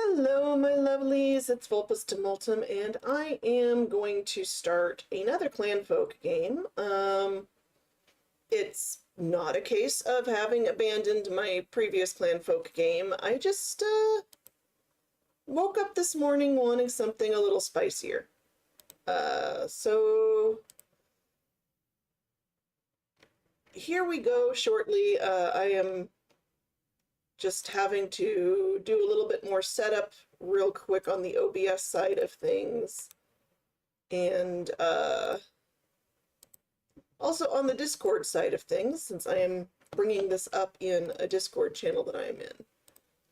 Hello, my lovelies. It's Vulpus to Multum, and I am going to start another Clanfolk game. It's not a case of having abandoned my previous Clanfolk game. I just woke up this morning wanting something a little spicier. So here we go shortly. I am just having to do a little bit more setup real quick on the OBS side of things. And also on the Discord side of things, since I am bringing this up in a Discord channel that I am in.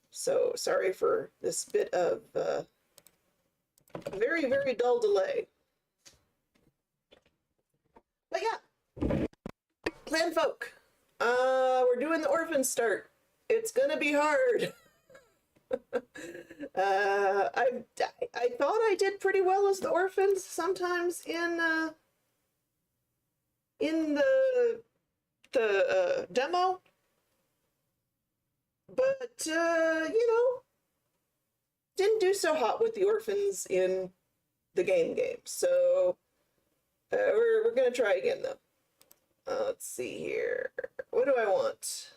So sorry for this bit of very, very dull delay. But yeah, Clanfolk. We're doing the Orphans start. It's gonna be hard. I thought I did pretty well as the Orphans sometimes in the demo, but you know, didn't do so hot with the Orphans in the game. So we're gonna try again though. Let's see here. What do I want?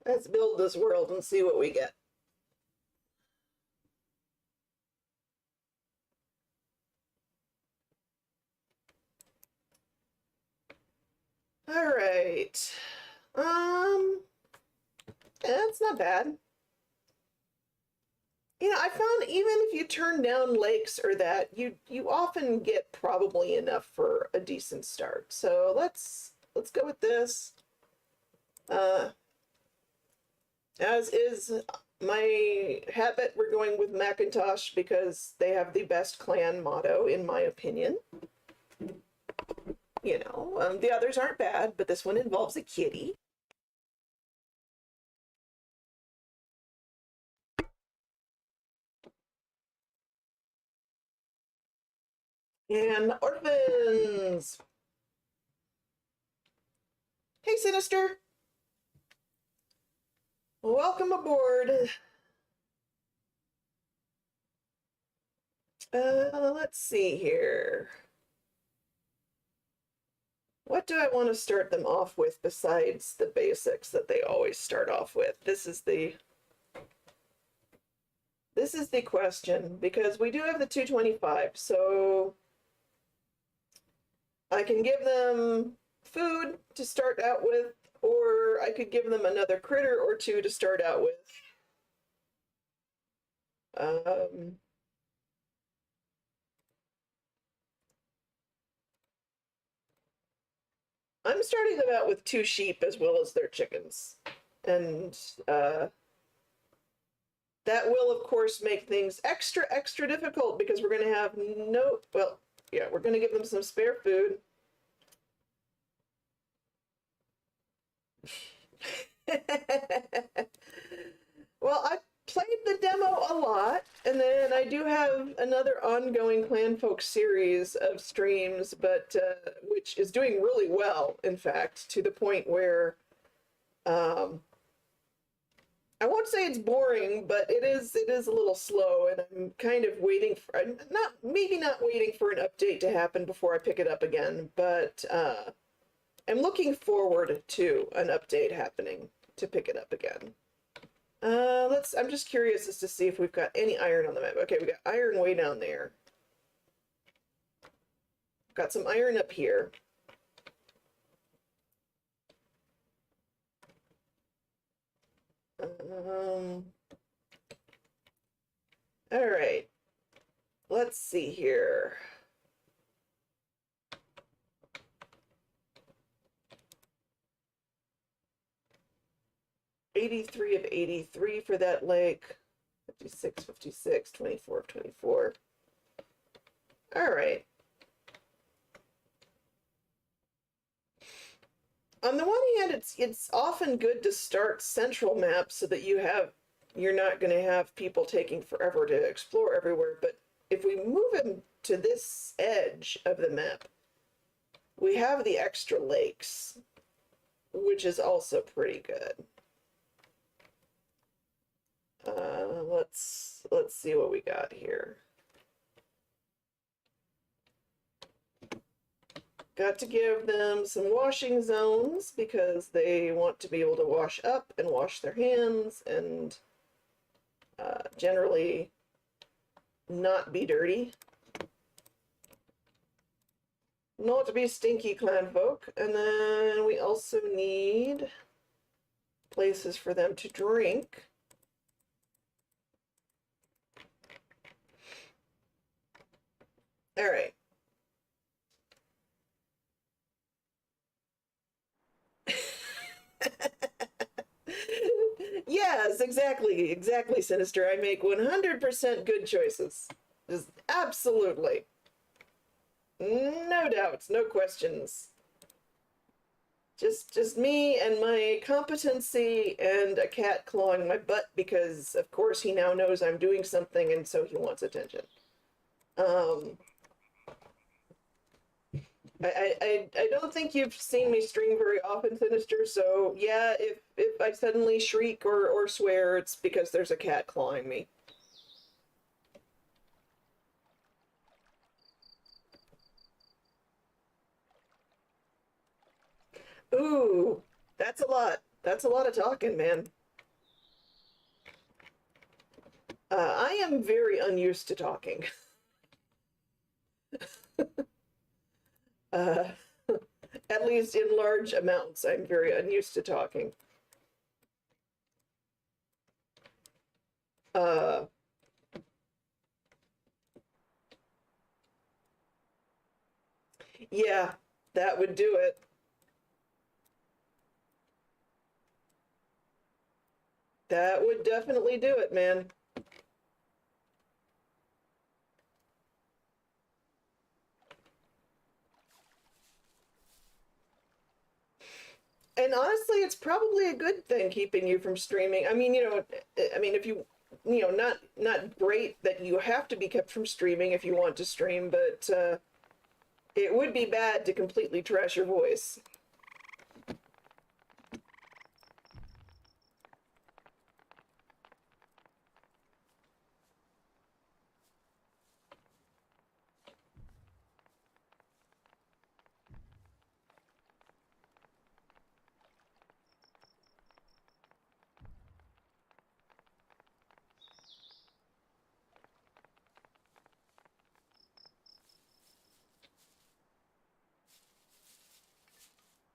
Let's build this world and see what we get. All right. That's not bad. You know, I found even if you turn down lakes or that, you often get probably enough for a decent start. So let's go with this. As is my habit, we're going with Macintosh because they have the best clan motto, in my opinion. You know, the others aren't bad, but this one involves a kitty. And Orphans! Hey, Sinister! Welcome aboard. Let's see here. What do I want to start them off with besides the basics that they always start off with? This is the question, because we do have the 225, so I can give them food to start out with, or I could give them another critter or two to start out with. I'm starting them out with 2 sheep as well as their chickens. And that will, of course, make things extra difficult because we're going to have we're going to give them some spare food. Well, I played the demo a lot, and then I do have another ongoing Clanfolk series of streams, but which is doing really well, in fact, to the point where I won't say it's boring, but it is a little slow, and I'm kind of waiting for maybe not waiting for an update to happen before I pick it up again, but I'm looking forward to an update happening to pick it up again. I'm just curious as to see if we've got any iron on the map. Okay, we got iron way down there. Got some iron up here. All right. Let's see here. $83 of $83 for that lake. 56, 56, 24 of 24. All right. On the one hand, it's often good to start central maps so that you're not going to have people taking forever to explore everywhere. But if we move them to this edge of the map, We have the extra lakes, which is also pretty good. Let's see what we got here. Got to give them some washing zones because they want to be able to wash up and wash their hands and generally not be dirty. Not to be stinky clanfolk. And then we also need places for them to drink. All right. Yes, exactly, Sinister. I make 100% good choices. Just absolutely. No doubts, no questions. Just me and my competency and a cat clawing my butt because, of course, he now knows I'm doing something and so he wants attention. I don't think you've seen me stream very often, Sinister, so yeah, if I suddenly shriek or swear, it's because there's a cat clawing me. Ooh, that's a lot. That's a lot of talking, man. I am very unused to talking. uh, at least in large amounts, I'm very unused to talking. Uh, yeah, that would do it. That would definitely do it, man. And honestly, it's probably a good thing keeping you from streaming. I mean, if not great that you have to be kept from streaming if you want to stream, but it would be bad to completely trash your voice.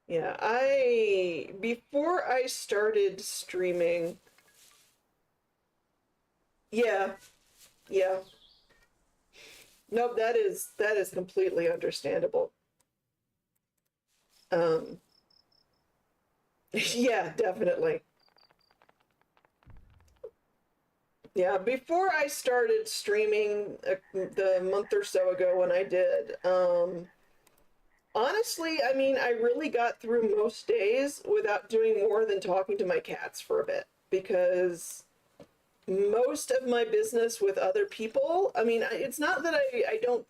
Yeah, before I started streaming, yeah, yeah. Nope, that is completely understandable. Um, yeah, definitely. Yeah, before I started streaming the month or so ago when I did, honestly, I mean, I really got through most days without doing more than talking to my cats for a bit because most of my business with other people, I mean, it's not that I don't,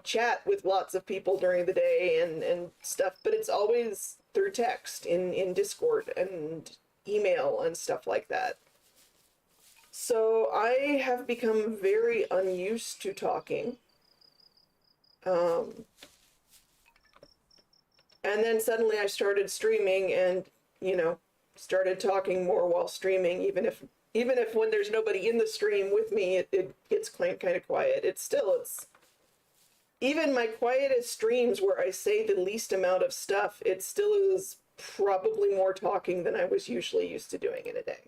chat with lots of people during the day and stuff, but it's always through text in Discord and email and stuff like that. So I have become very unused to talking. Um, and then suddenly I started streaming and, started talking more while streaming, even if when there's nobody in the stream with me, it gets kind of quiet. It's even my quietest streams where I say the least amount of stuff, it still is probably more talking than I was usually used to doing in a day.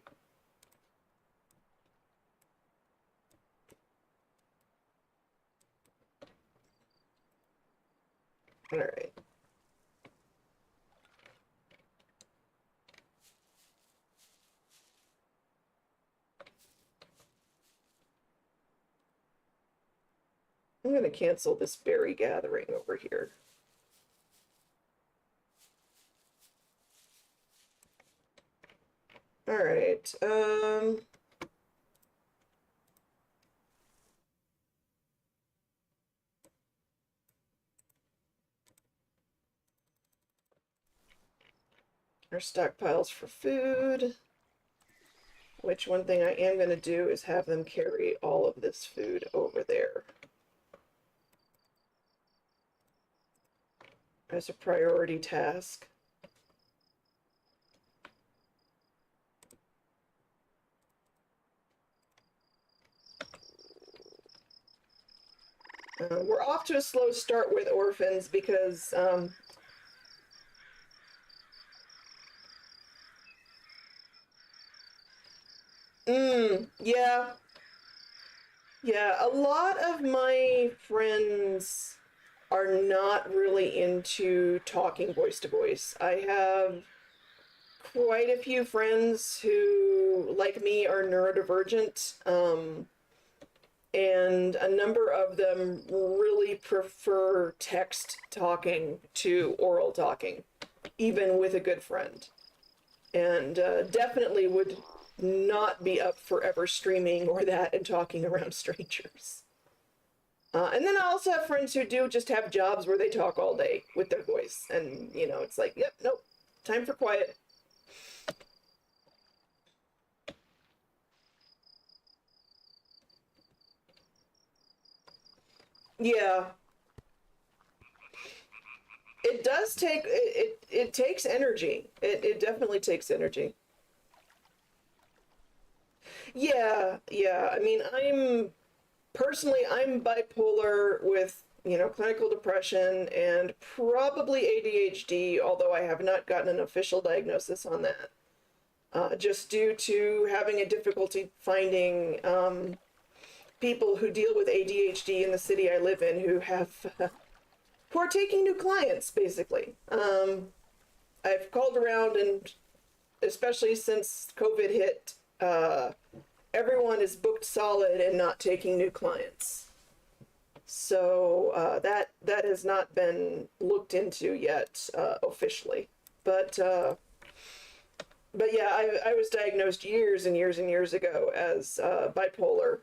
All right. I'm going to cancel this berry gathering over here. All right. Our stockpiles for food. Which one thing I am going to do is have them carry all of this food over there as a priority task. We're off to a slow start with Orphans because yeah. Yeah, a lot of my friends are not really into talking voice to voice. I have quite a few friends who, like me, are neurodivergent, and a number of them really prefer text talking to oral talking, even with a good friend. And definitely would not be up for ever streaming or that and talking around strangers. And then I also have friends who do just have jobs where they talk all day with their voice. And, you know, it's like, yep, nope, time for quiet. Yeah. It does take, it takes energy. It definitely takes energy. Yeah, yeah. I mean, I'm bipolar with, you know, clinical depression and probably ADHD, although I have not gotten an official diagnosis on that. Just due to having a difficulty finding people who deal with ADHD in the city I live in who are taking new clients, basically. I've called around, and especially since COVID hit, everyone is booked solid and not taking new clients. So that has not been looked into yet officially. But yeah, I was diagnosed years and years and years ago as bipolar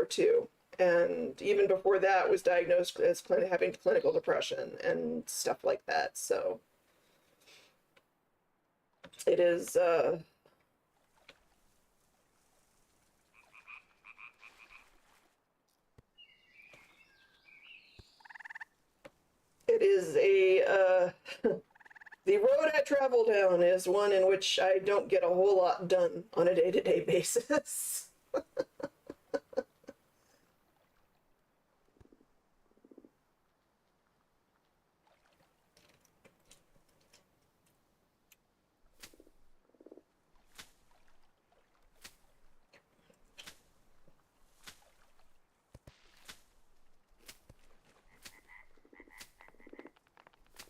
2. And even before that was diagnosed as having clinical depression and stuff like that. So it is it is a the road I travel down is one in which I don't get a whole lot done on a day-to-day basis.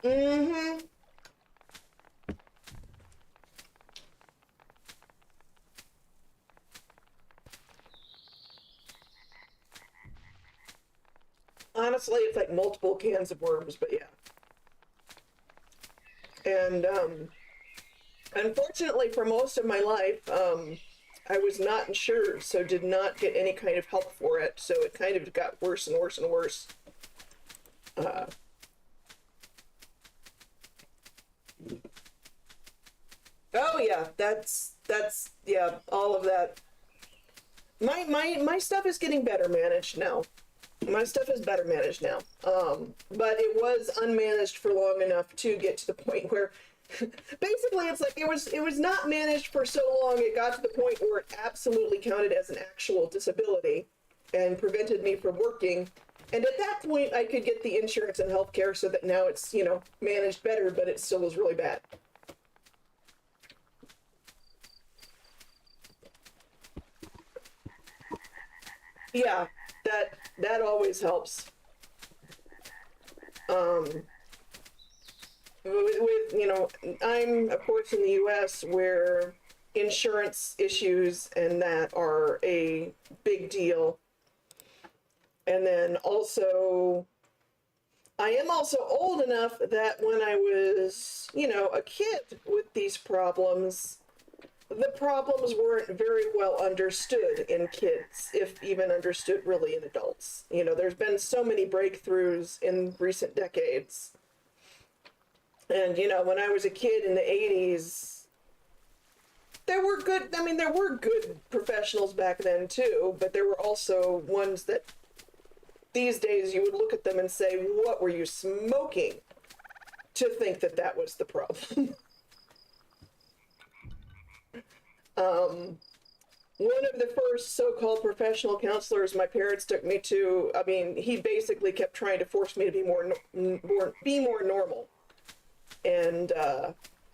Mm-hmm. Honestly, it's like multiple cans of worms, but yeah. And unfortunately, for most of my life, I was not insured, so did not get any kind of help for it. So it kind of got worse and worse and worse. Uh, oh yeah, that's yeah, all of that. My stuff is getting better managed now. My stuff is better managed now. But it was unmanaged for long enough to get to the point where basically it's like it was not managed for so long it got to the point where it absolutely counted as an actual disability and prevented me from working. And at that point I could get the insurance and healthcare so that now it's, you know, managed better, but it still was really bad. Yeah, that always helps. Um, with, you know, I'm of course in the US where insurance issues and that are a big deal. And then also I am also old enough that when I was, you know, a kid with these problems, the problems weren't very well understood in kids, if even understood really in adults. You know, there's been so many breakthroughs in recent decades And, you know, when I was a kid in the 80s, there were good, I mean, there were good professionals back then too, but there were also ones that these days you would look at them and say, what were you smoking to think that that was the problem? um, One of the first so-called professional counselors my parents took me to, I mean, he basically kept trying to force me to be more normal, and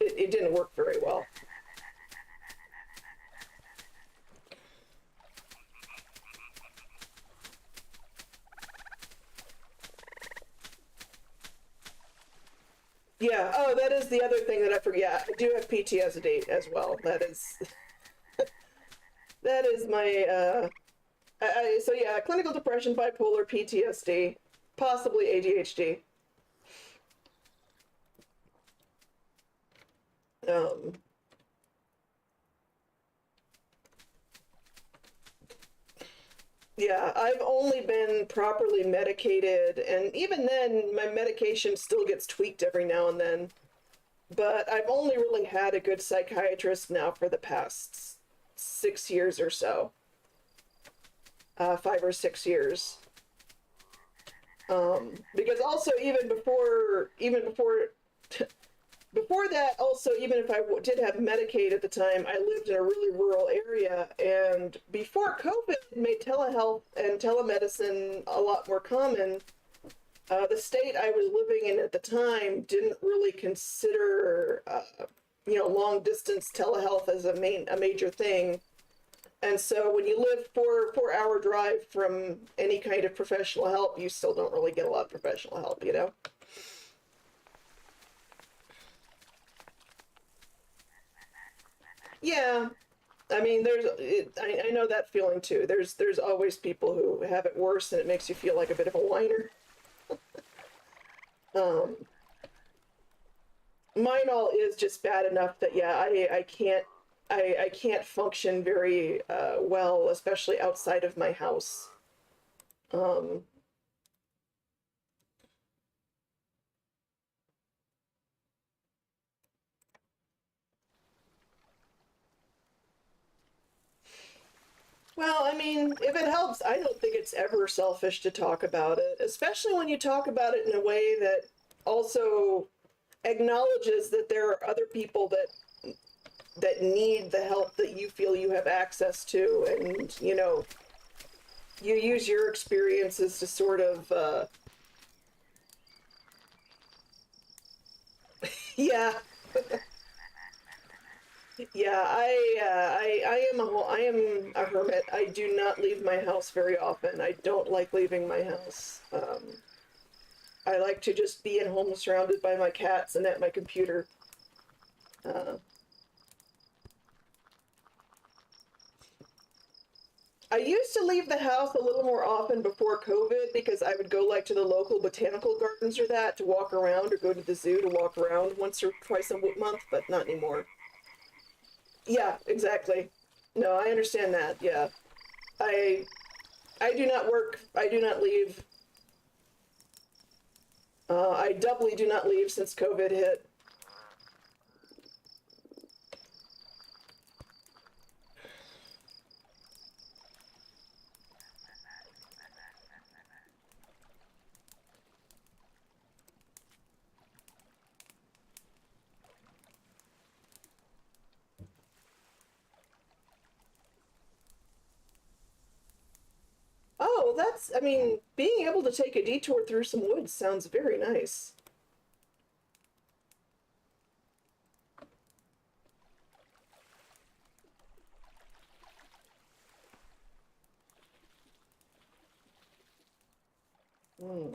it didn't work very well. Yeah. Oh, that is the other thing that I forget. I do have PTSD as well. That is my so yeah, clinical depression, bipolar, PTSD, possibly ADHD. Um, yeah, I've only been properly medicated, and even then, my medication still gets tweaked every now and then. But I've only really had a good psychiatrist now for the past 6 years or so, 5 or 6 years. Because also before that, also, even if I did have Medicaid at the time, I lived in a really rural area. And before COVID made telehealth and telemedicine a lot more common, the state I was living in at the time didn't really consider, long distance telehealth as a major thing. And so when you live 4 hour drive from any kind of professional help, you still don't really get a lot of professional help, you know? Yeah, I mean, I know that feeling too. There's always people who have it worse, and it makes you feel like a bit of a whiner. Um, Mine all is just bad enough that yeah, I can't function very well, especially outside of my house. Um, well, I mean, if it helps, I don't think it's ever selfish to talk about it, especially when you talk about it in a way that also acknowledges that there are other people that need the help that you feel you have access to, and you know, you use your experiences to sort of yeah. Yeah, I am a hermit. I do not leave my house very often. I don't like leaving my house. I like to just be at home surrounded by my cats and at my computer. Uh, I used to leave the house a little more often before COVID because I would go like to the local botanical gardens or that to walk around, or go to the zoo to walk around once or twice a month, but not anymore. Yeah, exactly. No, I understand that. Yeah. I I do not work. I do not leave. I doubly do not leave since COVID hit. Oh, I mean, being able to take a detour through some woods sounds very nice. Hmm.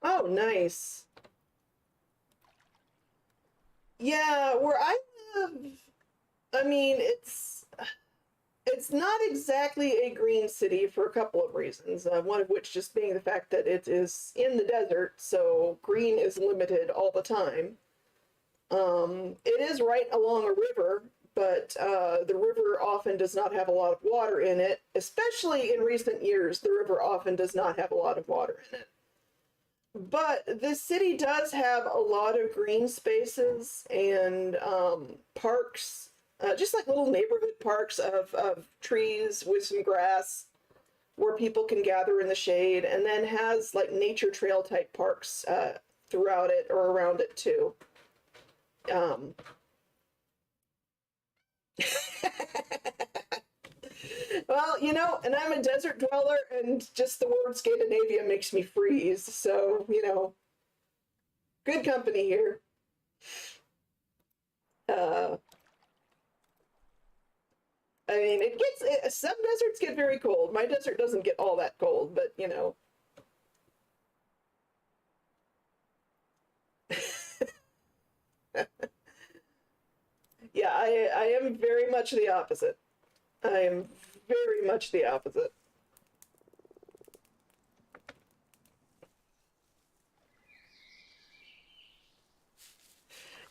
Oh, nice. Yeah, where I live, I mean, it's not exactly a green city for a couple of reasons. One of which just being the fact that it is in the desert, so green is limited all the time. It is right along a river, but the river often does not have a lot of water in it. Especially in recent years, the river often does not have a lot of water in it. But the city does have a lot of green spaces and parks, just like little neighborhood parks of trees with some grass where people can gather in the shade, and then has like nature trail type parks throughout it or around it too. Um, well, and I'm a desert dweller, and just the word Scandinavia makes me freeze. So, good company here. Uh, I mean, some deserts get very cold. My desert doesn't get all that cold, but yeah, I am very much the opposite. I am very much the opposite.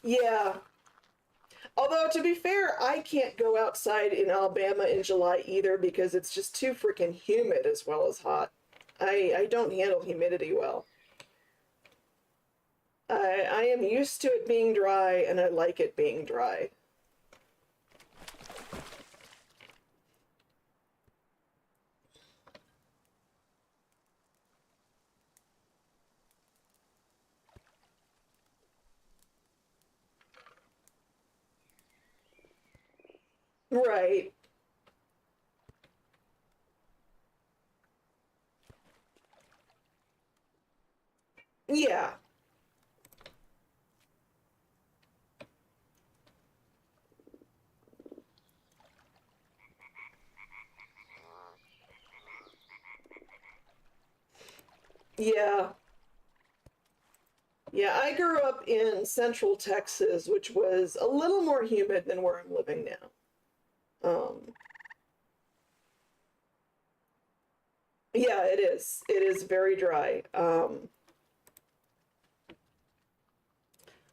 Yeah. Although, to be fair, I can't go outside in Alabama in July either because it's just too freaking humid as well as hot. I don't handle humidity well. I am used to it being dry and I like it being dry. Right. Yeah. Yeah. Yeah, I grew up in central Texas, which was a little more humid than where I'm living now. Um, yeah, it is. It is very dry.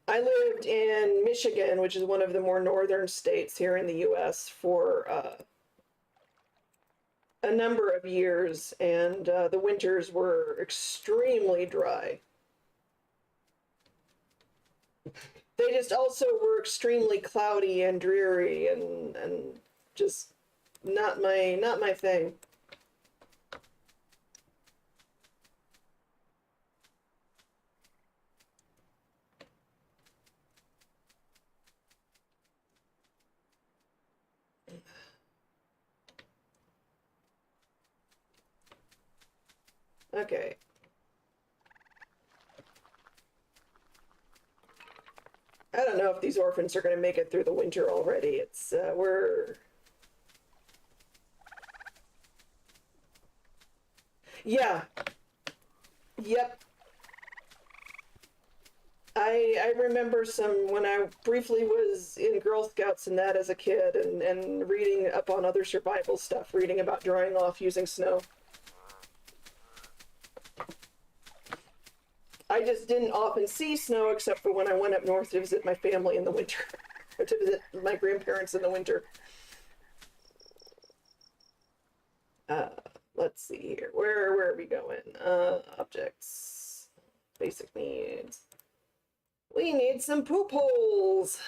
I lived in Michigan, which is one of the more northern states here in the US, for a number of years, and the winters were extremely dry. They just also were extremely cloudy and dreary and just not my thing. Okay. I don't know if these orphans are going to make it through the winter already. We're, yeah, yep. I remember some when I briefly was in Girl Scouts and that as a kid, and reading up on other survival stuff, reading about drying off using snow. I just didn't often see snow except for when I went up north to visit my family in the winter, or to visit my grandparents in the winter. Uh, let's see here. Where are we going? Objects, basic needs. We need some poop holes.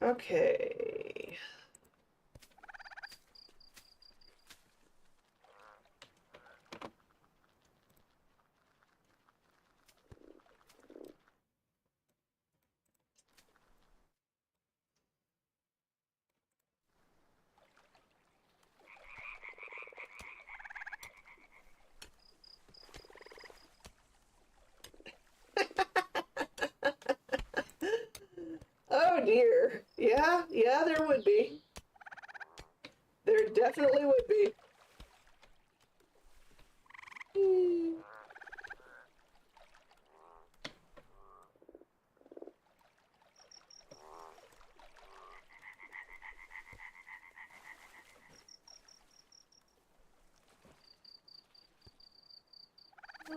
Okay. Oh Oh dear. Yeah, yeah, there would be. There definitely would be. Hmm.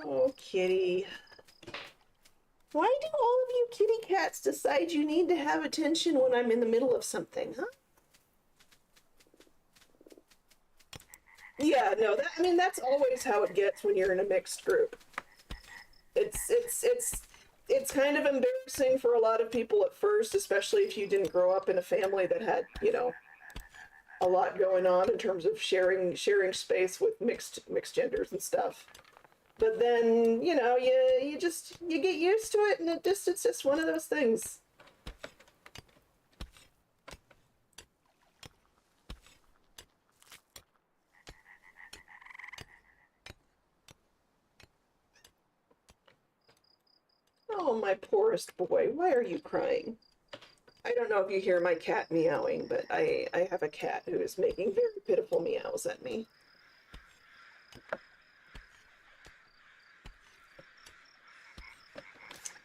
Oh, kitty. Why do all of you kitty cats decide you need to have attention when I'm in the middle of something, huh? Yeah, no, that, I mean, that's always how it gets when you're in a mixed group. It's kind of embarrassing for a lot of people at first, especially if you didn't grow up in a family that had, you know, a lot going on in terms of sharing space with mixed genders and stuff. But then, you know, you just you get used to it, and it's just one of those things. Oh, my poorest boy, why are you crying? I don't know if you hear my cat meowing, but I have a cat who is making very pitiful meows at me.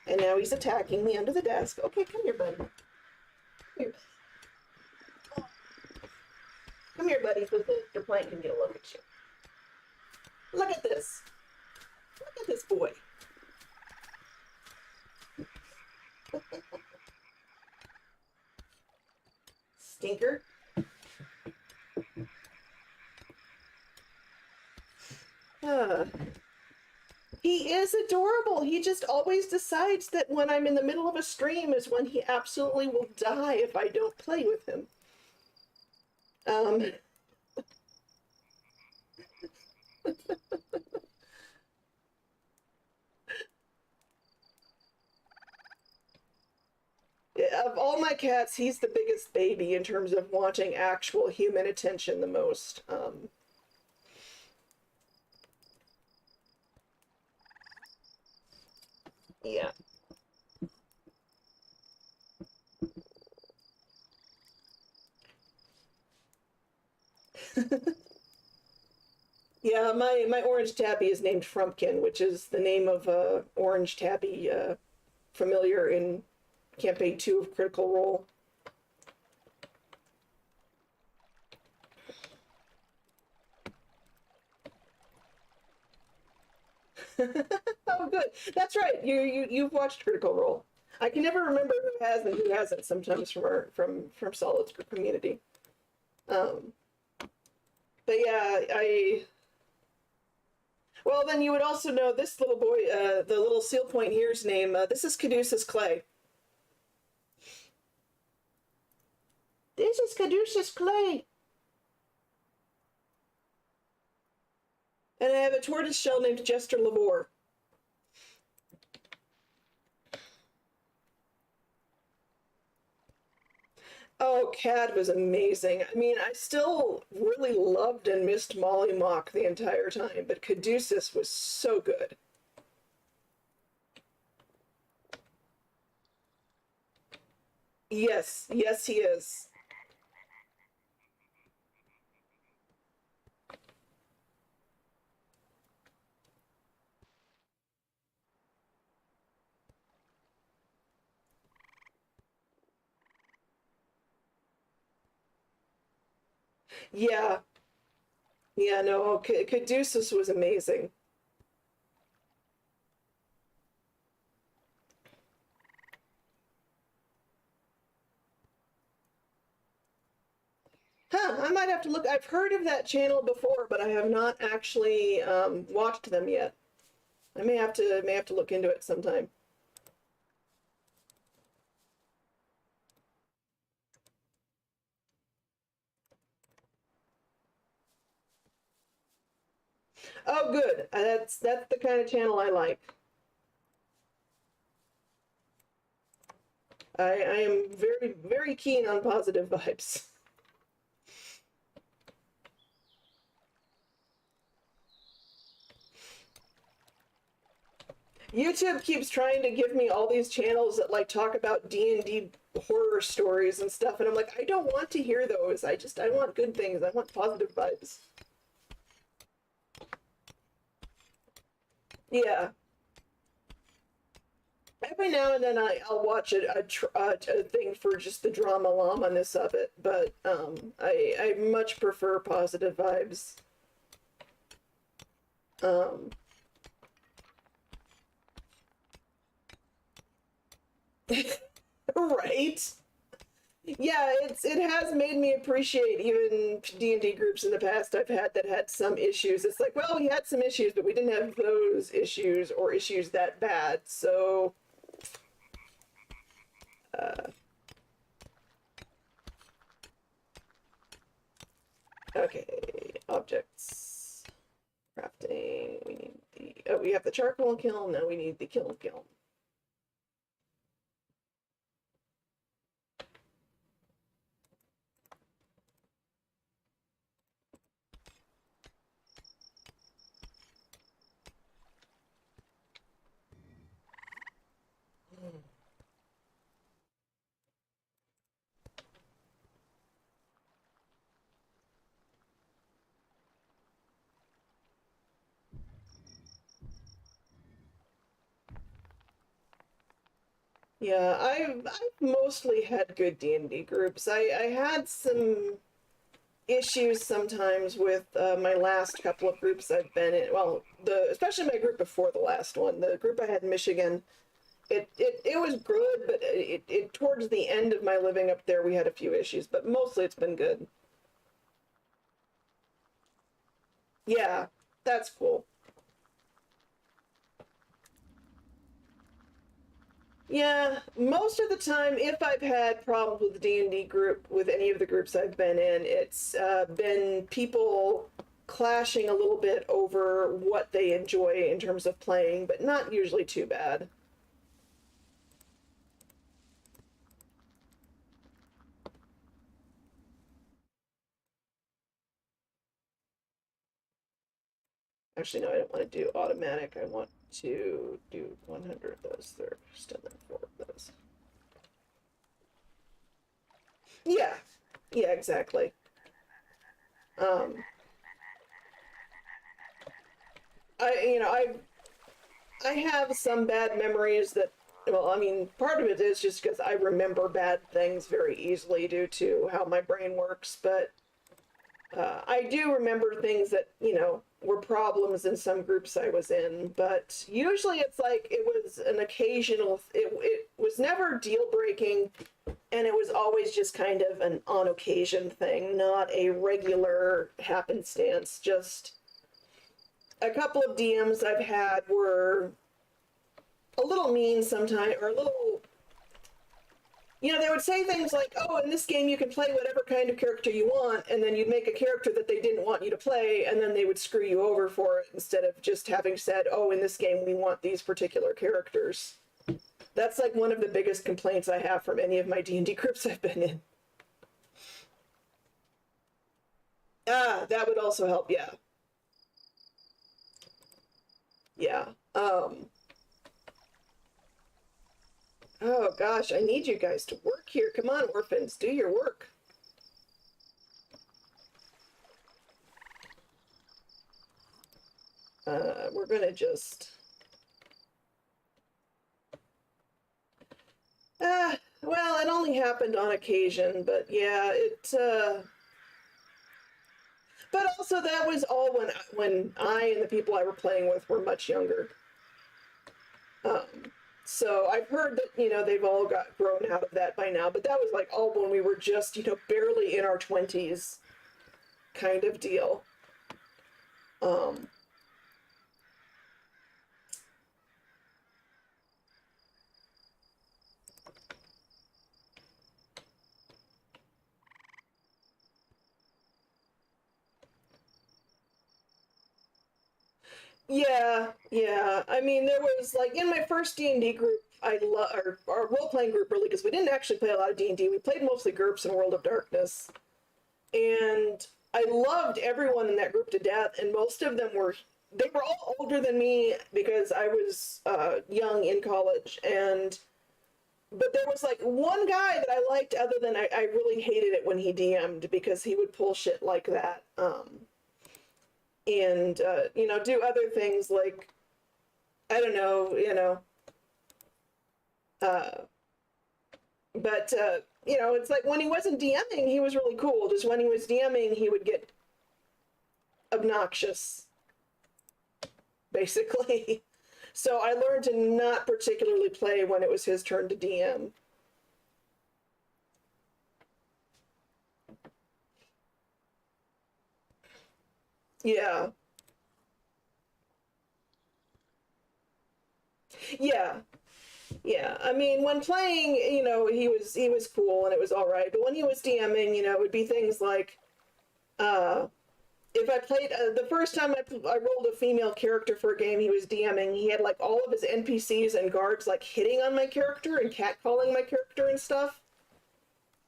And now he's attacking me under the desk. Okay, come here, buddy. Come here. Come here, buddy, so Mr. Plank can get a look at you. Look at this. Look at this boy. Stinker. Uh, he is adorable. He just always decides that when I'm in the middle of a stream is when he absolutely will die if I don't play with him. Um, of all my cats, he's the biggest baby in terms of wanting actual human attention the most. Yeah. Yeah, my orange tabby is named Frumpkin, which is the name of a orange tabby familiar in campaign 2 of Critical Role. Oh, good. That's right. You've watched Critical Role. I can never remember who has and who hasn't sometimes from Solid's community. Um, but yeah, I well then you would also know this little boy, the little seal point here's name. This is Caduceus Clay. This is Caduceus Clay. And I have a tortoise shell named Jester Lavore. Oh, Cad was amazing. I mean, I still really loved and missed Molly Mock the entire time, but Caduceus was so good. Yes, yes, he is. Yeah, yeah, no, Caduceus was amazing. Huh, I might have to look. I've heard of that channel before, but I have not actually watched them yet. I may have to look into it sometime. Oh, good. That's the kind of channel I like. I am very keen on positive vibes. YouTube keeps trying to give me all these channels that like talk about D&D horror stories and stuff, and I'm like, I don't want to hear those. I want good things. I want positive vibes. Yeah. Every now and then I'll watch a thing for just the drama llamaness of it, but I much prefer positive vibes. Right? Yeah, it has made me appreciate even D&D groups in the past I've had that had some issues. It's like, well, we had some issues, but we didn't have those issues or issues that bad. So, okay, objects, crafting. We need we have the charcoal kiln. Now we need the kiln. Yeah, I've mostly had good D&D groups. I had some issues sometimes with my last couple of groups I've been in. Well, especially my group before the last one, the group I had in Michigan. It was good, but it towards the end of my living up there, we had a few issues, but mostly it's been good. Yeah, that's cool. Yeah, most of the time, if I've had problems with the D&D group, with any of the groups I've been in, it's been people clashing a little bit over what they enjoy in terms of playing, but not usually too bad. Actually, no, I don't want to do automatic. I want to do 100 of those first and then 4 of those. Yeah, yeah, exactly. Um, I have some bad memories that, well, I mean, part of it is just because I remember bad things very easily due to how my brain works, but I do remember things that, were problems in some groups I was in, but usually it's like it was an occasional, it was never deal breaking, and it was always just kind of an on occasion thing, not a regular happenstance. Just a couple of DMs I've had were a little mean sometimes, or a little, they would say things like, oh, in this game you can play whatever kind of character you want, and then you'd make a character that they didn't want you to play, and then they would screw you over for it instead of just having said, oh, in this game we want these particular characters. That's like one of the biggest complaints I have from any of my D&D groups I've been in. Ah, that would also help, yeah. Yeah. Oh gosh, I need you guys to work here. Come on, orphans, do your work. We're gonna just... well, it only happened on occasion, but yeah, but also that was all when I and the people I were playing with were much younger. So I've heard that, they've all got grown out of that by now, but that was like all when we were just, barely in our 20s kind of deal. Yeah, yeah. I mean, there was like in my first D&D group, I love our role-playing group really, because we didn't actually play a lot of D&D. We played mostly GURPS and World of Darkness. And I loved everyone in that group to death, and most of them were they were all older than me because I was young in college, and but there was like one guy that I liked other than I really hated it when he DM'd because he would pull shit like that. And you know, do other things like I don't know, you know, uh, but you know, it's like when he wasn't DMing, he was really cool. Just when he was DMing, he would get obnoxious, basically. So I learned to not particularly play when it was his turn to DM. Yeah. Yeah. Yeah. I mean, when playing, you know, he was cool and it was all right. But when he was DMing, you know, it would be things like uh if I played the first time I rolled a female character for a game he was DMing, he had like all of his NPCs and guards like hitting on my character and catcalling my character and stuff.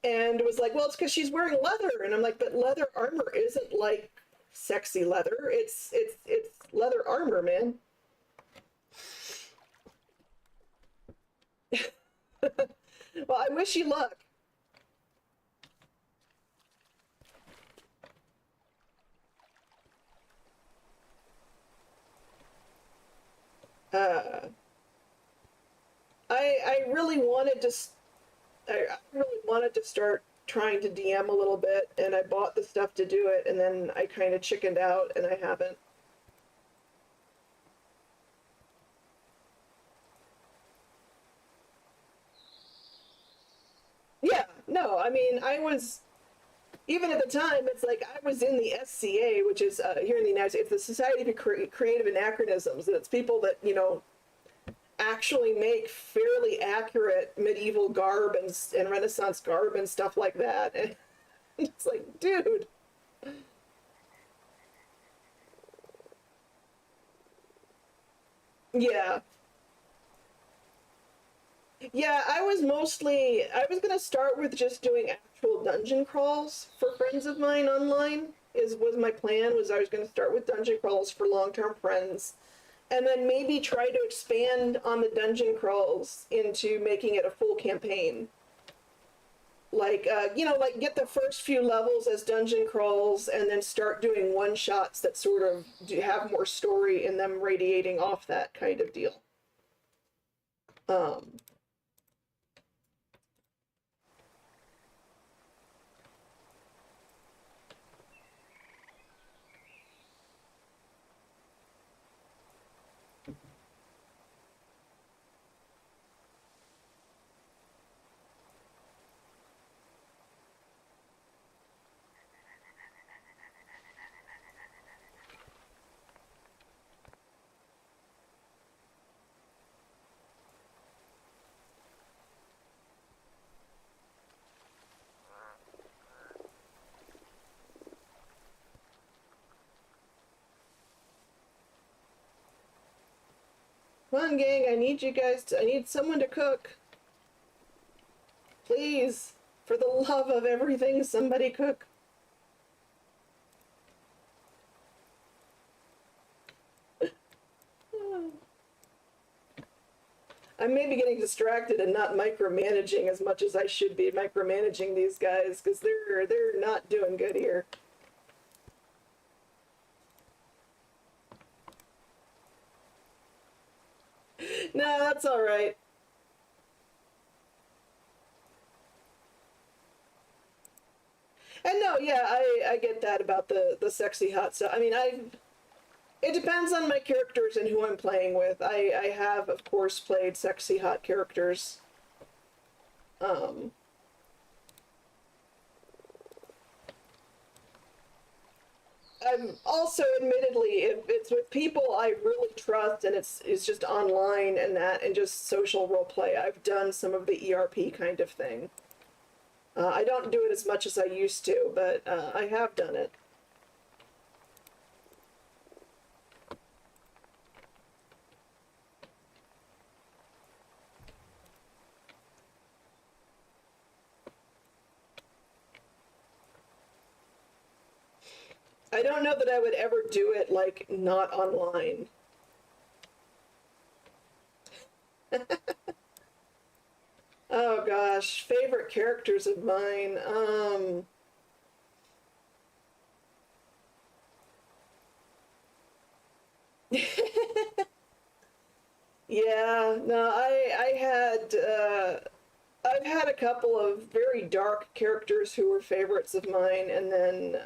And it was like, well, it's because she's wearing leather. And I'm like, but leather armor isn't like sexy leather. It's leather armor, man. Well, I wish you luck. Uh, I really wanted to I really wanted to start trying to DM a little bit, and I bought the stuff to do it, and then I kind of chickened out, and I haven't. Yeah, no, I mean, I was even at the time. It's like I was in the SCA, which is here in the United States, it's the Society for Creative Anachronisms, and it's people that you know actually make fairly accurate medieval garb and Renaissance garb and stuff like that. And it's like, dude, yeah. Yeah, I was gonna start with just doing actual dungeon crawls for friends of mine online. Was my plan was I was gonna start with dungeon crawls for long-term friends, and then maybe try to expand on the dungeon crawls into making it a full campaign. Like you know, like get the first few levels as dungeon crawls, and then start doing one shots that sort of have more story in them radiating off that kind of deal. Um, Come on, gang, I need you guys to, I need someone to cook. Please, for the love of everything, somebody cook. I'm maybe getting distracted and not micromanaging as much as I should be micromanaging these guys because they're not doing good here. No, that's all right. And no, yeah, I get that about the sexy hot stuff. I mean, I it depends on my characters and who I'm playing with. I have of course played sexy hot characters. Um, I'm also admittedly if it's with people I really trust and it's just online and that and just social role play. I've done some of the ERP kind of thing. I don't do it as much as I used to, but I have done it. I don't know that I would ever do it, like, not online. Oh gosh, favorite characters of mine. Yeah, no, I've had a couple of very dark characters who were favorites of mine, and then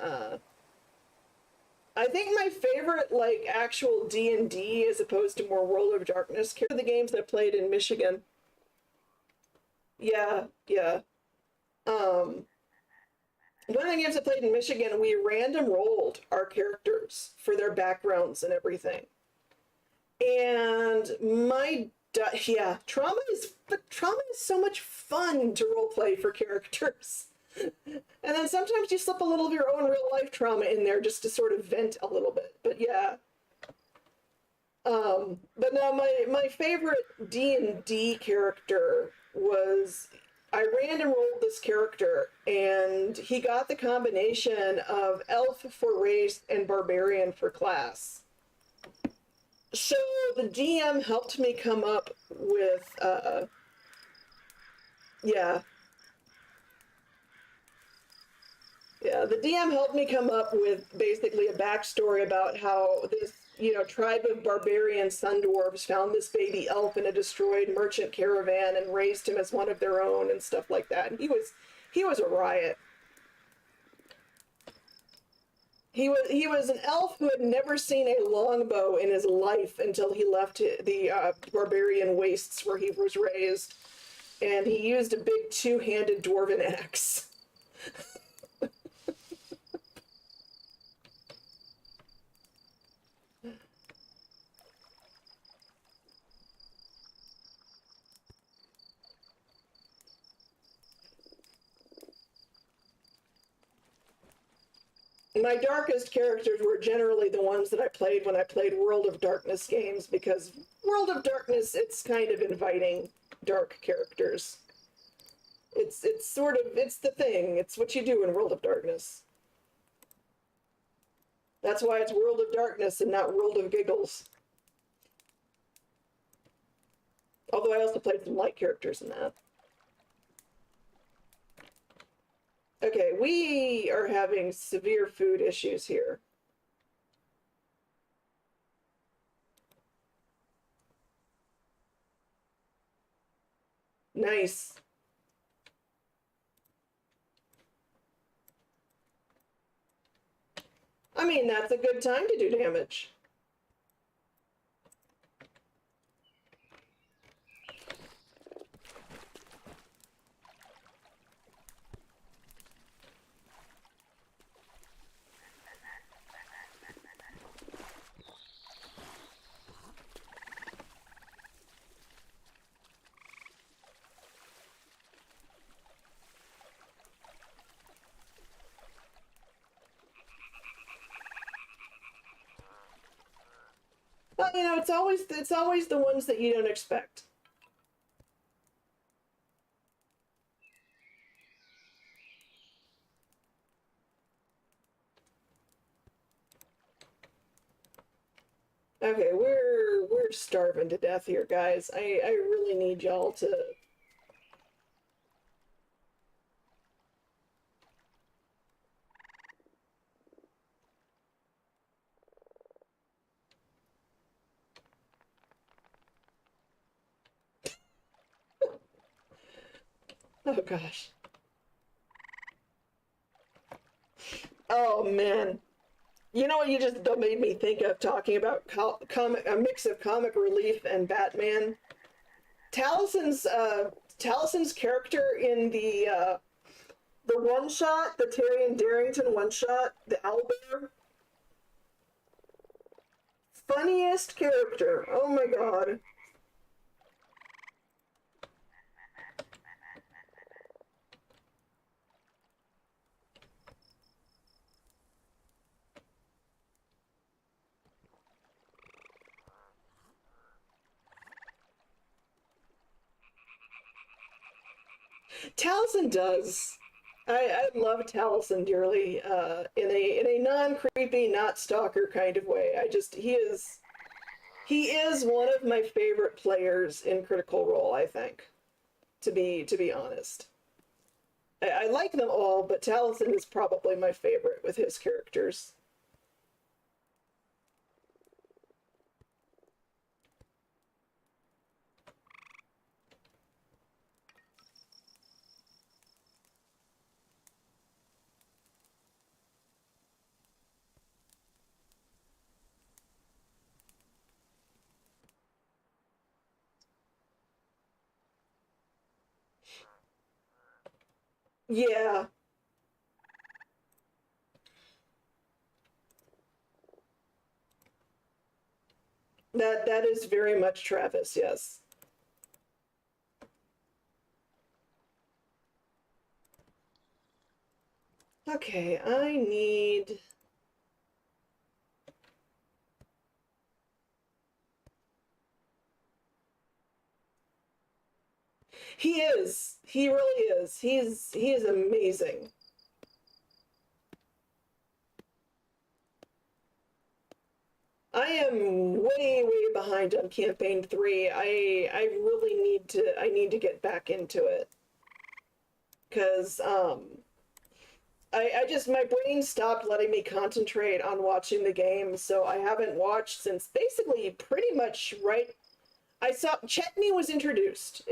I think my favorite, like, actual D&D as opposed to more World of Darkness character, the games I played in Michigan. Yeah, yeah. Um, One of the games I played in Michigan, we random rolled our characters for their backgrounds and everything. And yeah, trauma is so much fun to role play for characters. And then sometimes you slip a little of your own real life trauma in there just to sort of vent a little bit. But yeah. But no, my favorite D&D character was, I random rolled this character and he got the combination of elf for race and barbarian for class. So the DM helped me come up with yeah, yeah, the DM helped me come up with basically a backstory about how this, tribe of barbarian sun dwarves found this baby elf in a destroyed merchant caravan and raised him as one of their own and stuff like that. And he was a riot. He was an elf who had never seen a longbow in his life until he left the barbarian wastes where he was raised, and he used a big two-handed dwarven axe. My darkest characters were generally the ones that I played when I played World of Darkness games, because World of Darkness, it's kind of inviting dark characters. It's sort of, it's the thing. It's what you do in World of Darkness. That's why it's World of Darkness and not World of Giggles. Although I also played some light characters in that. Okay, we are having severe food issues here. Nice. I mean, that's a good time to do damage. Well, it's always the ones that you don't expect. Okay, we're starving to death here, guys. I really need y'all to. Oh gosh. Oh man. You know what you just made me think of, talking about a mix of comic relief and Batman. Talison's character in the one shot, the Tyrion Darrington one shot, the owlbear. Funniest character. Oh my god. Taliesin does. I love Taliesin dearly, in a non-creepy, not stalker kind of way. I just he is one of my favorite players in Critical Role, I think, to be honest. I like them all, but Taliesin is probably my favorite with his characters. Yeah, that is very much Travis, yes. Okay, I need he is. He really is. He is amazing. I am way behind on campaign 3. I really need to get back into it because I just my brain stopped letting me concentrate on watching the game, so I haven't watched since basically pretty much right. I saw Chetney was introduced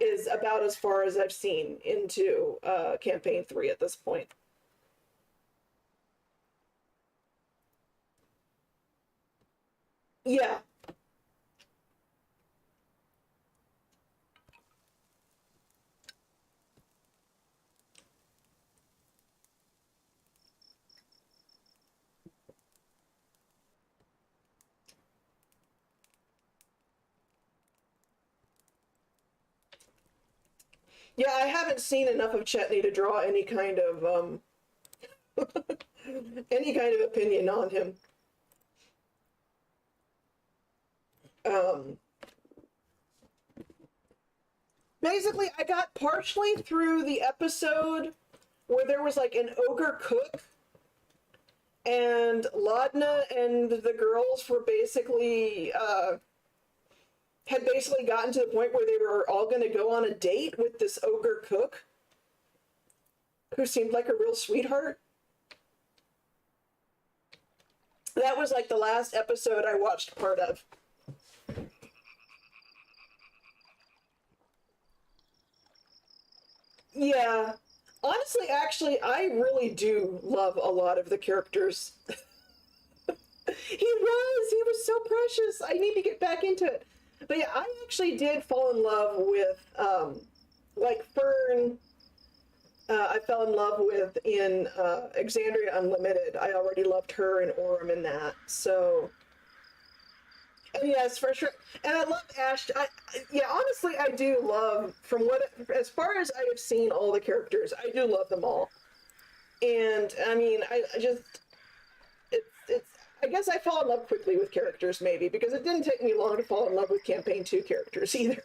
is about as far as I've seen into campaign 3 at this point. Yeah, yeah, I haven't seen enough of Chetney to draw any kind of opinion on him. Um, Basically, I got partially through the episode where there was like an ogre cook, and Laudna and the girls were basically had basically gotten to the point where they were all going to go on a date with this ogre cook, who seemed like a real sweetheart. That was like the last episode I watched part of. Yeah. Honestly, actually, I really do love a lot of the characters. He was so precious. I need to get back into it. But yeah, I actually did fall in love with, like Fern. I fell in love with in Exandria Unlimited. I already loved her and Orem in that. So, and yes, for sure. And I love Ash. Yeah, honestly, I do love from what as far as I have seen all the characters, I do love them all. And I mean, I just it's I guess I fall in love quickly with characters maybe because it didn't take me long to fall in love with campaign 2 characters either.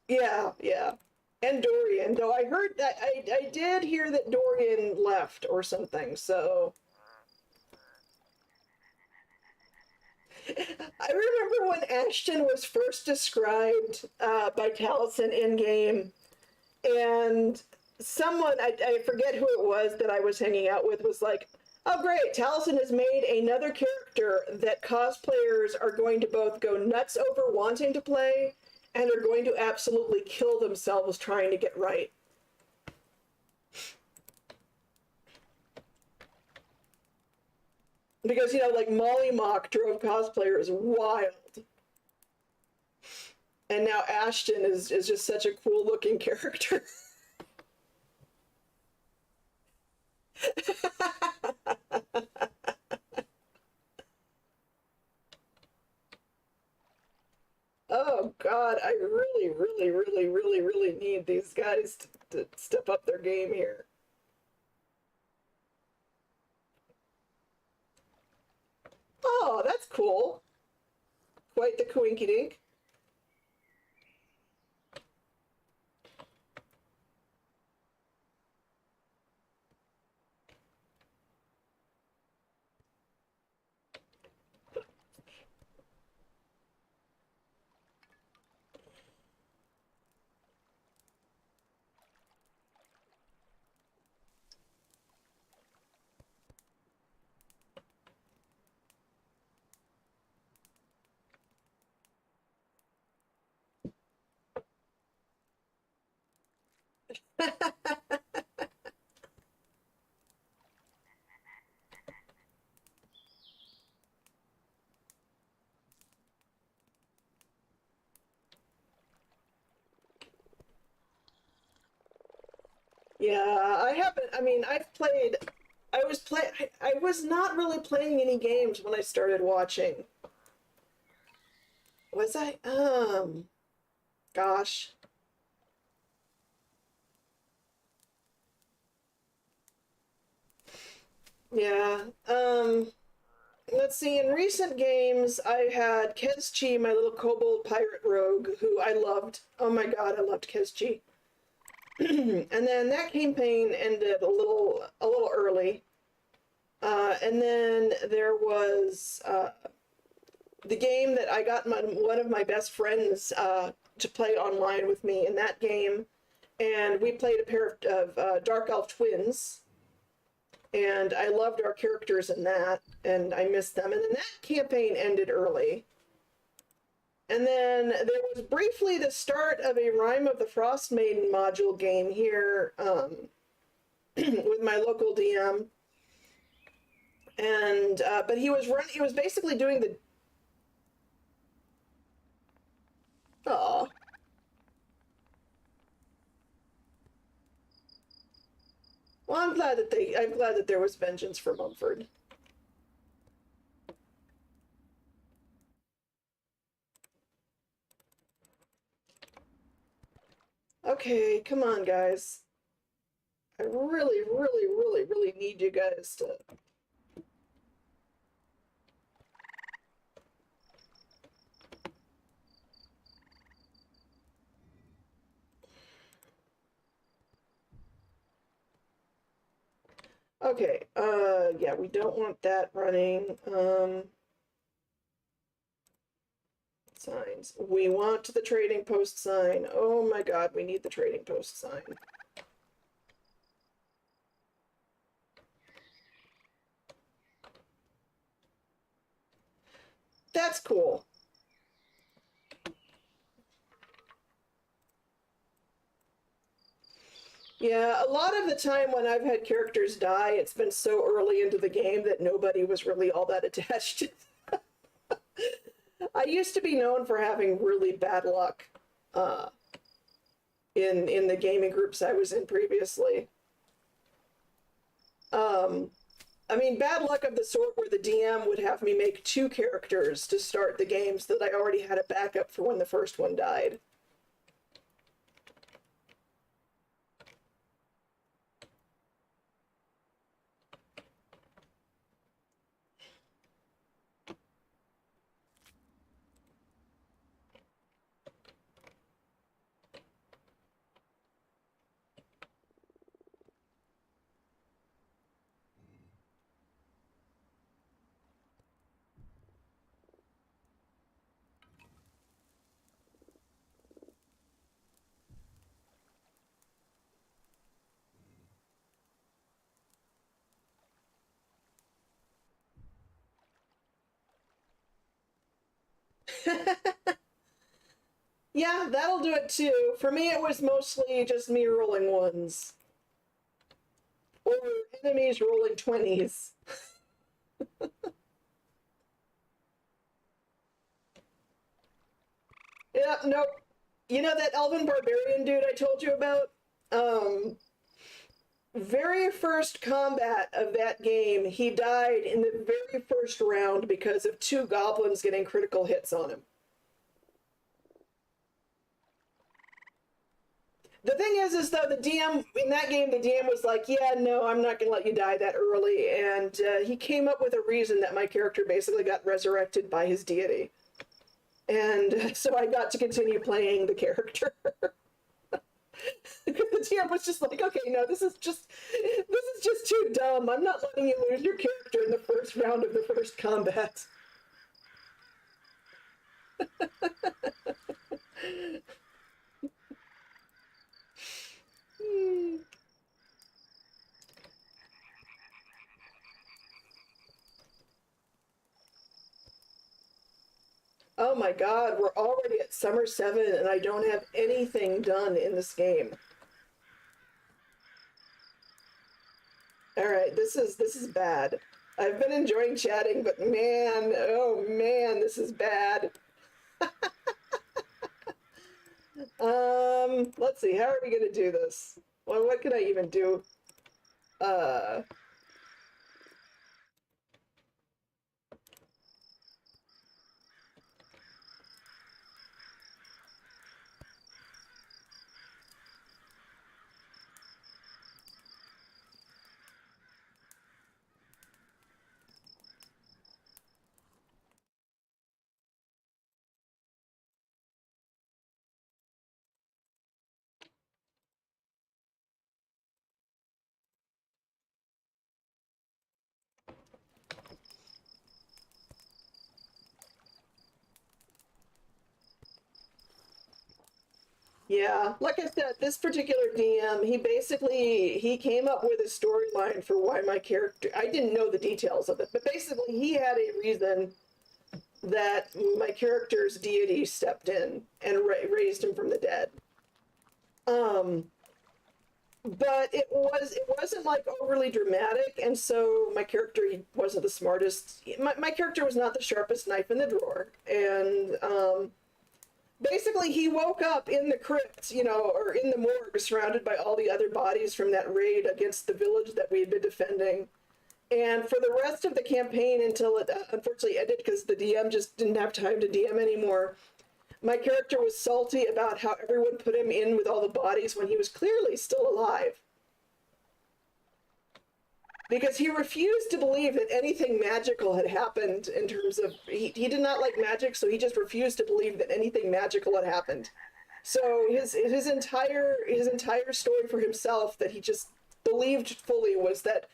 Yeah, yeah. And Dorian, though I heard that I did hear that Dorian left or something. So I remember when Ashton was first described by Taliesin in game, and someone I forget who it was that I was hanging out with was like, "Oh great, Taliesin has made another character that cosplayers are going to both go nuts over wanting to play, and are going to absolutely kill themselves trying to get right." Because like Molly Mock drove cosplayers wild, and now Ashton is just such a cool looking character. Oh God, I really need these guys to step up their game here. Oh, that's cool. Quite the coinky dink. Yeah, I haven't. I mean, I've played. I was not really playing any games when I started watching. Was I? Gosh. Yeah. Let's see. In recent games, I had Keschi, my little kobold pirate rogue, who I loved. Oh my God, I loved Keschi. And then that campaign ended a little early. And then there was the game that I got one of my best friends to play online with me in that game, and we played a pair of Dark Elf twins, and I loved our characters in that, and I missed them. And then that campaign ended early. And then there was briefly the start of a Rime of the Frost Maiden module game here with my local DM. And but he was basically doing the oh. Well, I'm glad that there was vengeance for Mumford. Okay, come on, guys. I really, really, really, really need you guys to. Okay, yeah, we don't want that running. Signs. We want the trading post sign. Oh my God, we need the trading post sign. That's cool. Yeah, a lot of the time when I've had characters die, it's been so early into the game that nobody was really all that attached. I used to be known for having really bad luck uh, in the gaming groups I was in previously. Um, I mean, bad luck of the sort where the DM would have me make two characters to start the games that I already had a backup for when the first one died. Yeah, that'll do it too. For me, it was mostly just me rolling ones. Or enemies rolling 20s. Yeah, nope. You know that elven barbarian dude I told you about? Um, Very first combat of that game, he died in the very first round because of two goblins getting critical hits on him. The thing is though, the DM in that game, the DM was like, "Yeah, no, I'm not going to let you die that early," and he came up with a reason that my character basically got resurrected by his deity, and so I got to continue playing the character. Because the DM was just like, "Okay, no, this is just too dumb. I'm not letting you lose your character in the first round of the first combat." Hmm. Oh my God, we're already at Summer 7 and I don't have anything done in this game. All right, this is bad. I've been enjoying chatting, but man, oh man, this is bad. Let's see, how are we gonna do this? Well, what can I even do? Uh, yeah, like I said, this particular DM, he came up with a storyline for why my character. I didn't know the details of it, but basically he had a reason that my character's deity stepped in and raised him from the dead. Um, but it wasn't like overly dramatic, and so my character, he wasn't the smartest. My character was not the sharpest knife in the drawer, and basically he woke up in the crypt, or in the morgue, surrounded by all the other bodies from that raid against the village that we had been defending. And for the rest of the campaign, until it unfortunately ended because the DM just didn't have time to DM anymore, my character was salty about how everyone put him in with all the bodies when he was clearly still alive. Because he refused to believe that anything magical had happened in terms of, he did not like magic, so he just refused to believe that anything magical had happened. So his entire story for himself that he just believed fully was that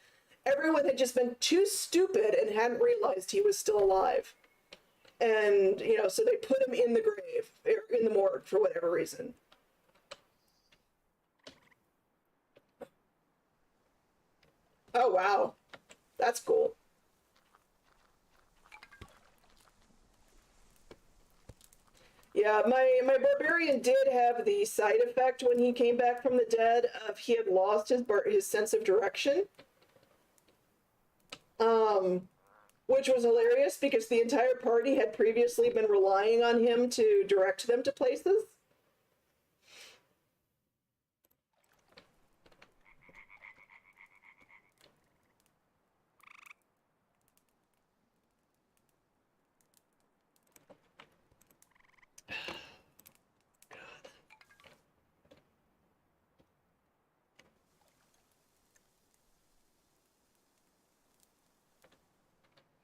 everyone had just been too stupid and hadn't realized he was still alive. And, so they put him in the grave, in the morgue for whatever reason. Oh, wow. That's cool. Yeah, my barbarian did have the side effect when he came back from the dead of he had lost his sense of direction. Um, which was hilarious because the entire party had previously been relying on him to direct them to places.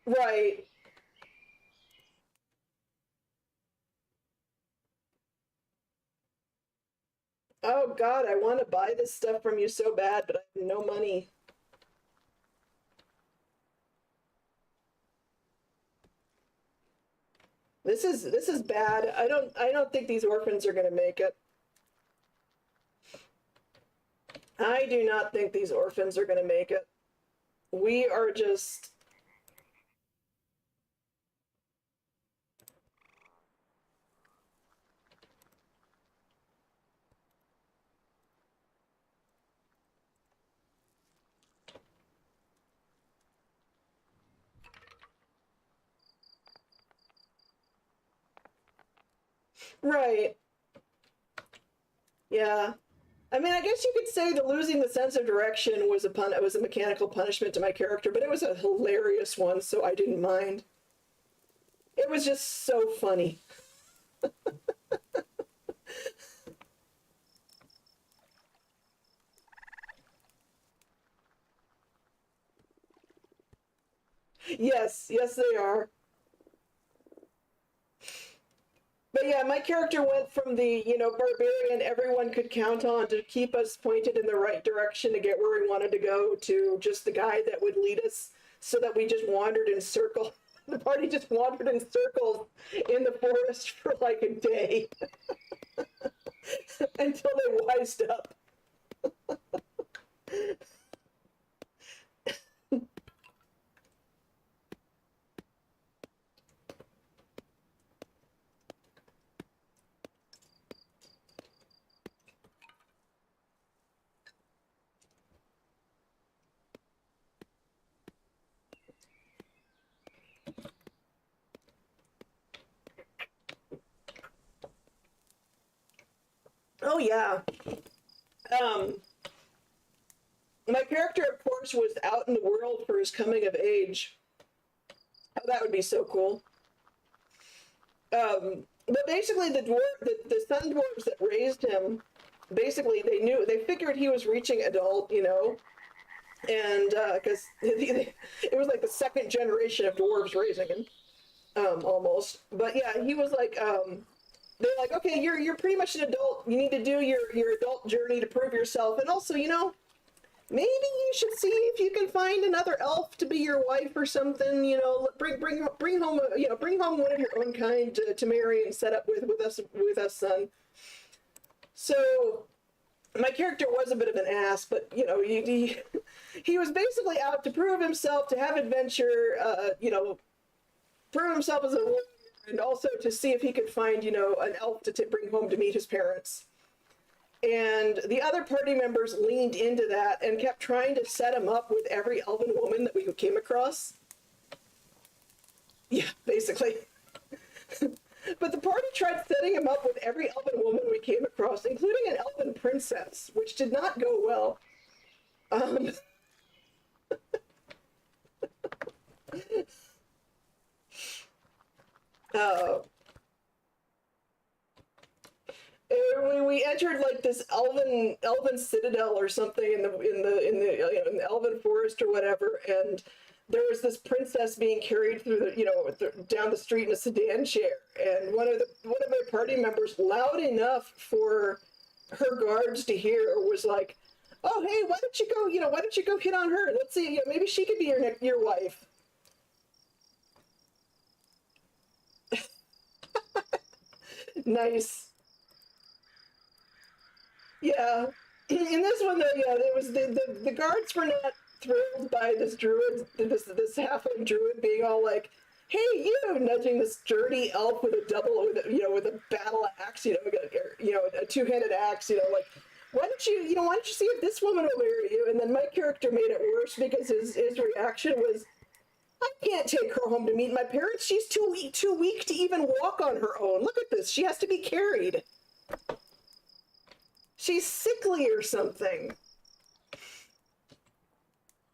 Right. Oh God, I want to buy this stuff from you so bad, but I have no money. This is bad. I don't think these orphans are gonna make it. I do not think these orphans are gonna make it. We are just right. Yeah. I mean, I guess you could say that losing the sense of direction was a mechanical punishment to my character, but it was a hilarious one, so I didn't mind. It was just so funny. Yes, yes, they are. But yeah, my character went from the, barbarian everyone could count on to keep us pointed in the right direction to get where we wanted to go, to just the guy that would lead us so that we just wandered in circles. The party just wandered in circles in the forest for like a day until they wised up. Oh yeah. Um, My character, of course, was out in the world for his coming of age. Oh, that would be so cool. But basically, the sun dwarves that raised him, basically they figured he was reaching adult, you know, and because it was like the second generation of dwarves raising him, almost. But yeah, he was like, they're like, okay, you're pretty much an adult. You need to do your adult journey to prove yourself, and also, you know, maybe you should see if you can find another elf to be your wife or something. You know, bring home bring home one of your own kind to marry and set up with us, son. So my character was a bit of an ass, but you know, he was basically out to prove himself, to have adventure, you know, prove himself as a warrior, and also to see if he could find, you know, an elf to bring home to meet his parents. And the other party members leaned into that and kept trying to set him up with every elven woman that we came across. Yeah, basically. But the party tried setting him up with every elven woman we came across, including an elven princess, which did not go well. Um, uh, we entered like this elven citadel or something in the elven forest or whatever, and there was this princess being carried through down the street in a sedan chair, and one of my party members, loud enough for her guards to hear, was like, "Oh, hey, why don't you go hit on her? Let's see, maybe she could be your wife." Nice. Yeah. In this one, though, yeah, it was the guards were not thrilled by this halfling druid being all like, "Hey, you," nudging this dirty elf with with a battle axe, a two-handed axe, like, why don't you see if this woman will marry you? And then my character made it worse because his reaction was, "I can't take her home to meet my parents. She's too weak to even walk on her own. Look at this. She has to be carried. She's sickly or something."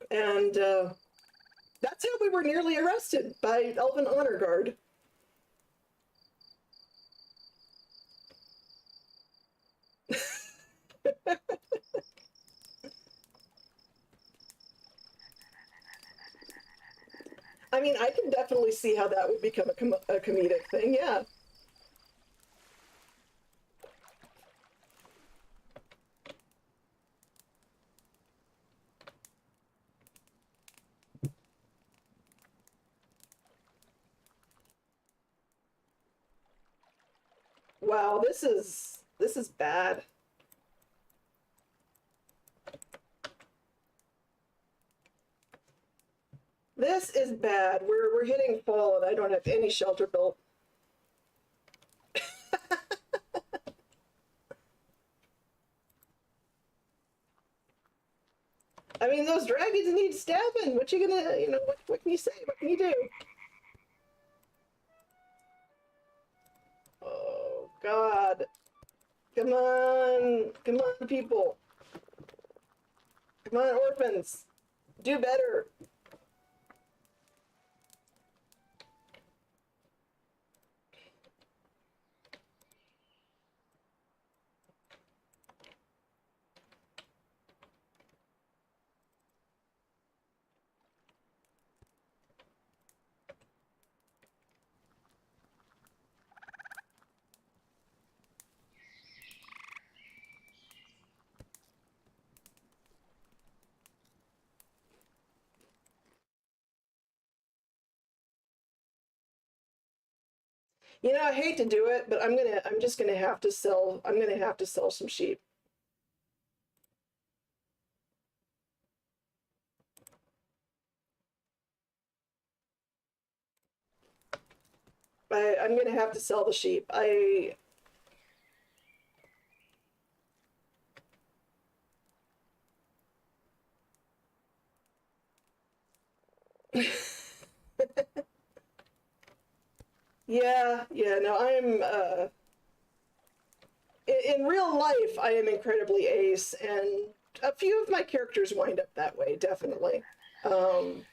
And that's how we were nearly arrested by Elven Honor Guard. I mean, I can definitely see how that would become a comedic thing, yeah. Wow, this is bad. This is bad. We're hitting fall and I don't have any shelter built. I mean, those dragons need stabbing. What you gonna, what can you say? What can you do? Oh, God. Come on. Come on, people. Come on, orphans. Do better. I hate to do it, but I'm just gonna have to sell some sheep. I'm gonna have to sell the sheep. Yeah, no, in real life, I am incredibly ace, and a few of my characters wind up that way, definitely. Um,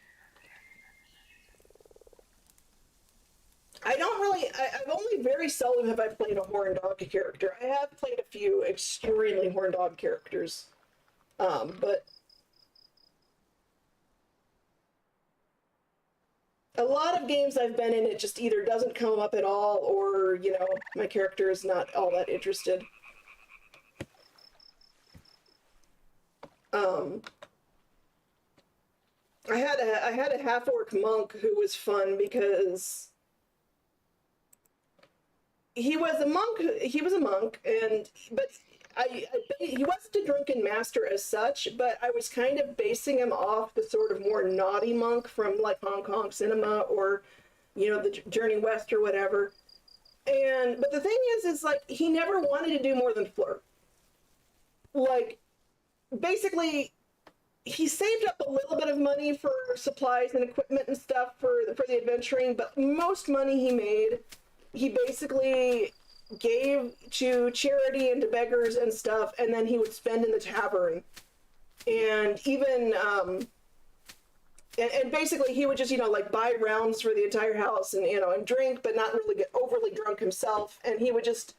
I don't really, I've only very seldom have I played a horn dog character. I have played a few extremely horn dog characters. But a lot of games I've been in, it just either doesn't come up at all or, you know, my character is not all that interested. Um, I had a half orc monk who was fun because he was a monk, and but he wasn't a drunken master as such, but I was kind of basing him off the sort of more naughty monk from like Hong Kong cinema or, you know, the Journey West or whatever. And but the thing is like he never wanted to do more than flirt. Like basically he saved up a little bit of money for supplies and equipment and stuff for the adventuring, but most money he made, he basically gave to charity and to beggars and stuff, and then he would spend in the tavern. And even and basically he would just, you know, like buy rounds for the entire house and, you know, and drink, but not really get overly drunk himself. And he would just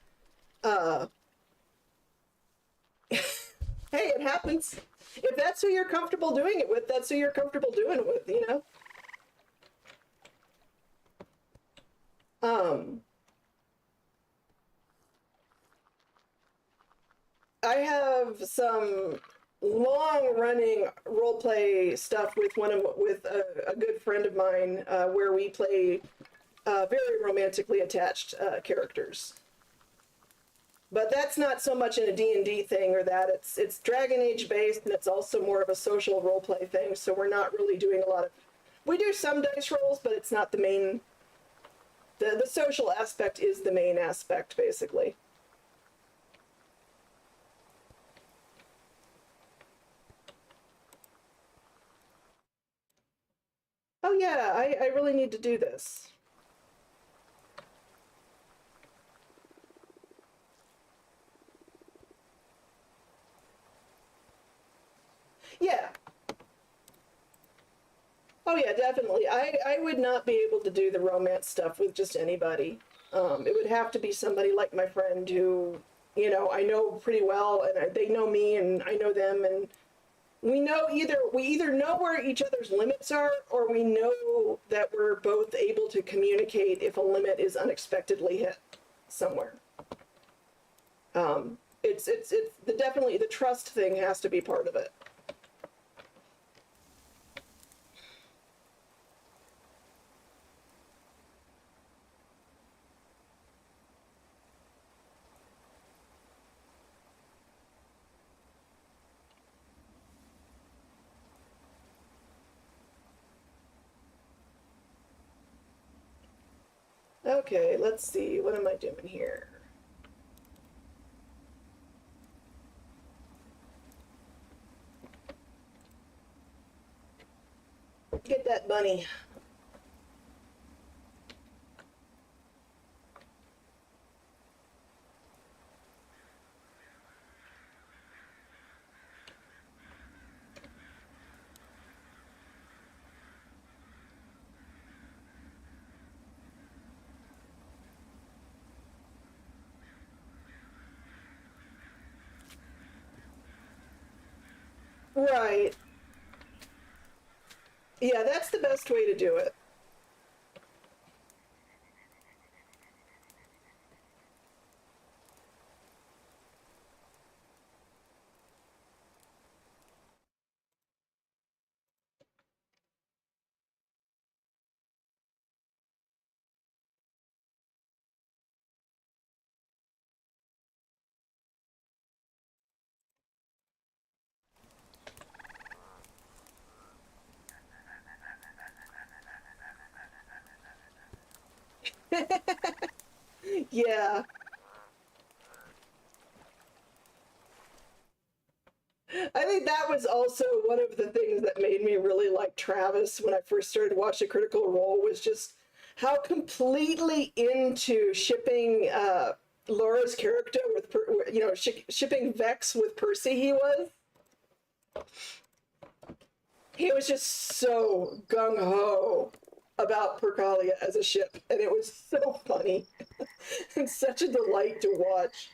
hey, it happens. If that's who you're comfortable doing it with, that's who you're comfortable doing it with, you know? I have some long-running role-play stuff with a good friend of mine, where we play very romantically attached characters. But that's not so much in a D&D thing or that. It's Dragon Age based, and it's also more of a social role-play thing, so we're not really doing a lot of... We do some dice rolls, but it's not the main... The social aspect is the main aspect, basically. Oh yeah, I really need to do this. Yeah. Oh yeah, definitely. I would not be able to do the romance stuff with just anybody. It would have to be somebody like my friend who, you know, I know pretty well, and they know me, and I know them, and we either know where each other's limits are, or we know that we're both able to communicate if a limit is unexpectedly hit somewhere. It's definitely the trust thing has to be part of it. Okay, let's see. What am I doing here? Get that bunny. Right. Yeah, that's the best way to do it. Yeah. I think that was also one of the things that made me really like Travis when I first started watching Critical Role, was just how completely into shipping Laura's character with, you know, shipping Vex with Percy he was. He was just so gung-ho about Percalia as a ship, and it was so funny and such a delight to watch.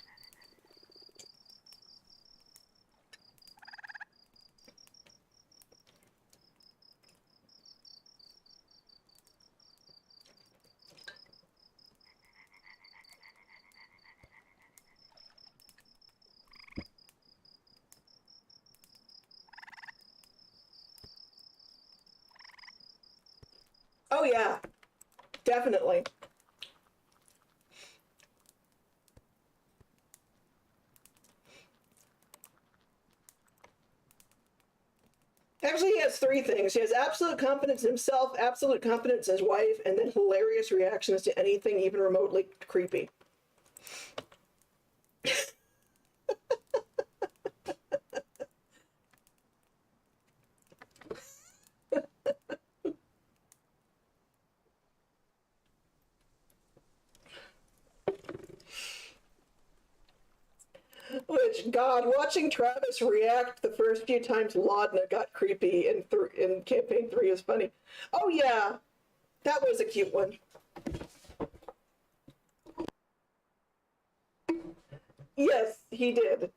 Oh yeah, definitely. Actually, he has three things. He has absolute confidence in himself, absolute confidence in his wife, and then hilarious reactions to anything even remotely creepy. Which, God, watching Travis react the first few times Laudna got creepy in campaign 3 is funny. Oh yeah, that was a cute one. Yes, he did.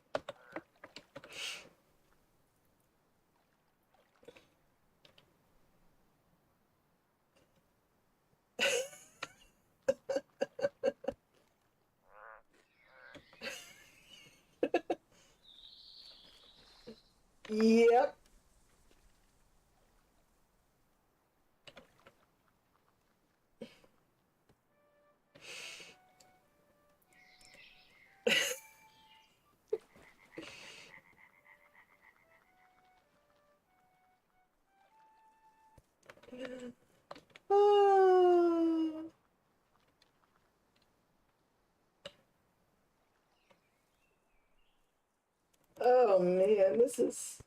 Yep. Oh, oh man, this is.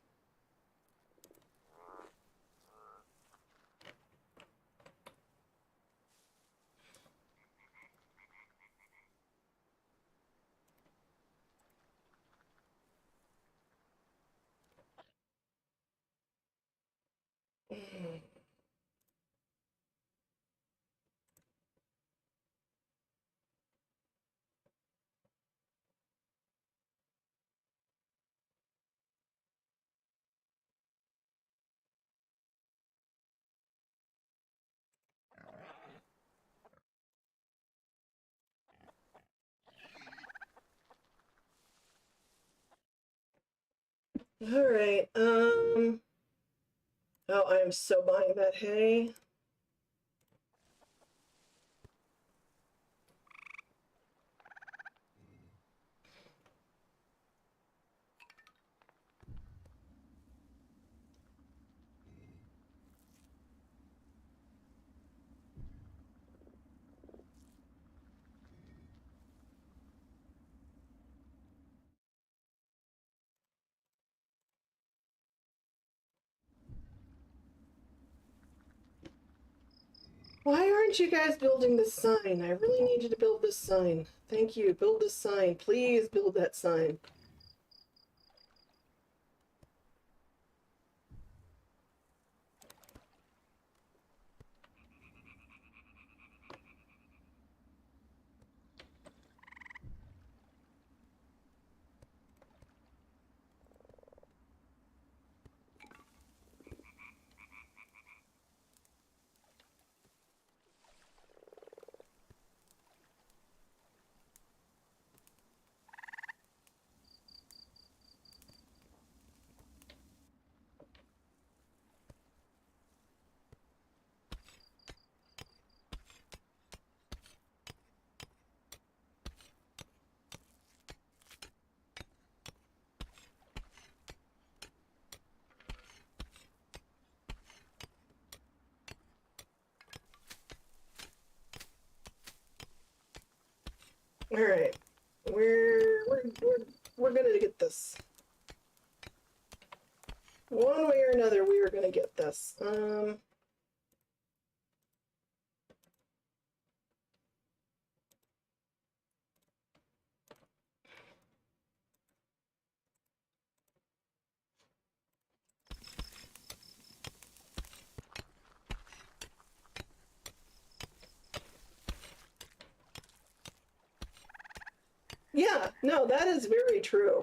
All right. Oh, I am so buying that hay. Why aren't you guys building this sign? I really need you to build this sign. Thank you. Build this sign. Please build that sign. All right. We're gonna get this. One way or another, we are gonna get this. Yeah, no, that is very true.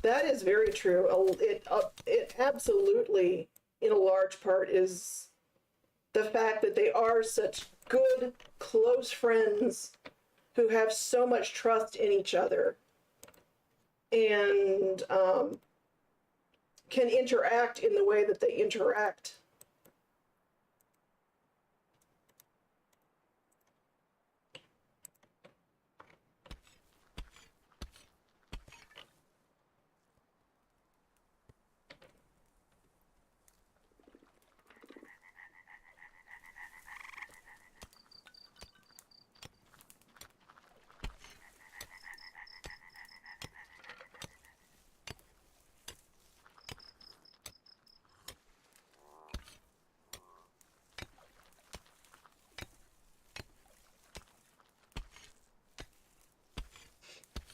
That is very true. It absolutely, in a large part, is the fact that they are such good, close friends who have so much trust in each other and can interact in the way that they interact.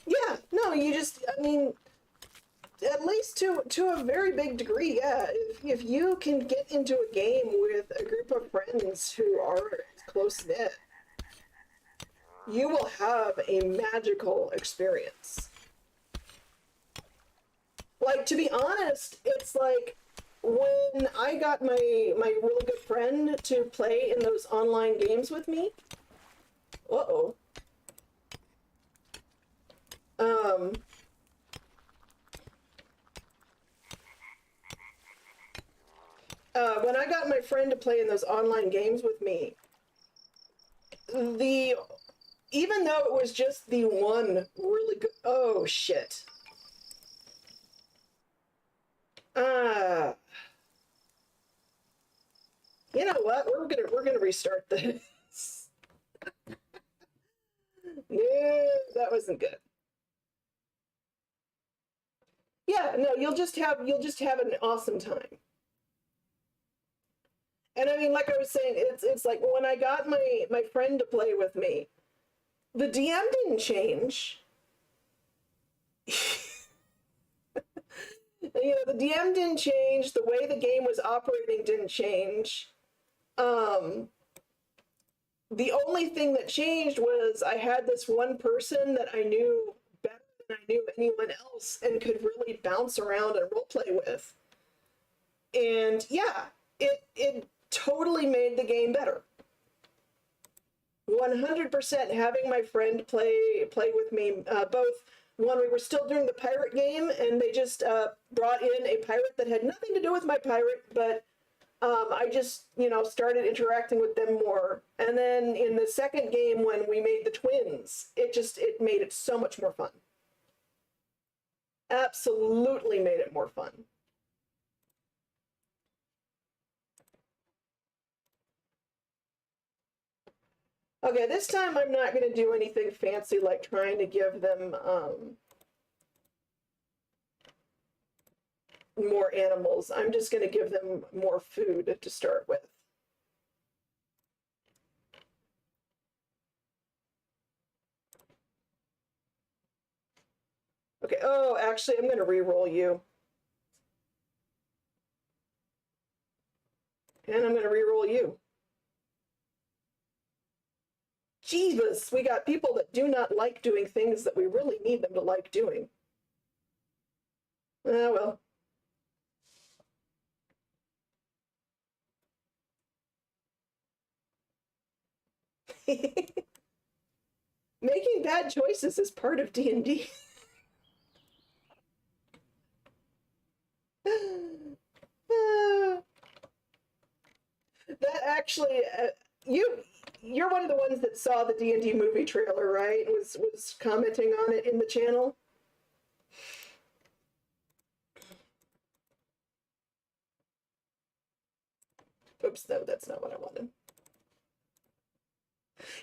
Yeah, no, you just, I mean, at least to a very big degree, yeah. If you can get into a game with a group of friends who are close knit, you will have a magical experience. Like, to be honest, it's like when I got my really good friend to play in those online games with me. Uh-oh. Um, when I got my friend to play in those online games with me, the even though it was just the one really good, oh shit. Uh, you know what? We're gonna restart this. Yeah, that wasn't good. Yeah, no, you'll just have an awesome time. And I mean, like I was saying, it's like when I got my friend to play with me, the DM didn't change. The DM didn't change. The way the game was operating didn't change. Um, the only thing that changed was I had this one person that I knew better than I knew anyone else and could really bounce around and roleplay with. And yeah, it totally made the game better. 100% having my friend play with me, both when we were still doing the pirate game and they just brought in a pirate that had nothing to do with my pirate, but I just, started interacting with them more. And then in the second game when we made the twins, it made it so much more fun. Absolutely made it more fun. Okay, this time I'm not going to do anything fancy like trying to give them more animals. I'm just going to give them more food to start with. Okay, oh, actually, I'm going to re-roll you. And I'm going to re-roll you. Jesus, we got people that do not like doing things that we really need them to like doing. Oh, well. Making bad choices is part of D&D. That actually, you're one of the ones that saw the D&D movie trailer, right? Was commenting on it in the channel. Oops, no, that's not what I wanted.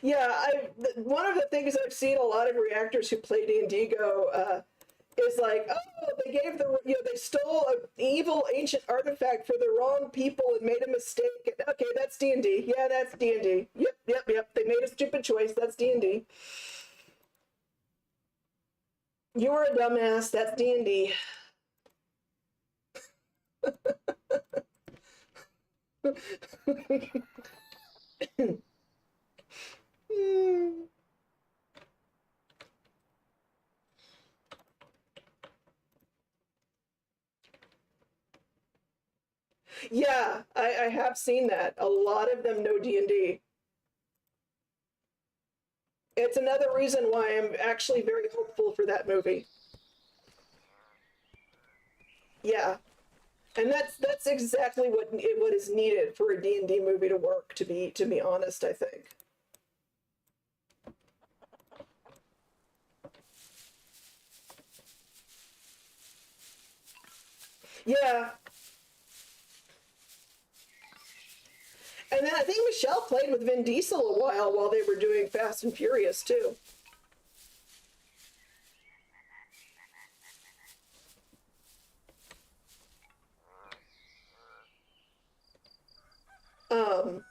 Yeah, one of the things I've seen a lot of reactors who play D&D go is like, oh, they stole an evil ancient artifact for the wrong people and made a mistake. And, okay, that's D&D. Yeah, that's D&D. Yep. They made a stupid choice. That's D&D. You were a dumbass. That's D&D. Yeah, I have seen that. A lot of them know D&D. It's another reason why I'm actually very hopeful for that movie. Yeah, and that's exactly what is needed for a D&D movie to work. To be honest, I think. Yeah, and then I think Michelle played with Vin Diesel a while they were doing Fast and Furious too. Um,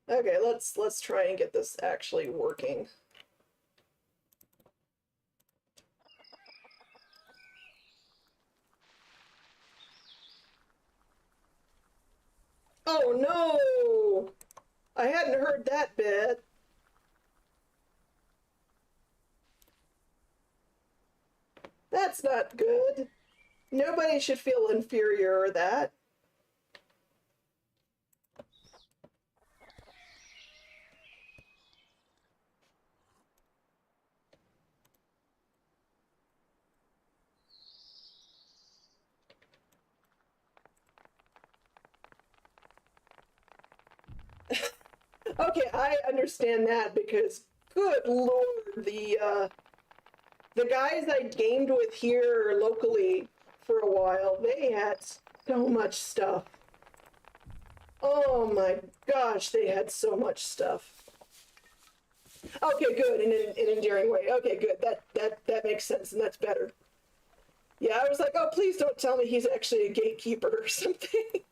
okay, let's try and get this actually working. Oh no! I hadn't heard that bit. That's not good. Nobody should feel inferior or that. Okay, I understand that because, good lord, the guys I gamed with here locally for a while, they had so much stuff. Oh my gosh, they had so much stuff. Okay, good, in an endearing way. Okay, good. That makes sense, and that's better. Yeah, I was like, oh, please don't tell me he's actually a gatekeeper or something.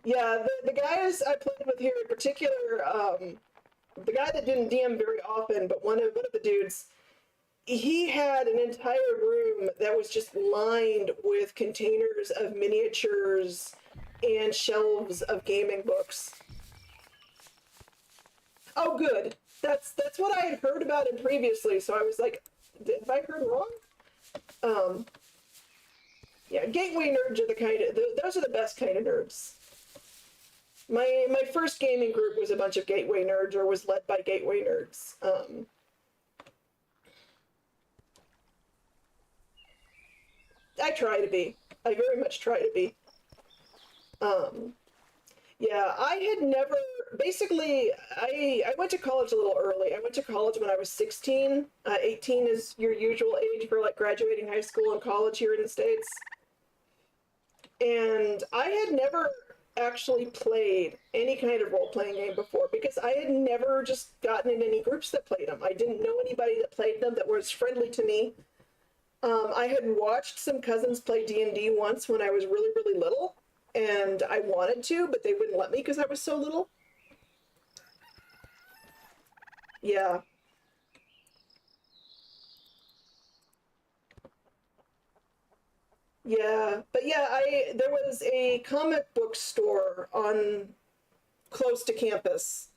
Yeah, the guys I played with here in particular, the guy that didn't DM very often, but one of the dudes, he had an entire room that was just lined with containers of miniatures and shelves of gaming books. Oh, good. That's what I had heard about him previously. So I was like, have I heard wrong? Um, yeah, gateway nerds are the kind of those are the best kind of nerds. My first gaming group was a bunch of gateway nerds, or was led by gateway nerds. I try to be. I very much try to be. Um, yeah, I had never. Basically, I went to college a little early. I went to college when I was 16. 18 is your usual age for like graduating high school and college here in the States. And I had never actually played any kind of role-playing game before because I had never just gotten in any groups that played them. I didn't know anybody that played them that was friendly to me. I had watched some cousins play D&D once when I was really, really little, and I wanted to, but they wouldn't let me because I was so little. Yeah. Yeah, but yeah, I there was a comic book store on close to campus.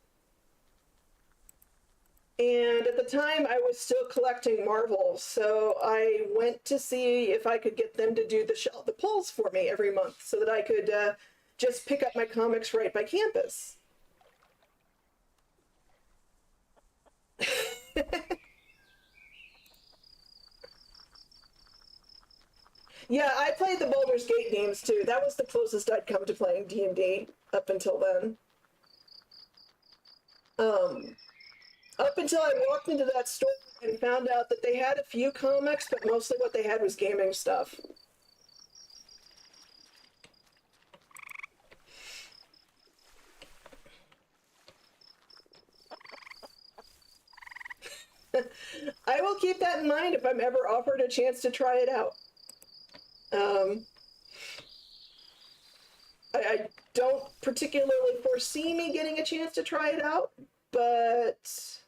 And at the time, I was still collecting Marvel, so I went to see if I could get them to do the pulls for me every month, so that I could just pick up my comics right by campus. Yeah, I played the Baldur's Gate games too. That was the closest I'd come to playing D&D up until then. Um, Up until I walked into that store and found out that they had a few comics, but mostly what they had was gaming stuff. I will keep that in mind if I'm ever offered a chance to try it out. Um, I don't particularly foresee me getting a chance to try it out, but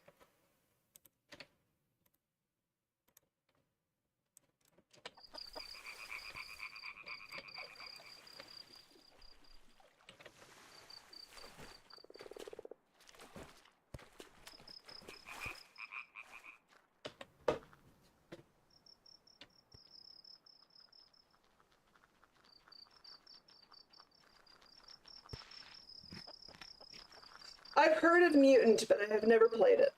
I've heard of Mutant, but I have never played it.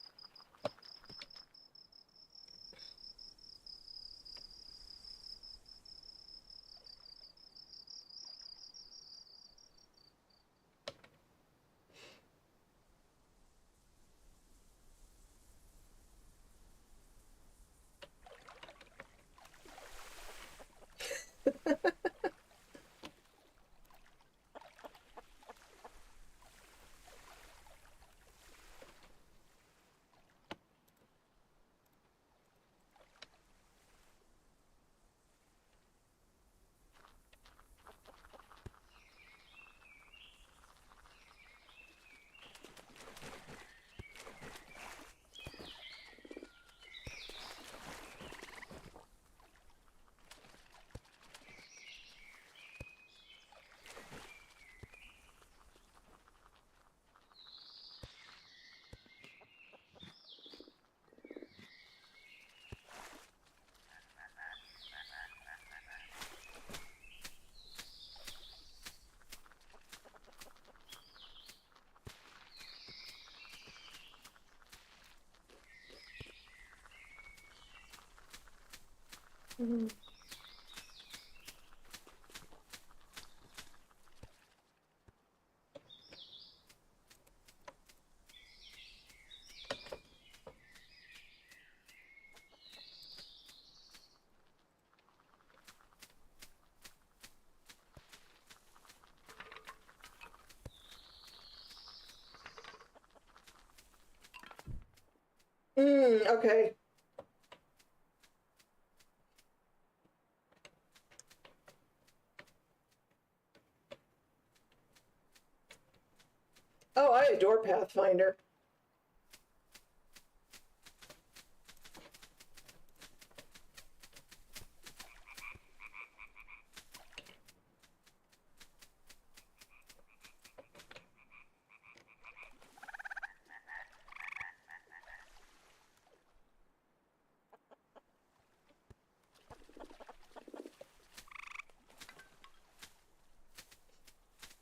Mm. Okay. Oh, I adore Pathfinder.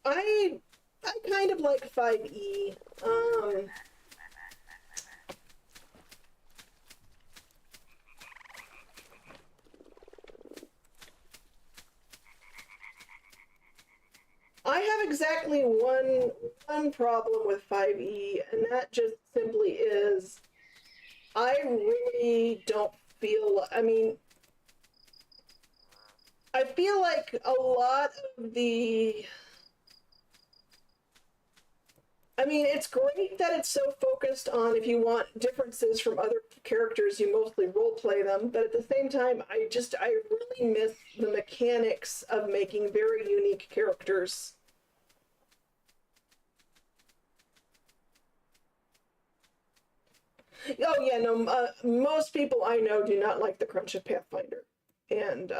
I I kind of like 5e. I have exactly one problem with 5e, and that just simply is I really don't feel, I mean, I feel like a lot of the, I mean, it's great that it's so focused on if you want differences from other characters, you mostly role play them, but at the same time, I really miss the mechanics of making very unique characters. Oh yeah, no, most people I know do not like the crunch of Pathfinder. And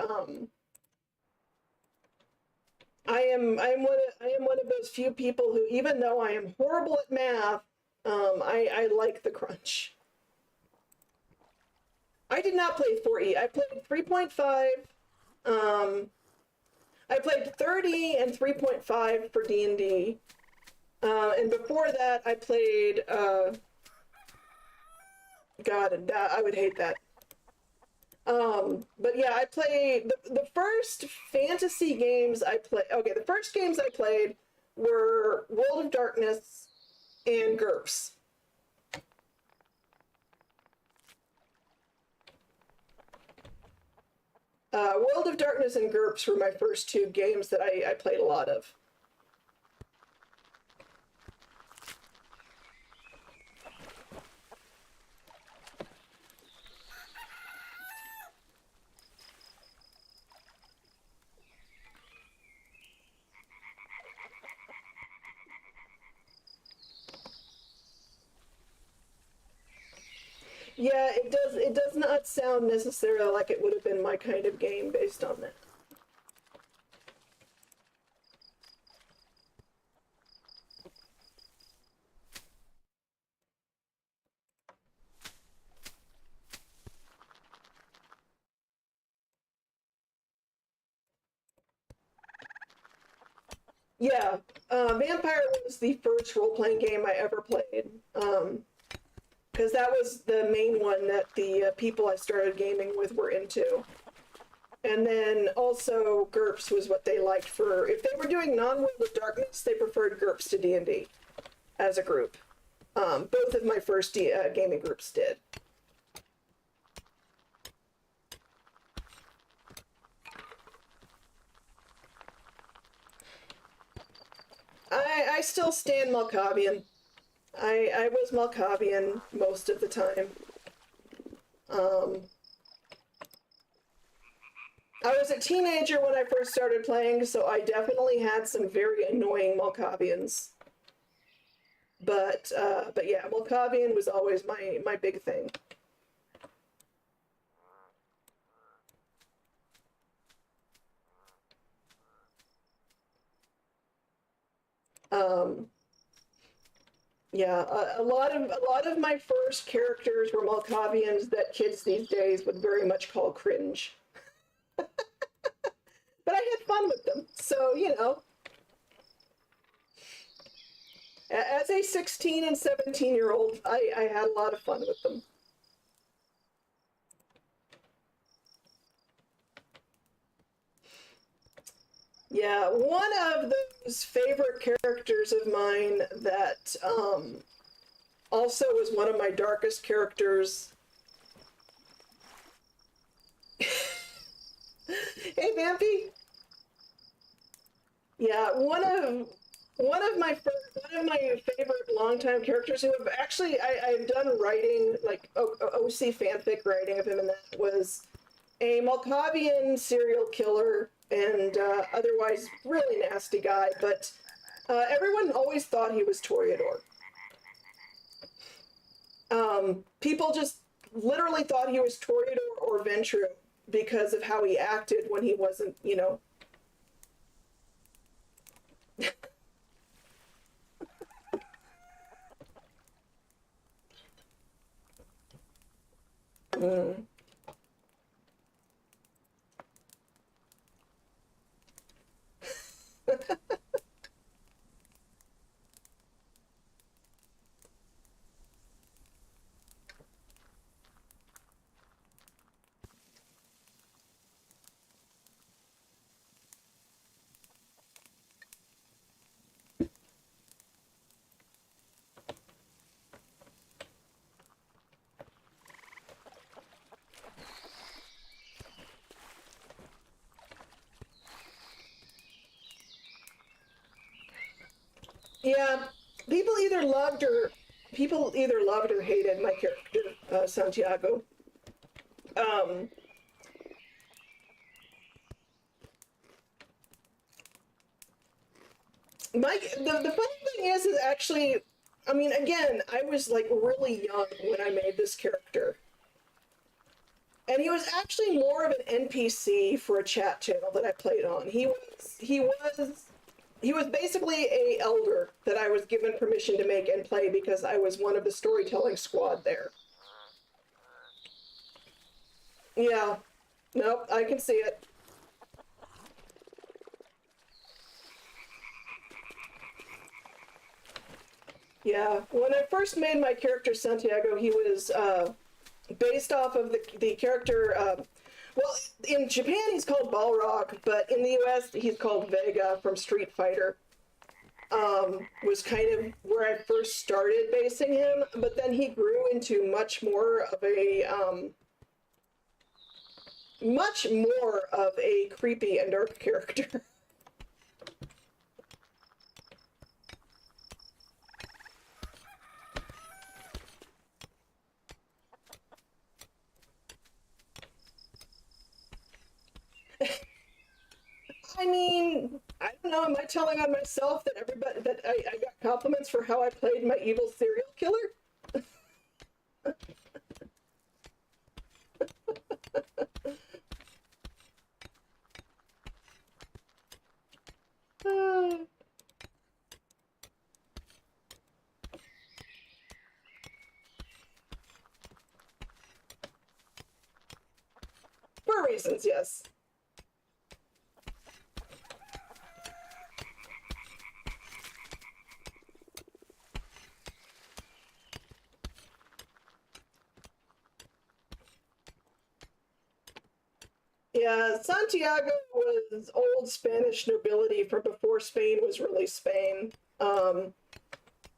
I am one of those few people who, even though I am horrible at math, I like the crunch. I did not play 4E. I played 3.5. Um, I played 30 and 3.5 for D&D. And before that, I played, God, I would hate that. But yeah, I played the first fantasy games I played. Okay, the first games I played were World of Darkness and GURPS. World of Darkness and GURPS were my first two games that I played a lot of. Yeah, it does. It does not sound necessarily like it would have been my kind of game based on that. Yeah, Vampire was the first role-playing game I ever played. Because that was the main one that the people I started gaming with were into. And then also GURPS was what they liked for, if they were doing non-World of Darkness, they preferred GURPS to D&D as a group. Both of my first gaming groups did. I still stand Malkavian. I was Malkavian most of the time. I was a teenager when I first started playing, so I definitely had some very annoying Malkavians. But yeah, Malkavian was always my big thing. Um, yeah, a lot of my first characters were Malkavians that kids these days would very much call cringe. But I had fun with them, so you know. As a 16 and 17-year-old, I had a lot of fun with them. Yeah, one of those favorite characters of mine that also was one of my darkest characters. Hey, Vampy. Yeah, one of my favorite longtime characters who have actually I've done writing like OC fanfic writing of him, and that was a Malkavian serial killer and otherwise really nasty guy, but everyone always thought he was Toreador. People just literally thought he was Toreador or Ventrue because of how he acted when he wasn't, you know. Mm. Yeah, people either loved or hated my character, Santiago. Um, the funny thing is actually, I mean, again, I was like really young when I made this character, and he was actually more of an NPC for a chat channel that I played on. He was basically a elder that I was given permission to make and play because I was one of the storytelling squad there. Yeah, nope, I can see it. Yeah, when I first made my character Santiago, he was based off of the character. Well, in Japan he's called Balrog, but in the U.S. he's called Vega from Street Fighter. Was kind of where I first started basing him, but then he grew into much more of a creepy and dark character. I mean, I don't know. Am I telling on myself that I got compliments for how I played my evil serial killer? other reasons, yes. Yeah, Santiago was old Spanish nobility from before Spain was really Spain. Um,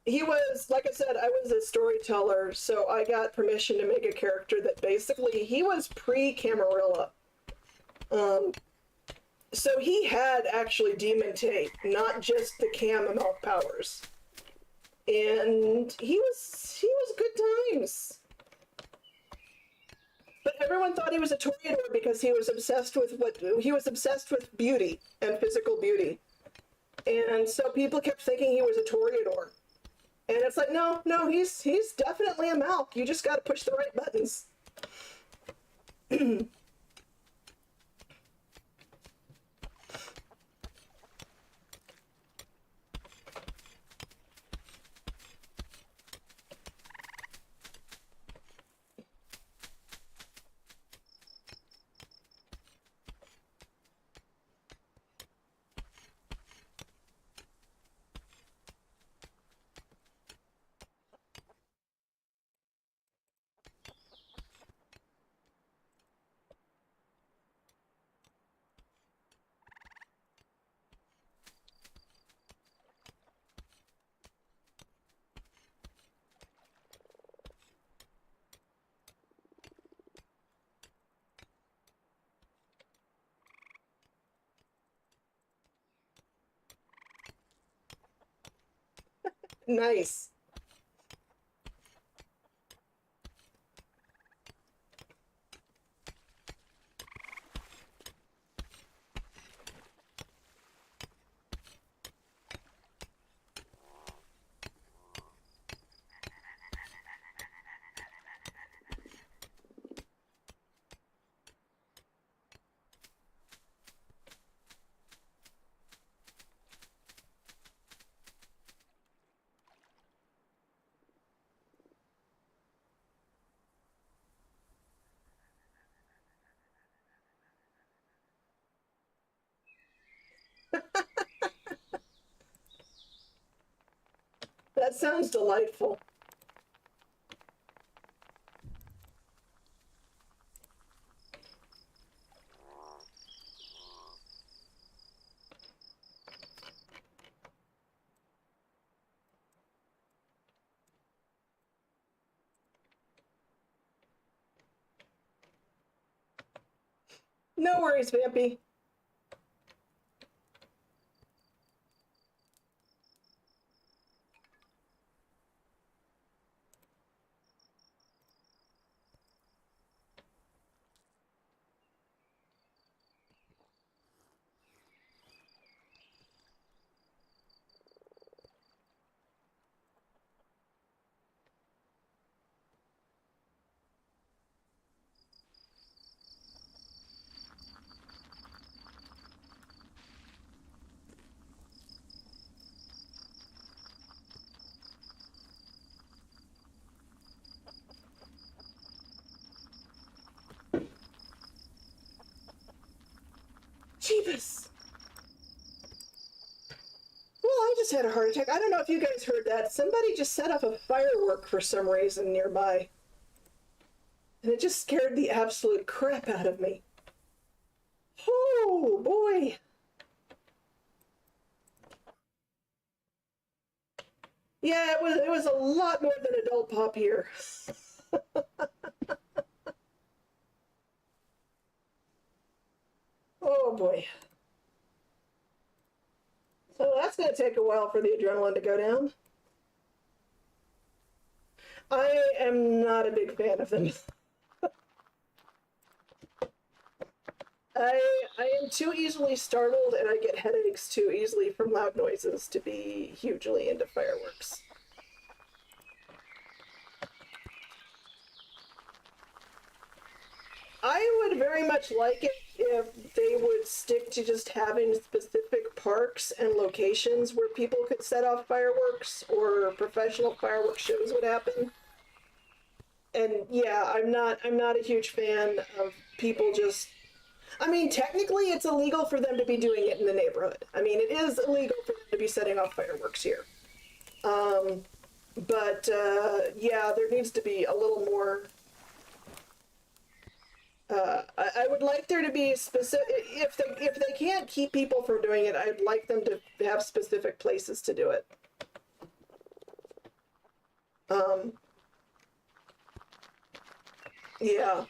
he was, like I said, I was a storyteller, so I got permission to make a character that basically he was pre-Camarilla. Um, so he had actually demon tape, not just the Camomile powers, and he was good times. But everyone thought he was a Toreador because he was obsessed with beauty and physical beauty. And so people kept thinking he was a Toreador. And it's like, no, no, he's definitely a Malk. You just got to push the right buttons. Nice. That sounds delightful. No worries, Vampy. Jeebus. Well, I just had a heart attack. I don't know if you guys heard that. Somebody just set off a firework for some reason nearby. And it just scared the absolute crap out of me. Oh, boy. Yeah, it was a lot more than adult pop here. Oh, boy. So that's going to take a while for the adrenaline to go down. I am not a big fan of them. I am too easily startled and I get headaches too easily from loud noises to be hugely into fireworks. I would very much like it if they would stick to just having specific parks and locations where people could set off fireworks or professional fireworks shows would happen. And yeah, I'm not a huge fan of people just I mean, technically, it's illegal for them to be doing it in the neighborhood. I mean, it is illegal for them to be setting off fireworks here. But yeah, there needs to be a little more. I would like there to be specific. If they can't keep people from doing it, I'd like them to have specific places to do it. Yeah.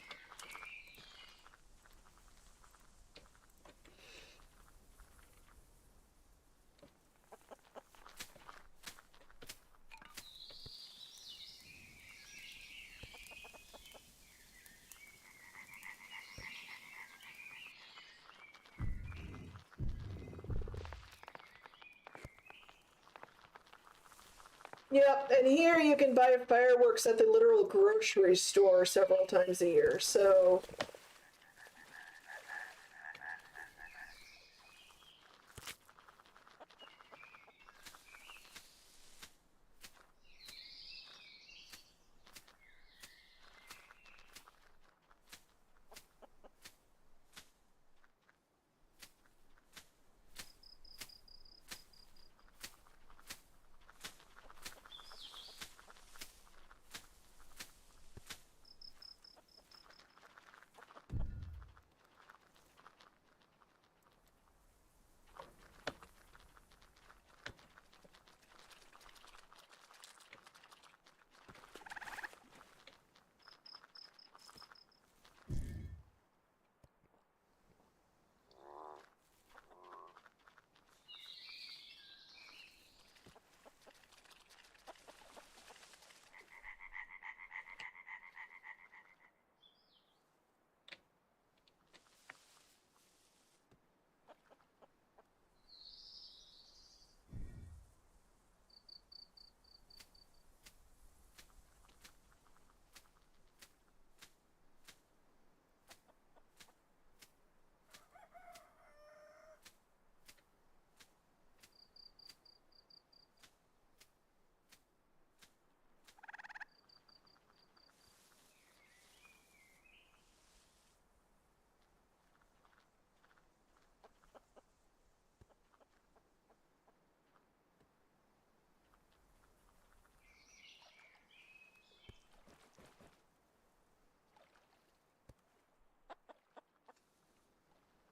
Yep, and here you can buy fireworks at the literal grocery store several times a year. So,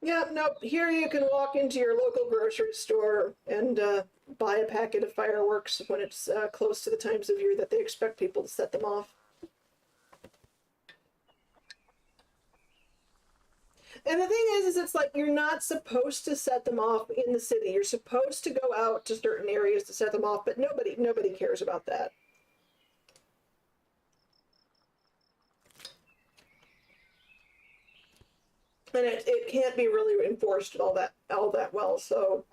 yeah, nope. Here you can walk into your local grocery store and buy a packet of fireworks when it's close to the times of year that they expect people to set them off. And the thing is it's like you're not supposed to set them off in the city. You're supposed to go out to certain areas to set them off, but nobody cares about that. And it can't be really enforced all that well. So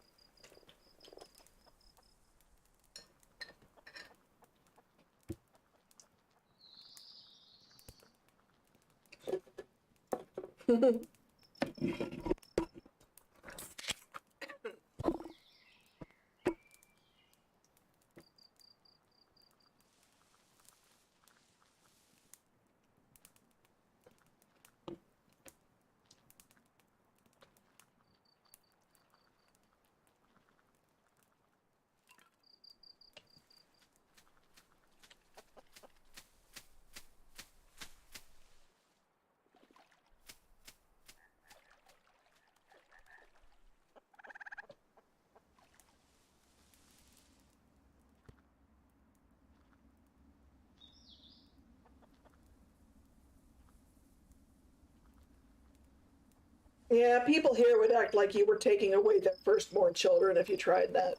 yeah, people here would act like you were taking away their firstborn children if you tried that.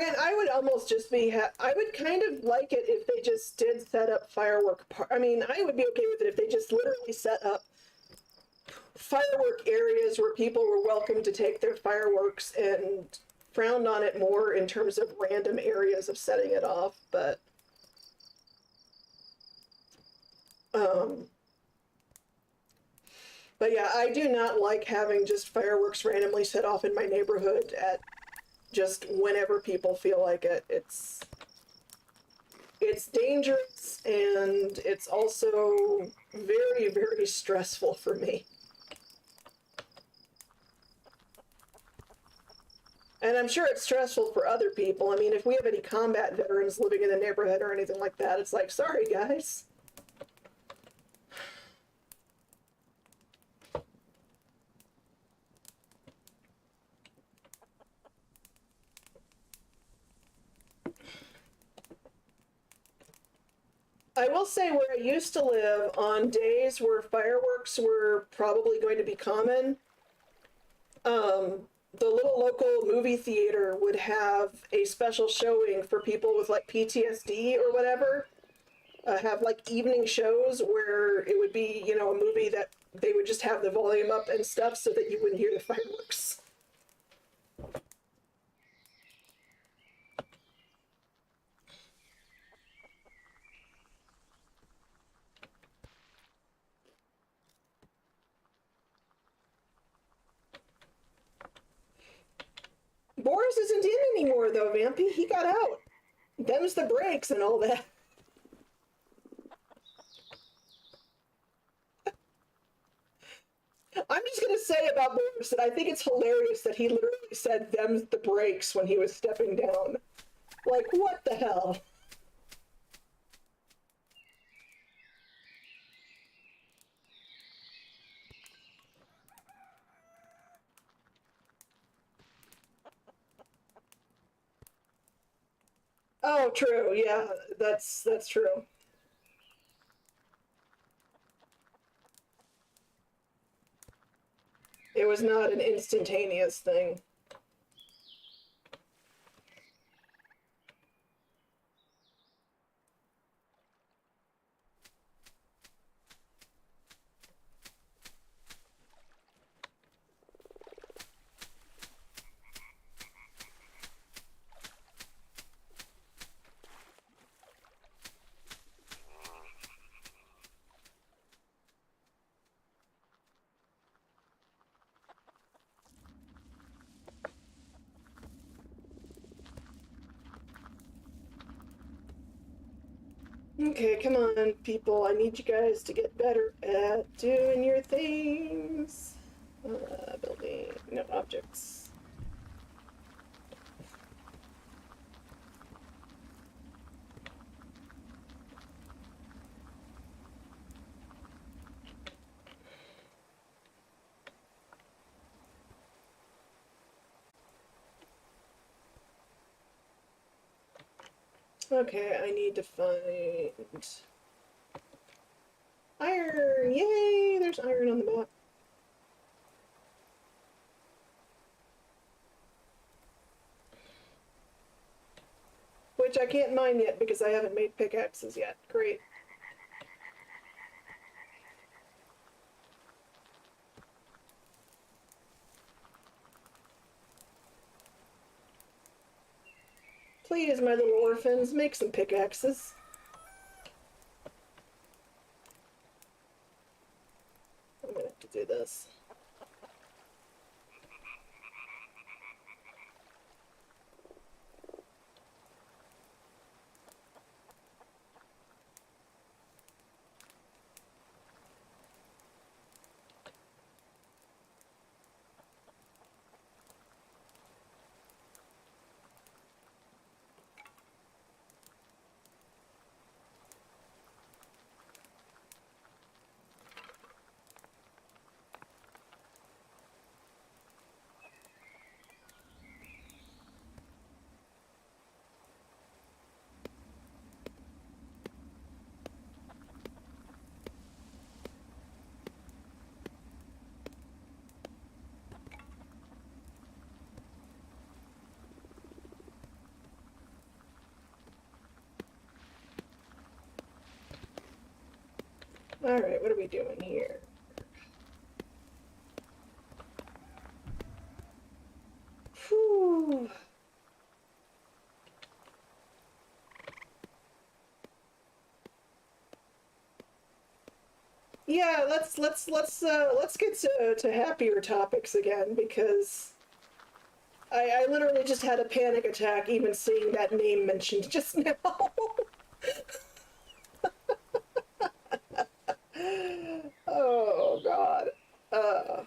And I would almost just be, I would kind of like it if they just did set up I mean, I would be okay with it if they just literally set up firework areas where people were welcome to take their fireworks and frowned on it more in terms of random areas of setting it off. Um, but yeah, I do not like having just fireworks randomly set off in my neighborhood at just whenever people feel like it. It's dangerous, and it's also very, very stressful for me. And I'm sure it's stressful for other people. I mean, if we have any combat veterans living in the neighborhood or anything like that, it's like, sorry, guys. I will say where I used to live, on days where fireworks were probably going to be common, the little local movie theater would have a special showing for people with like PTSD or whatever. Have like evening shows where it would be, you know, a movie that they would just have the volume up and stuff so that you wouldn't hear the fireworks. Boris isn't in anymore though, Vampy. He got out. Them's the breaks and all that. I'm just gonna say about Boris that I think it's hilarious that he literally said them's the breaks when he was stepping down. Like, what the hell? Oh, true. Yeah, that's true. It was not an instantaneous thing. Okay, come on, people. I need you guys to get better at doing your things. Building, no objects. Okay, I need to find iron. Yay, there's iron on the map. Which I can't mine yet because I haven't made pickaxes yet. Great. Please, my little orphans, make some pickaxes. I'm gonna have to do this. All right, what are we doing here? Whew. Yeah, let's get to happier topics again, because I literally just had a panic attack even seeing that name mentioned just now. Oh God. Uh,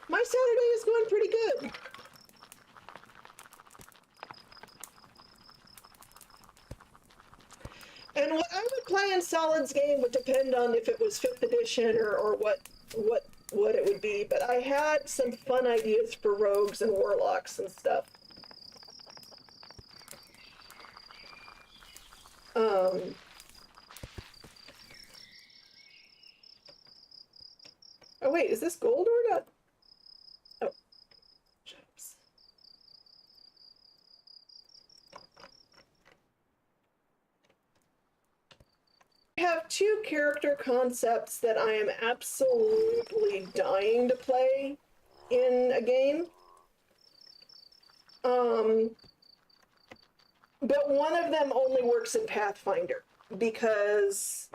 my Saturday is going pretty good. And what I would play in Solid's game would depend on if it was 5th edition or what it would be. But I had some fun ideas for rogues and warlocks and stuff. Um, oh wait, is this gold or not? Oh, shucks. I have 2 character concepts that I am absolutely dying to play in a game. But one of them only works in Pathfinder because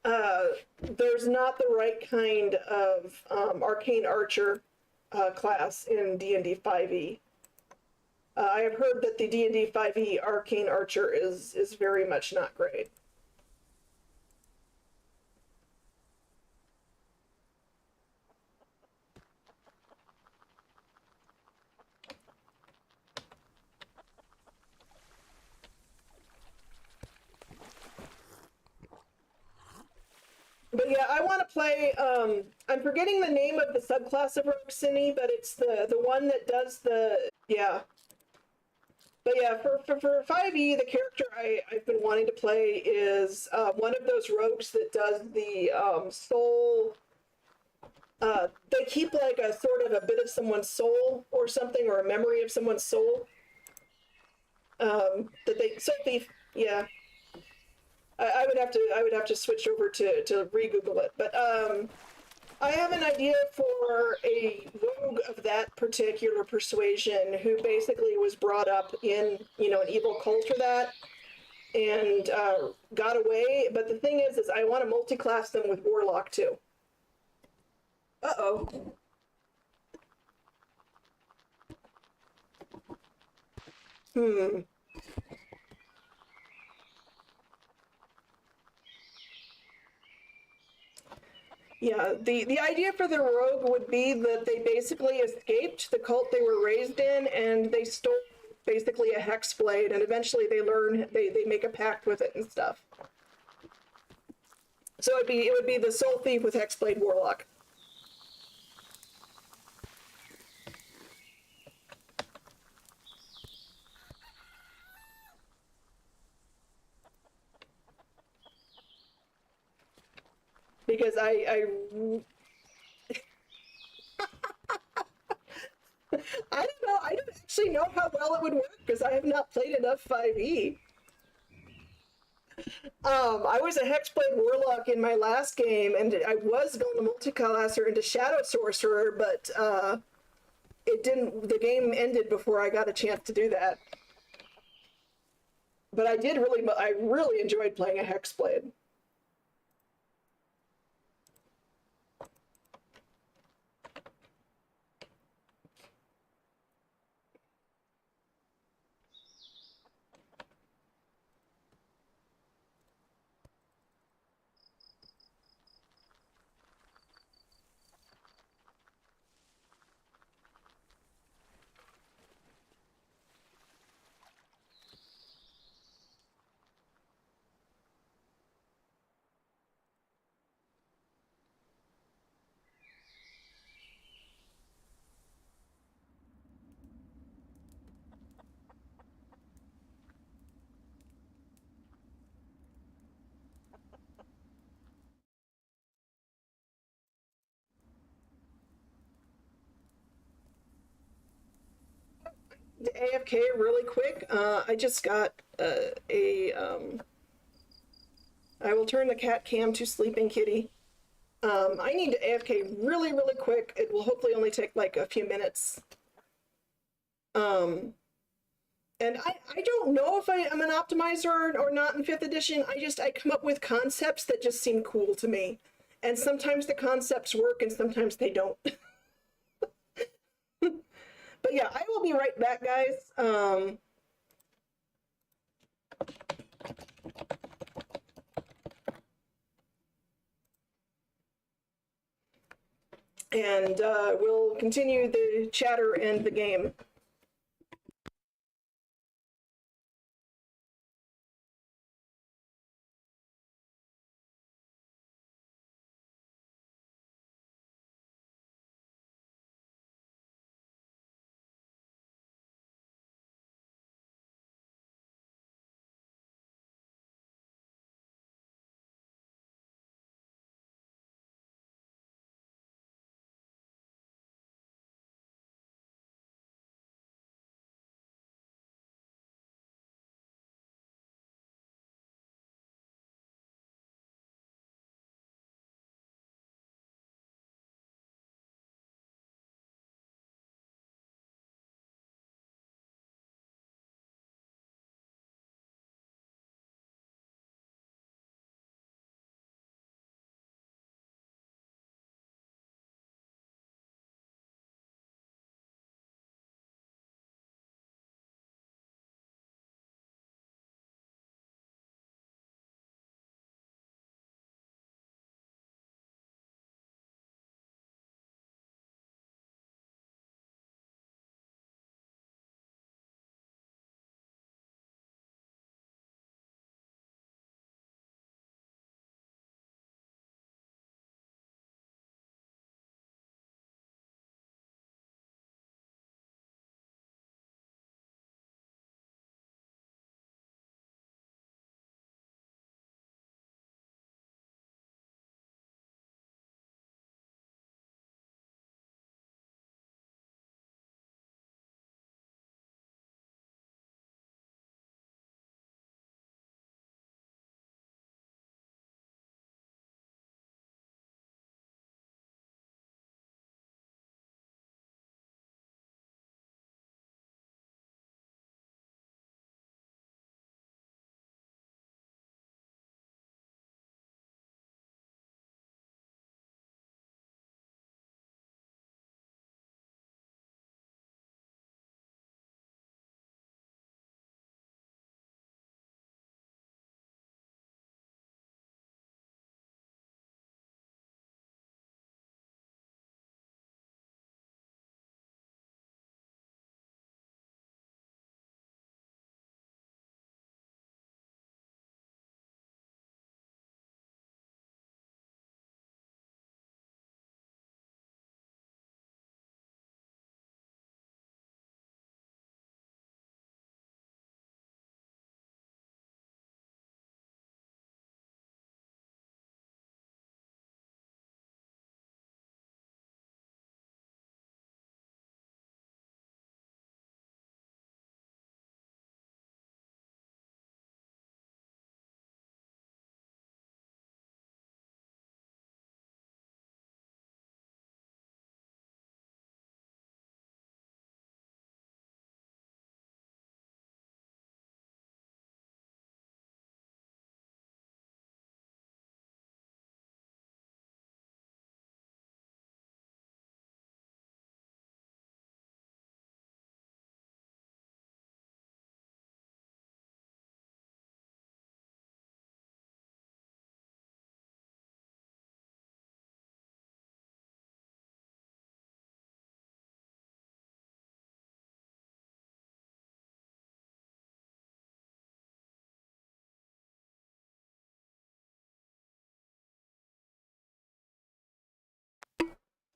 there's not the right kind of arcane archer class in D&D 5e. I have heard that the D&D 5e arcane archer is very much not great. But yeah, I want to play. I'm forgetting the name of the subclass of Rogue Cine, but it's the one that does the yeah. But yeah, for 5e, the character I've been wanting to play is one of those rogues that does the soul. They keep like a sort of a bit of someone's soul or something, or a memory of someone's soul. That they soul thief. Yeah. I would have to switch over to re-Google it, but I have an idea for a rogue of that particular persuasion who basically was brought up in an evil cult or that, and got away. But the thing is I want to multi-class them with warlock too. Uh-oh. Hmm. Yeah, the idea for the rogue would be that they basically escaped the cult they were raised in, and they stole basically a hex blade, and eventually they learn they make a pact with it and stuff. So it would be the soul thief with hexblade warlock. Because I don't know. I don't actually know how well it would work because I have not played enough 5e. I was a Hexblade Warlock in my last game, and I was going to multiclass her into Shadow Sorcerer, but it didn't. The game ended before I got a chance to do that. But I really enjoyed playing a Hexblade. The AFK really quick. I just got I will turn the cat cam to sleeping kitty. I need to AFK really, really quick. It will hopefully only take like a few minutes. And I don't know if I'm an optimizer or not in 5th edition. I come up with concepts that just seem cool to me. And sometimes the concepts work and sometimes they don't. But yeah, I will be right back, guys. And we'll continue the chatter and the game.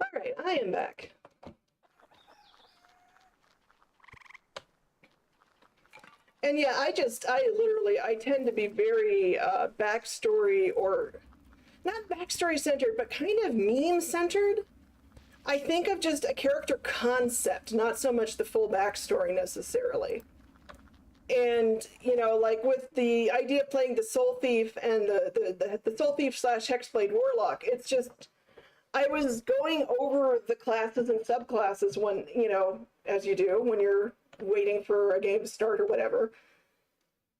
All right, I am back. And yeah, I tend to be very backstory, or not backstory centered, but kind of meme centered. I think of just a character concept, not so much the full backstory necessarily. And like with the idea of playing the Soul Thief and the Soul Thief slash Hexblade Warlock, it's just I was going over the classes and subclasses when as you do when you're waiting for a game to start or whatever,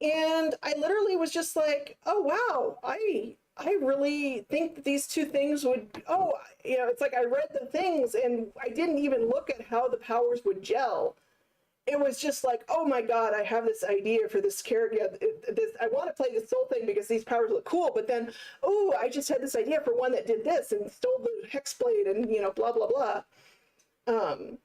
and I literally was just like, oh wow, I really think that these two things would it's like I read the things and I didn't even look at how the powers would gel. It was just like, oh my god, I have this idea for this character. I want to play the Soul thing because these powers look cool, but then, oh, I just had this idea for one that did this and stole the Hexblade and, blah, blah, blah. Um,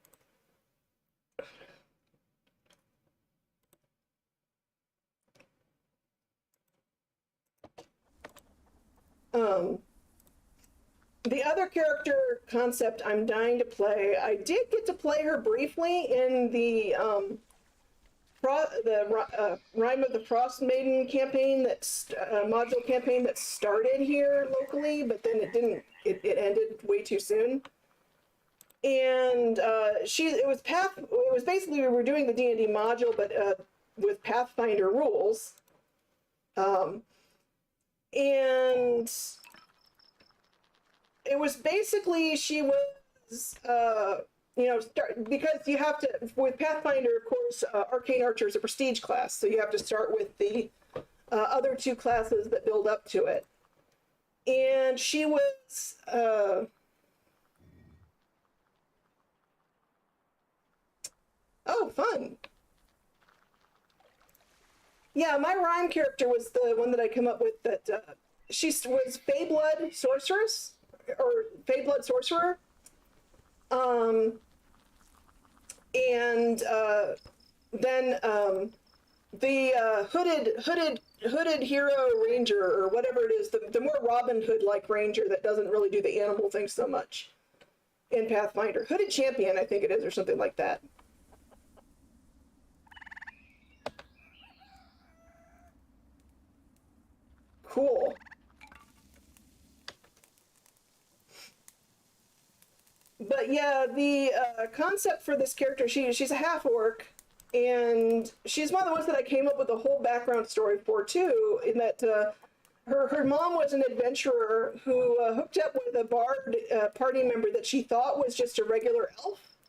the other character concept I'm dying to play, I did get to play her briefly in the Rime of the Frost Maiden campaign, module campaign that started here locally, but then it ended way too soon. And it was basically, we were doing the D&D module, but with Pathfinder rules. And it was basically, she was because you have to, with Pathfinder, of course, Arcane Archer is a prestige class, so you have to start with the other two classes that build up to it. And she was oh, fun. Yeah, my Rhyme character was the one that I come up with that she was Feyblood Sorceress, or Feyblood Sorcerer. And then the hooded hero ranger, or whatever it is, the more Robin Hood like ranger that doesn't really do the animal thing so much in Pathfinder. Hooded champion, I think it is, or something like that. Cool. But yeah, the concept for this character, she's a half-orc, and she's one of the ones that I came up with a whole background story for, too, in that her mom was an adventurer who hooked up with a bard party member that she thought was just a regular elf,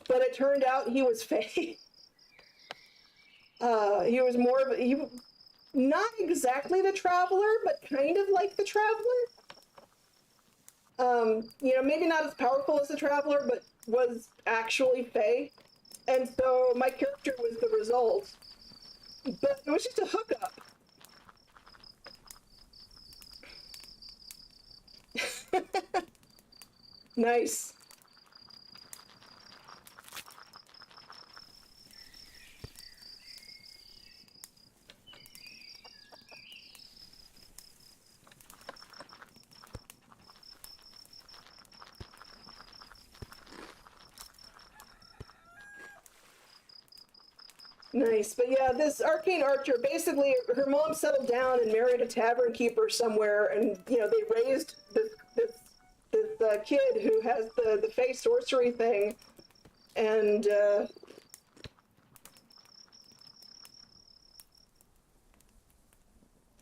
but it turned out he was fae. He was more of not exactly the traveler, but kind of like the traveler. Maybe not as powerful as the traveler, but was actually fae. And so my character was the result. But it was just a hookup. Nice. Nice. But yeah, this Arcane Archer, basically her mom settled down and married a tavern keeper somewhere, and they raised this kid who has the Fey sorcery thing, and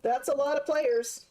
that's a lot of players.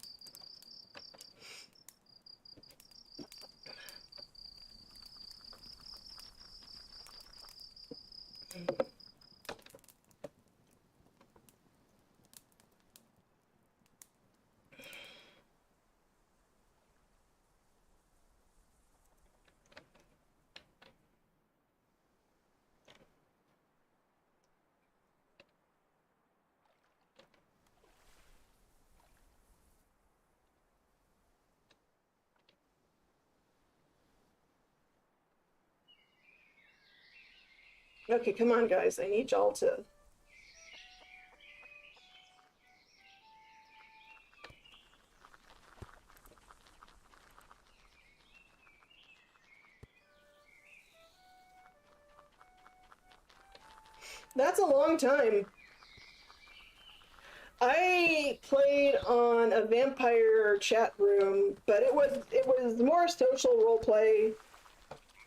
Okay, come on, guys. I need y'all to... That's a long time. I played on a vampire chat room, but it was more social role play.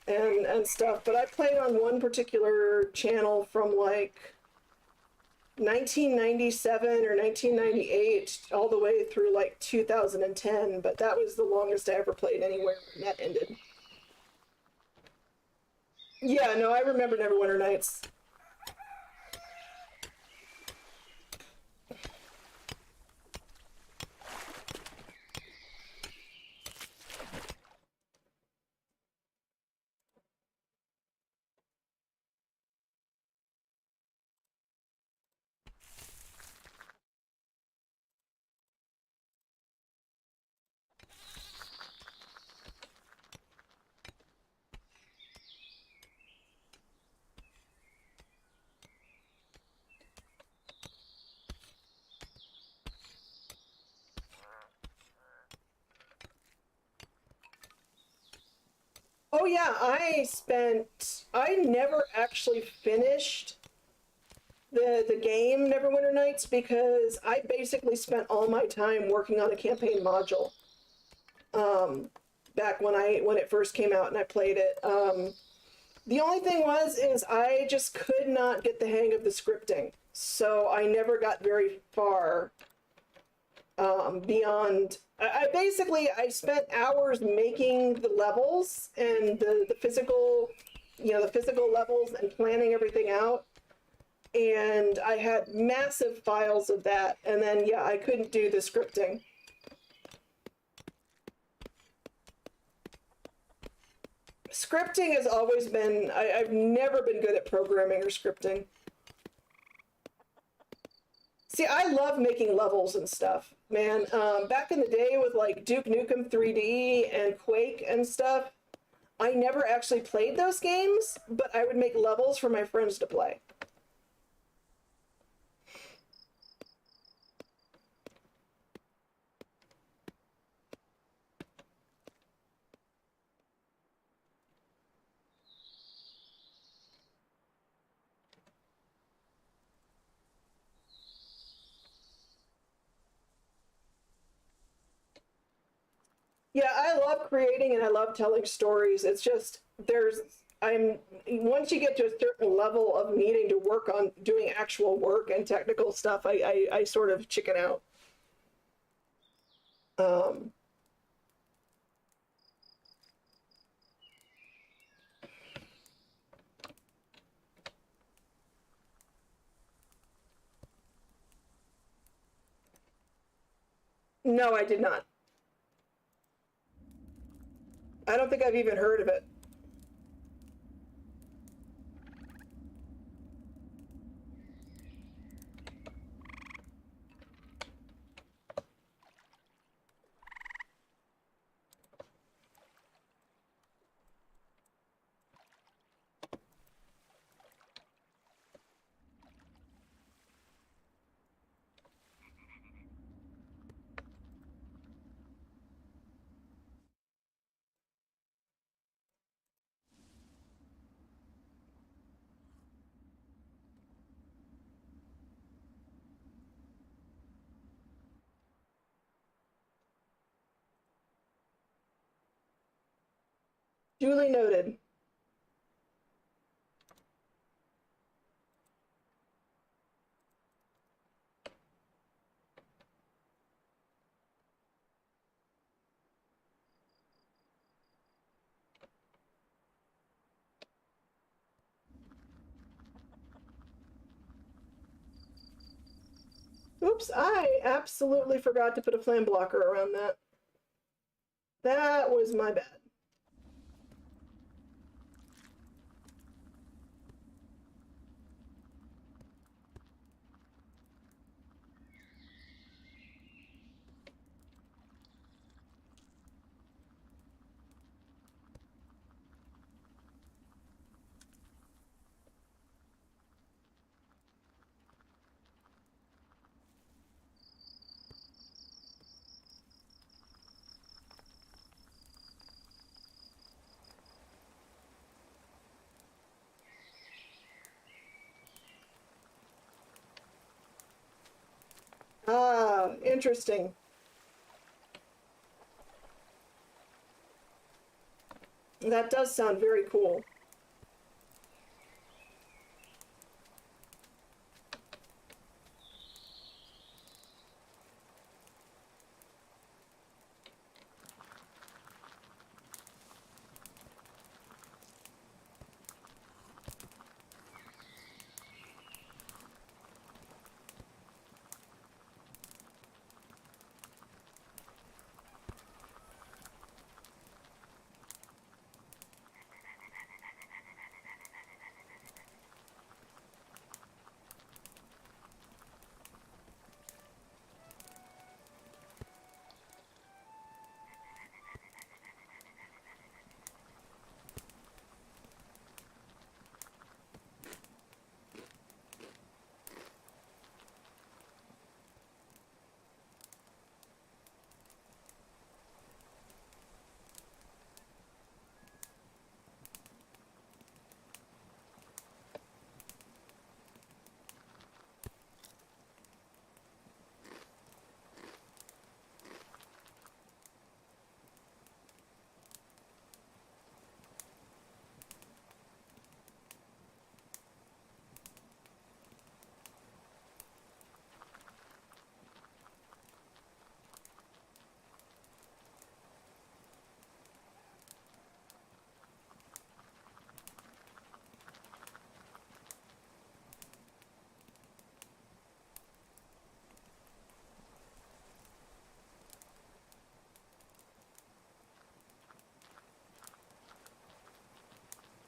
and stuff. But I played on one particular channel from like 1997 or 1998 all the way through like 2010, but that was the longest I ever played anywhere, and that ended. Yeah, no, I remember Neverwinter Nights. Oh yeah, I never actually finished the game Neverwinter Nights because I basically spent all my time working on a campaign module. Back when it first came out and I played it. The only thing is I just could not get the hang of the scripting. So I never got very far beyond. I basically I spent hours making the levels and the physical, the physical levels and planning everything out. And I had massive files of that. And then, yeah, I couldn't do the scripting. Scripting has always been, I've never been good at programming or scripting. See, I love making levels and stuff, man. Back in the day with like Duke Nukem 3D and Quake and stuff, I never actually played those games, but I would make levels for my friends to play. Yeah, I love creating and I love telling stories. It's just once you get to a certain level of needing to work on doing actual work and technical stuff, I sort of chicken out. Um, no, I did not. I don't think I've even heard of it. Duly noted. Oops, I absolutely forgot to put a flame blocker around that. That was my bad. Ah, interesting. That does sound very cool.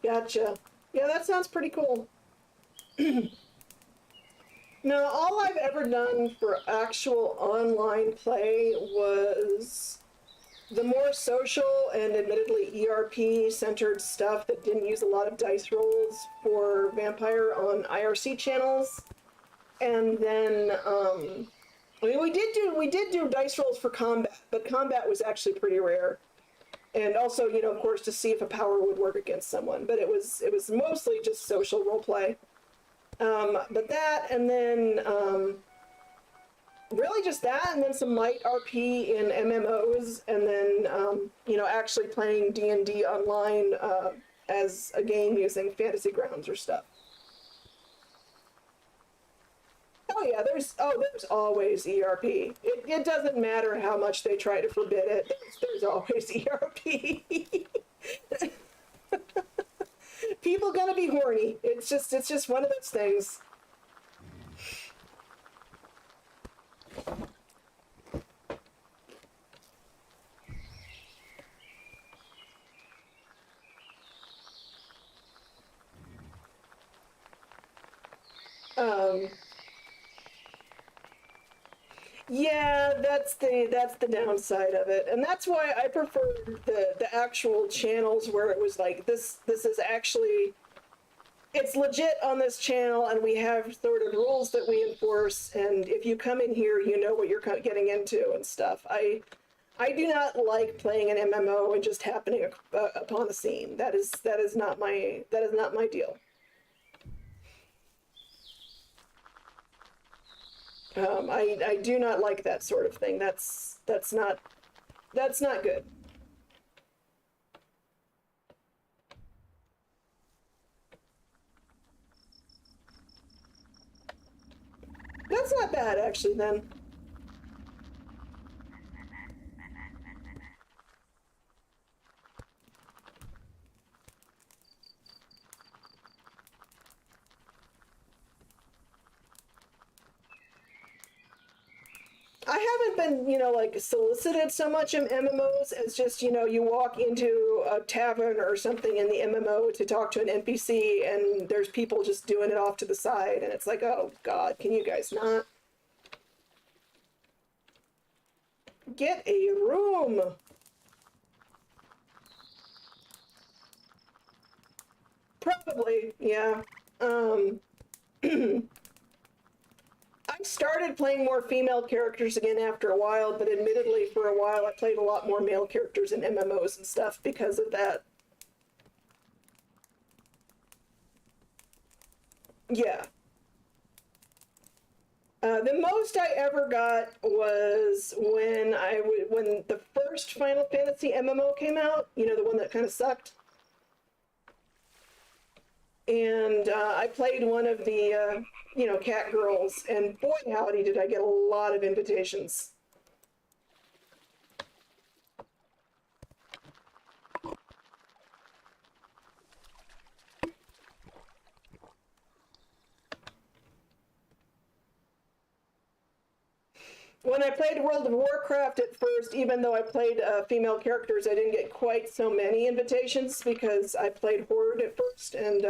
Gotcha. Yeah, that sounds pretty cool. No, all I've ever done for actual online play was the more social and admittedly ERP centered stuff that didn't use a lot of dice rolls for Vampire on IRC channels. And then I mean we did do dice rolls for combat, but combat was actually pretty rare. And also, you know, of course, to see if a power would work against someone, but it was mostly just social role play. But that, and then really just that, and then some light RP in MMOs, and then you know, actually playing D&D online as a game using Fantasy Grounds or stuff. Oh yeah, there's always ERP. It doesn't matter how much they try to forbid it. There's always ERP. People gonna be horny. It's just one of those things. Um, yeah, that's the downside of it, and that's why I prefer the actual channels where it was like this is actually, it's legit on this channel, and we have sort of rules that we enforce, and if you come in here, you know what you're getting into and stuff. I do not like playing an MMO and just happening upon a scene. That is not my deal. I do not like that sort of thing. That's not good. That's not bad, actually, then. I haven't been, you know, like solicited so much in MMOs as just, you know, you walk into a tavern or something in the MMO to talk to an NPC and there's people just doing it off to the side and it's like, oh God, can you guys not? Get a room. Probably, yeah. I started playing more female characters again after a while, but admittedly, for a while, I played a lot more male characters in MMOs and stuff because of that. Yeah. The most I ever got was when when the first Final Fantasy MMO came out, you know, the one that kind of sucked. And I played one of the, cat girls, and boy, howdy, did I get a lot of invitations. When I played World of Warcraft at first, even though I played female characters, I didn't get quite so many invitations because I played Horde at first, and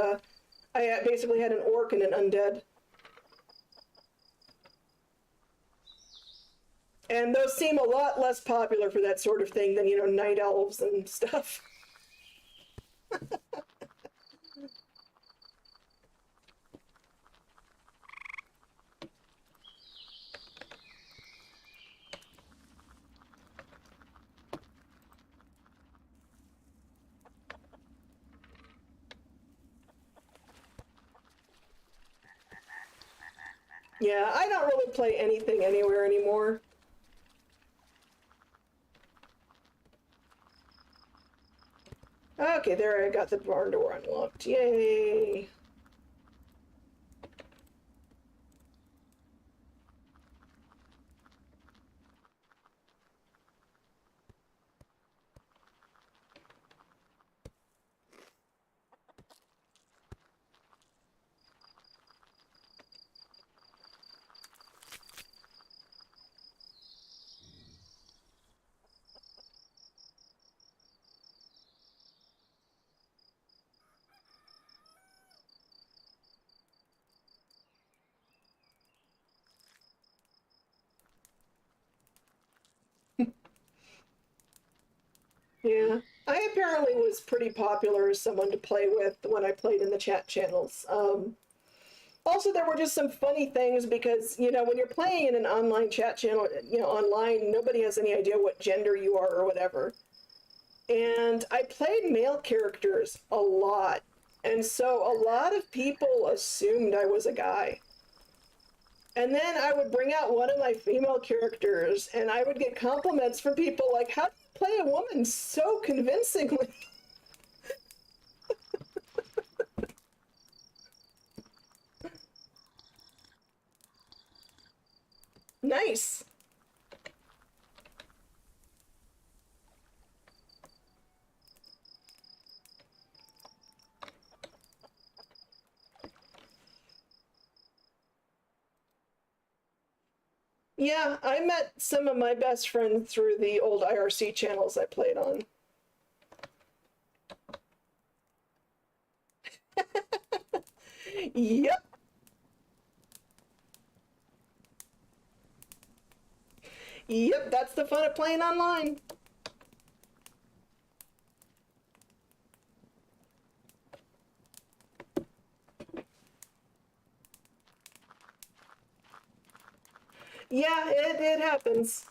I basically had an orc and an undead. And those seem a lot less popular for that sort of thing than, night elves and stuff. Yeah, I don't really play anything anywhere anymore. Okay, there I got the barn door unlocked. Yay! Yeah, I apparently was pretty popular as someone to play with when I played in the chat channels. Also, there were just some funny things because, when you're playing in an online chat channel, online, nobody has any idea what gender you are or whatever. And I played male characters a lot. And so a lot of people assumed I was a guy. And then I would bring out one of my female characters and I would get compliments from people like, how do you play a woman so convincingly? Nice. Yeah, I met some of my best friends through the old IRC channels I played on. Yep. Yep, that's the fun of playing online. Yeah, it happens.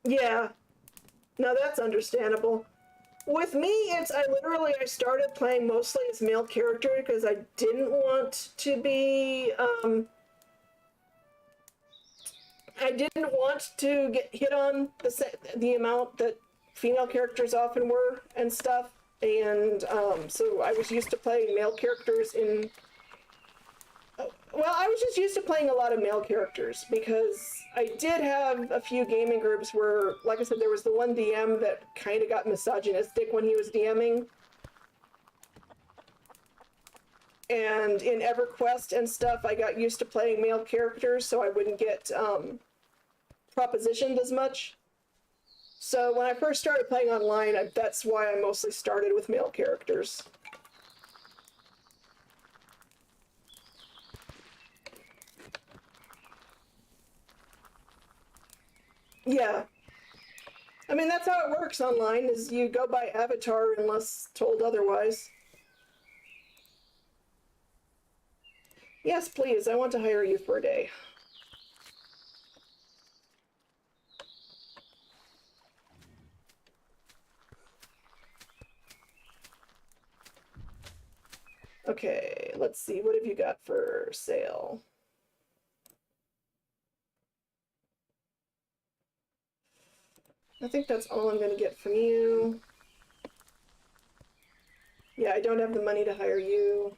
Yeah. No, that's understandable. With me, I started playing mostly as male character because I didn't want to be, I didn't want to get hit on the amount that female characters often were and stuff. And so I was used to playing male characters in. Well, I was just used to playing a lot of male characters because I did have a few gaming groups where, like I said, there was the one DM that kind of got misogynistic when he was DMing. And in EverQuest and stuff, I got used to playing male characters so I wouldn't get propositioned as much. So when I first started playing online, that's why I mostly started with male characters. Yeah. I mean, that's how it works online, is you go by avatar unless told otherwise. Yes, please, I want to hire you for a day. Okay, let's see, what have you got for sale? I think that's all I'm going to get from you. Yeah, I don't have the money to hire you.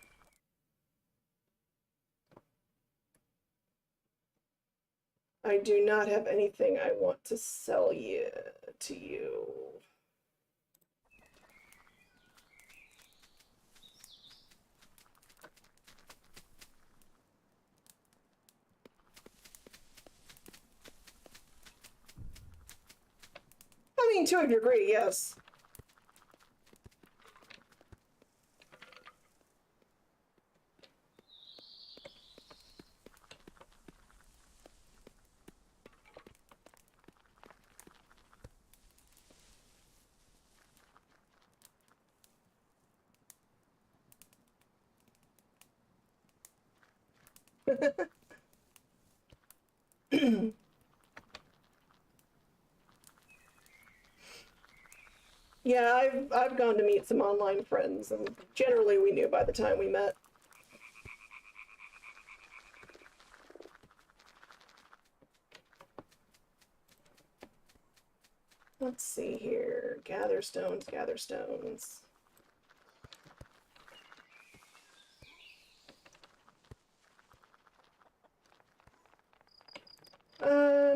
I do not have anything I want to sell you to you. I mean, to a degree, yes. Yeah, I've gone to meet some online friends, and generally we knew by the time we met. Let's see here. Gather stones, gather stones.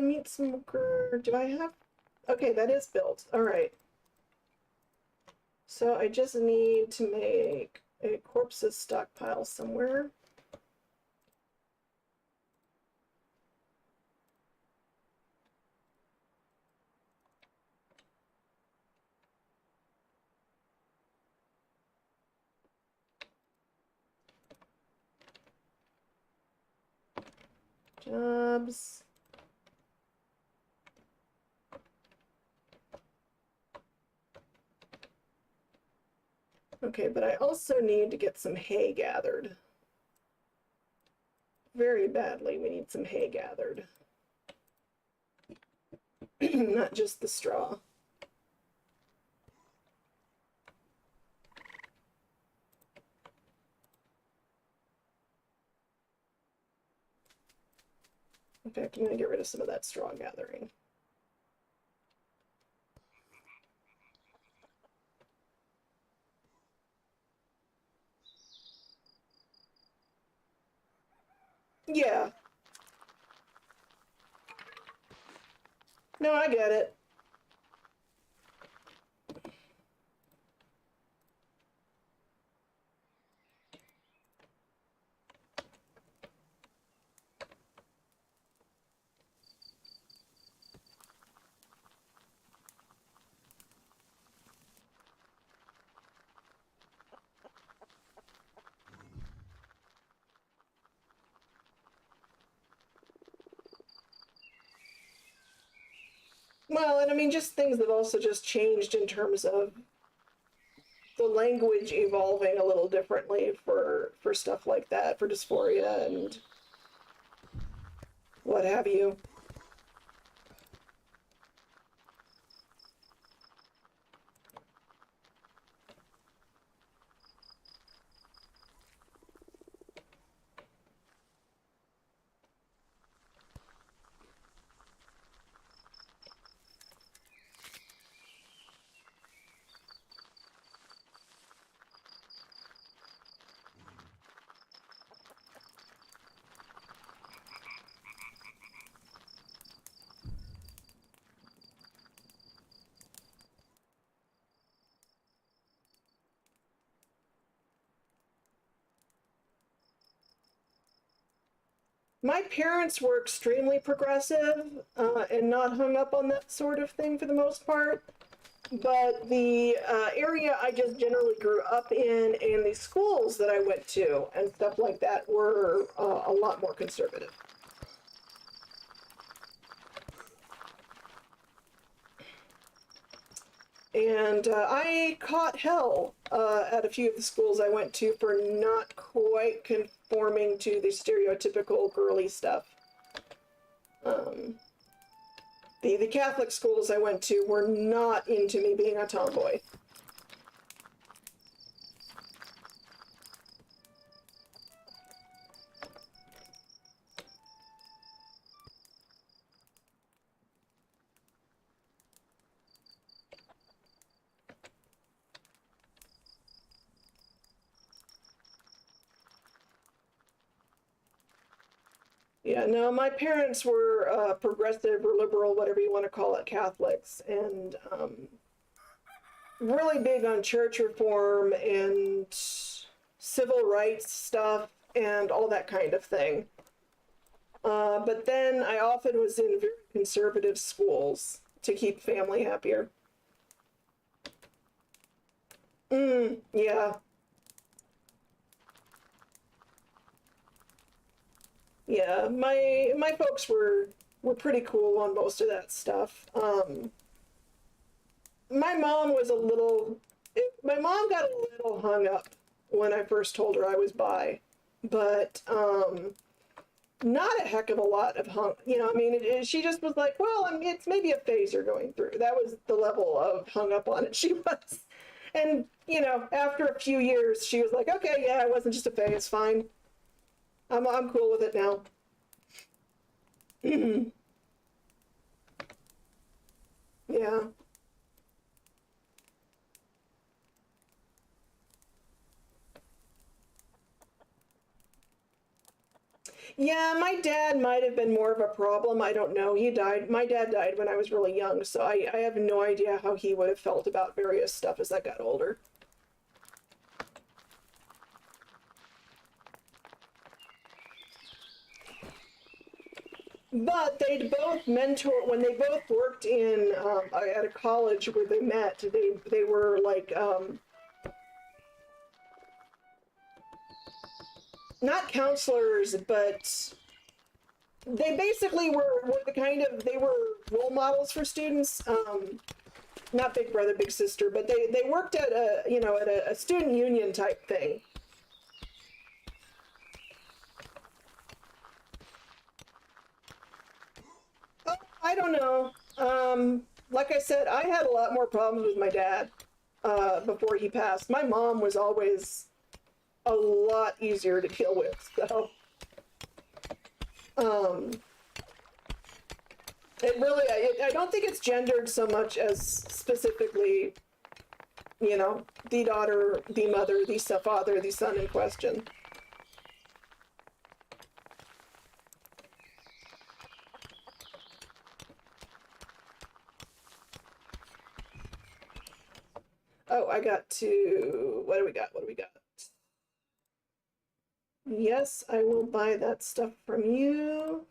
Meat smoker. Do I have? Okay, that is built. All right. So I just need to make a corpses stockpile somewhere. Jobs. Okay, but I also need to get some hay gathered. Very badly, we need some hay gathered. Not just the straw. In fact, I'm going to get rid of some of that straw gathering. Yeah. No, I get it. Well, and I mean, just things that also just changed in terms of the language evolving a little differently for stuff like that, for dysphoria and what have you. My parents were extremely progressive and not hung up on that sort of thing for the most part. But the area I just generally grew up in and the schools that I went to and stuff like that were a lot more conservative. And I caught hell at a few of the schools I went to for not quite conforming to the stereotypical girly stuff. The Catholic schools I went to were not into me being a tomboy. Yeah, no, my parents were progressive or liberal, whatever you want to call it, Catholics, and really big on church reform and civil rights stuff and all that kind of thing. But then I often was in very conservative schools to keep family happier. Yeah. Yeah, my folks were pretty cool on most of that stuff. My mom was a little, my mom got a little hung up when I first told her I was bi, but not a heck of a lot of hung, I mean, she just was like, well, I mean, it's maybe a phase you're going through. That was the level of hung up on it she was. And, after a few years, she was like, okay, yeah, it wasn't just a phase, fine. I'm cool with it now. Yeah. Yeah, my dad might have been more of a problem. I don't know. He died. My dad died when I was really young, so I have no idea how he would have felt about various stuff as I got older. But they'd both mentor when they both worked in at a college where they met. They were like not counselors, but they basically were the kind of they were role models for students. Not big brother, big sister, but they worked at a student union type thing. Oh, I don't know. Like I said, I had a lot more problems with my dad before he passed. My mom was always a lot easier to deal with. So, um, I don't think it's gendered so much as specifically, the daughter, the mother, the father, the son in question. Oh, I got to, what do we got? What do we got? Yes, I will buy that stuff from you.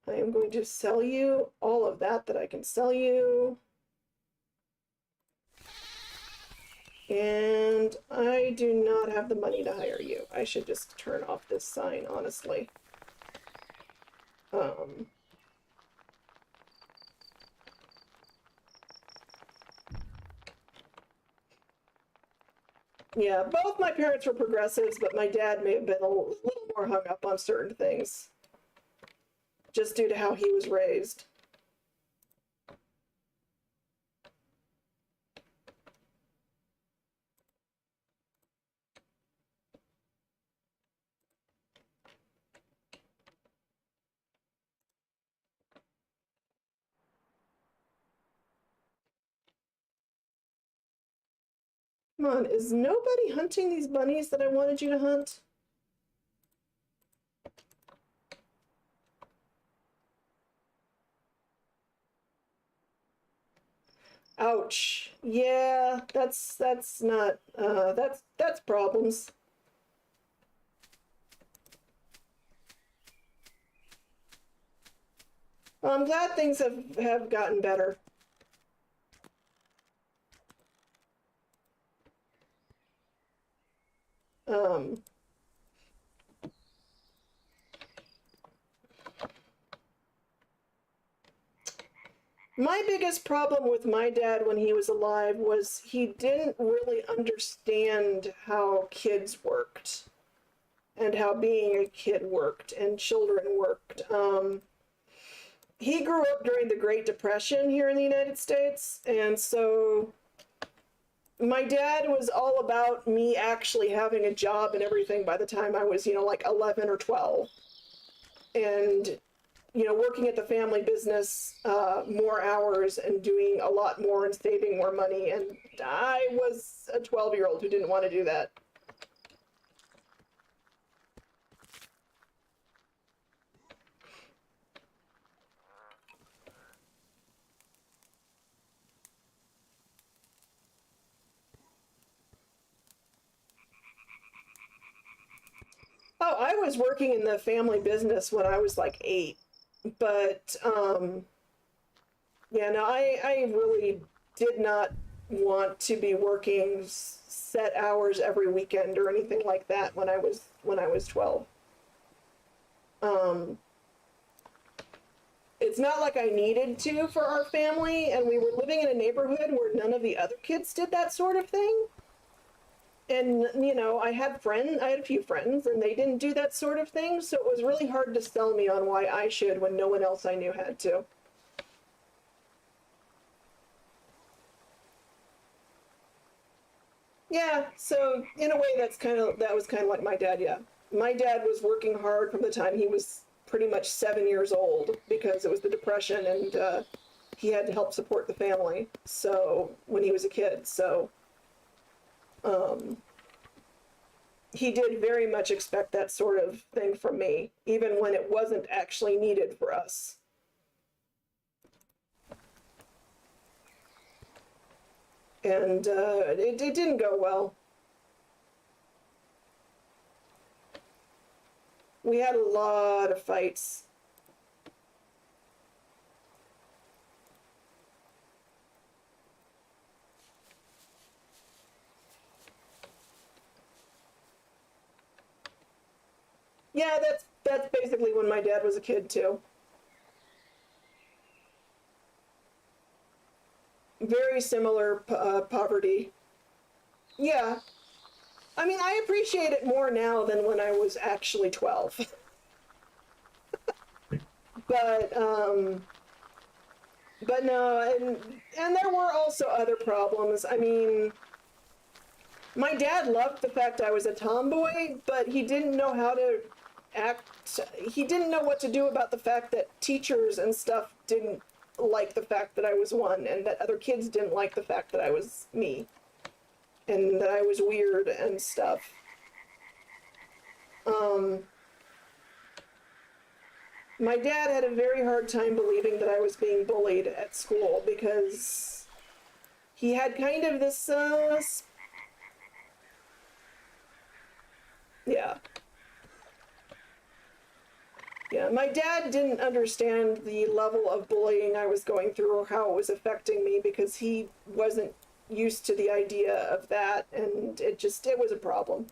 I am going to sell you all of that I can sell you. And I do not have the money to hire you. I should just turn off this sign, honestly. Yeah, both my parents were progressives, but my dad may have been a little more hung up on certain things, just due to how he was raised. Come on, is nobody hunting these bunnies that I wanted you to hunt? Ouch. Yeah, that's not that's problems. Well, I'm glad things have gotten better. Um My biggest problem with my dad when he was alive was he didn't really understand how kids worked and how being a kid worked and children worked. He grew up during the Great Depression here in the United States, and so my dad was all about me actually having a job and everything by the time I was, like 11 or 12. And working at the family business more hours and doing a lot more and saving more money. And I was a 12-year-old who didn't want to do that. Oh, I was working in the family business when I was like 8, but yeah, no, I really did not want to be working set hours every weekend or anything like that when I was 12. Um, it's not like I needed to for our family, and we were living in a neighborhood where none of the other kids did that sort of thing. And I had a few friends, and they didn't do that sort of thing, so it was really hard to sell me on why I should when no one else I knew had to. Yeah, so in a way that was kind of like my dad, yeah. My dad was working hard from the time he was pretty much 7 years old because it was the Depression, and he had to help support the family. So when he was a kid, so um, he did very much expect that sort of thing from me, even when it wasn't actually needed for us. And it didn't go well. We had a lot of fights. Yeah, that's basically when my dad was a kid too. Very similar poverty. Yeah, I mean, I appreciate it more now than when I was actually 12. But no, and there were also other problems. I mean, my dad loved the fact I was a tomboy, but he didn't know how to act. He didn't know what to do about the fact that teachers and stuff didn't like the fact that I was one, and that other kids didn't like the fact that I was me, and that I was weird and stuff. Um, my dad had a very hard time believing that I was being bullied at school because he had kind of this, yeah. Yeah, my dad didn't understand the level of bullying I was going through or how it was affecting me because he wasn't used to the idea of that, and it was a problem.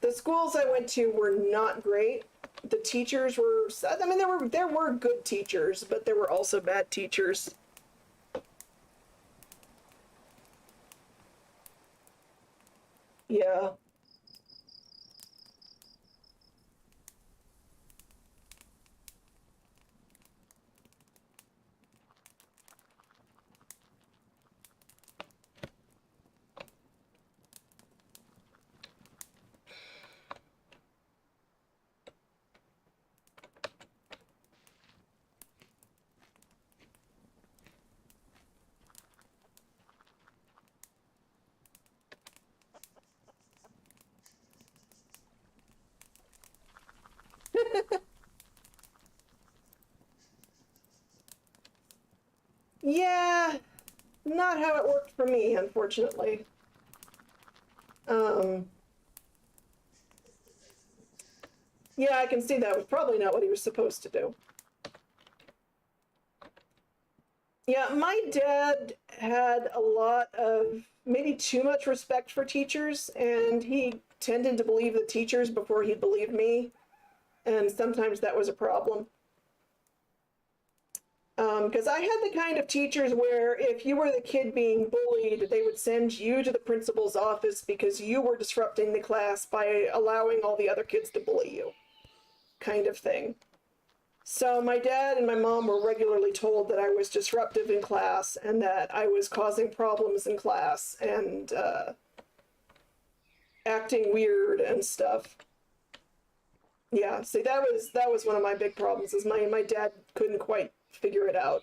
The schools I went to were not great. The teachers were, I mean, there were good teachers, but there were also bad teachers. Yeah. Yeah, not how it worked for me, unfortunately. Um, yeah, I can see that was probably not what he was supposed to do. Yeah, my dad had a lot of maybe too much respect for teachers, and he tended to believe the teachers before he believed me, and sometimes that was a problem. Because I had the kind of teachers where if you were the kid being bullied, they would send you to the principal's office because you were disrupting the class by allowing all the other kids to bully you, kind of thing. So my dad and my mom were regularly told that I was disruptive in class and that I was causing problems in class and acting weird and stuff. Yeah, see, that was one of my big problems is my dad couldn't quite figure it out.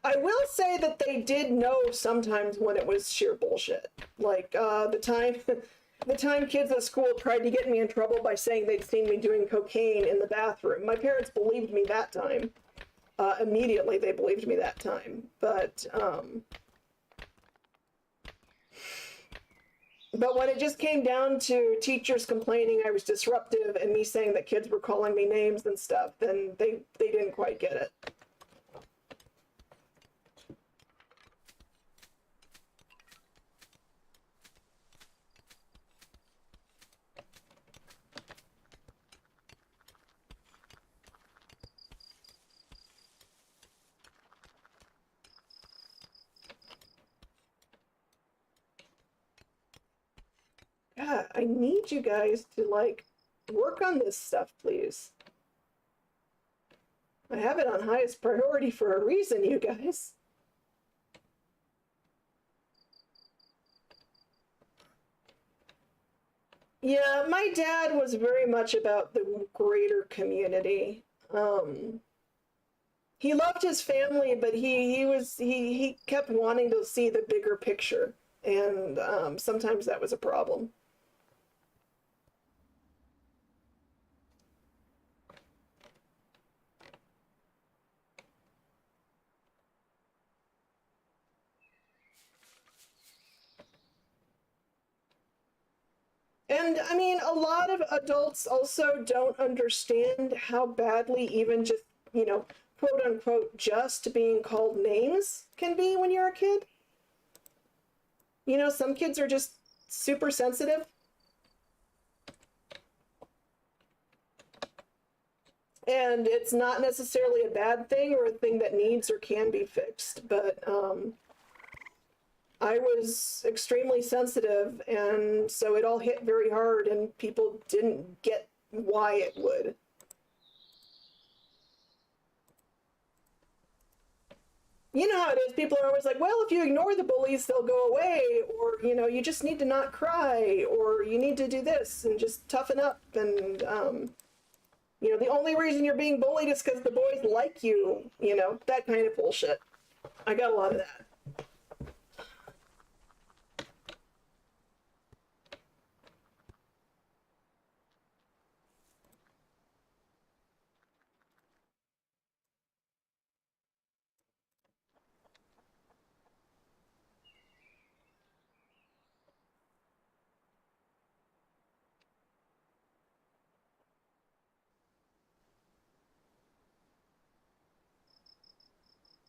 I will say that they did know sometimes when it was sheer bullshit. Like the time the time kids at school tried to get me in trouble by saying they'd seen me doing cocaine in the bathroom. My parents believed me that time. immediately they believed me that time. But when it just came down to teachers complaining I was disruptive and me saying that kids were calling me names and stuff, then they didn't quite get it. God, I need you guys to like work on this stuff, please. I have it on highest priority for a reason, you guys. Yeah, my dad was very much about the greater community. He loved his family, but he kept wanting to see the bigger picture, and sometimes that was a problem. And I mean, a lot of adults also don't understand how badly even just, you know, quote unquote, just being called names can be when you're a kid. You know, some kids are just super sensitive. And it's not necessarily a bad thing or a thing that needs or can be fixed, but I was extremely sensitive, and so it all hit very hard, and people didn't get why it would. You know how it is. People are always like, well, if you ignore the bullies, they'll go away, or, you know, you just need to not cry, or you need to do this and just toughen up. And, you know, the only reason you're being bullied is because the boys like you know, that kind of bullshit. I got a lot of that.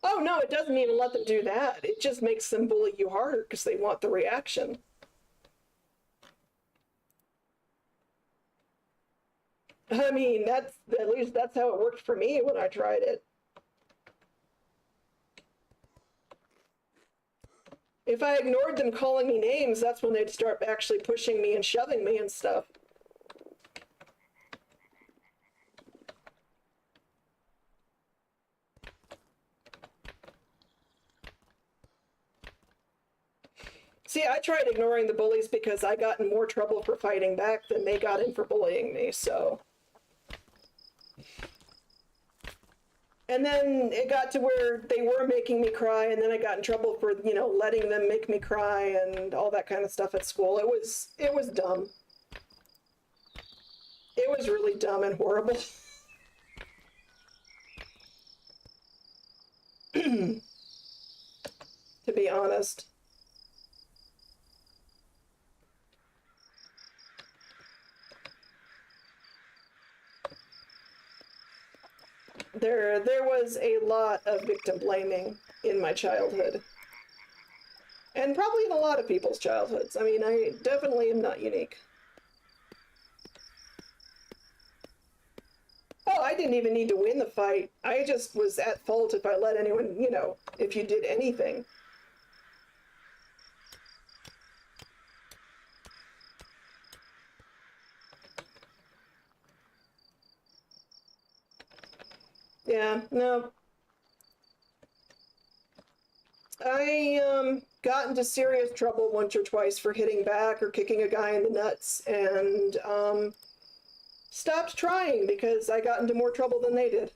Oh, no, it doesn't even let them do that. It just makes them bully you harder because they want the reaction. I mean, at least that's how it worked for me when I tried it. If I ignored them calling me names, that's when they'd start actually pushing me and shoving me and stuff. See, I tried ignoring the bullies because I got in more trouble for fighting back than they got in for bullying me, so. And then it got to where they were making me cry, and then I got in trouble for, you know, letting them make me cry and all that kind of stuff at school. It was dumb. It was really dumb and horrible. To be honest. There was a lot of victim blaming in my childhood. And probably in a lot of people's childhoods. I mean, I definitely am not unique. Oh, I didn't even need to win the fight. I just was at fault if I let anyone, you know, if you did anything. Yeah, no. I got into serious trouble once or twice for hitting back or kicking a guy in the nuts, and stopped trying because I got into more trouble than they did.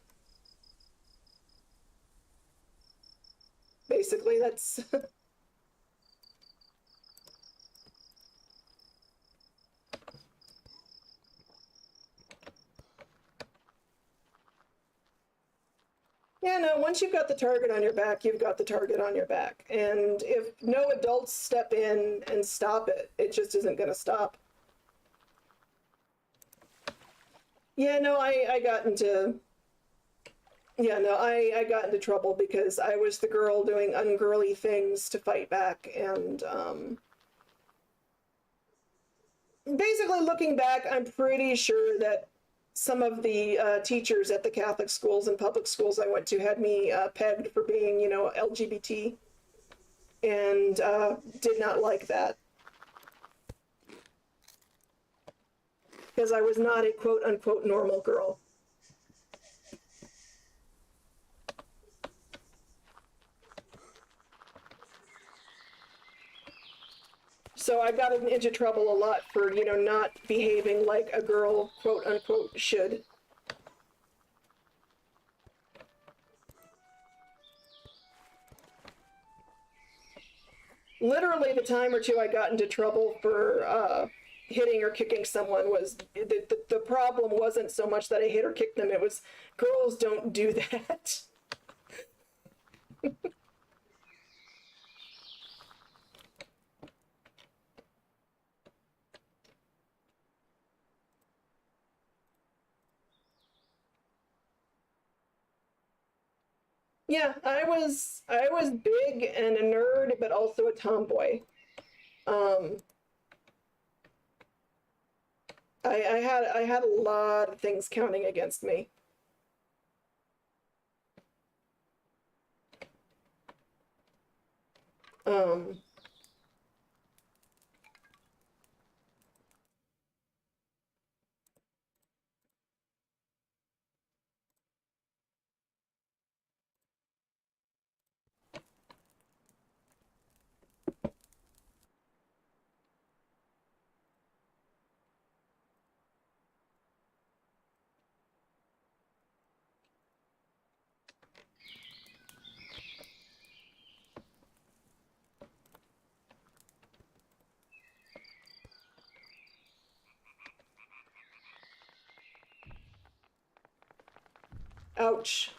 Basically, that's Yeah, no, once you've got the target on your back, you've got the target on your back. And if no adults step in and stop it, it just isn't going to stop. Yeah, no, I got into, yeah, no, I got into trouble because I was the girl doing ungirly things to fight back. And basically, looking back, I'm pretty sure that some of the teachers at the Catholic schools and public schools I went to had me pegged for being, you know, LGBT, and did not like that because I was not a quote unquote normal girl. So I got into trouble a lot for, you know, not behaving like a girl, quote unquote, should. Literally, the time or two I got into trouble for hitting or kicking someone was the problem wasn't so much that I hit or kicked them, it was girls don't do that. Yeah, I was big and a nerd, but also a tomboy. Um, I had a lot of things counting against me. Um, ouch.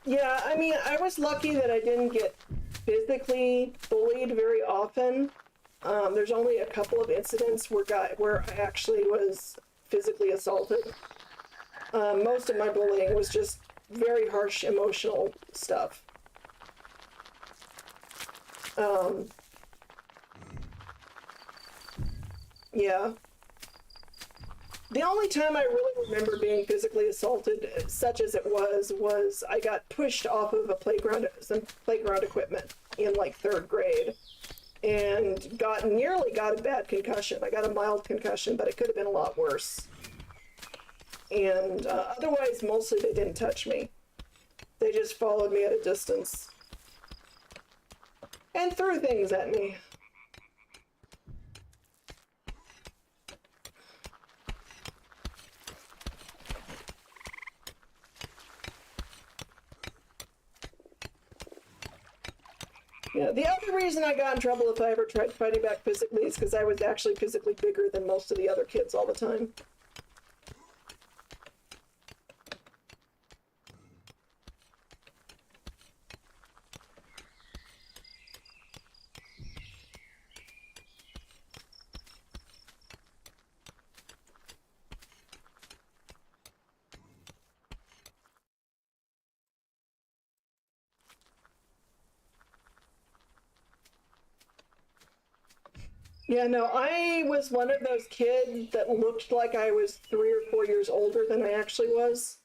Yeah, I mean, I was lucky that I didn't get physically bullied very often. There's only a couple of incidents where I actually was physically assaulted. Most of my bullying was just very harsh emotional stuff. Um, yeah. The only time I really remember being physically assaulted, such as it was I got pushed off of some playground equipment in like third grade, and nearly got a bad concussion. I got a mild concussion, but it could have been a lot worse. And otherwise, mostly they didn't touch me. They just followed me at a distance and threw things at me. Yeah, the other reason I got in trouble if I ever tried fighting back physically is because I was actually physically bigger than most of the other kids all the time. Yeah, no, I was one of those kids that looked like I was 3 or 4 years older than I actually was.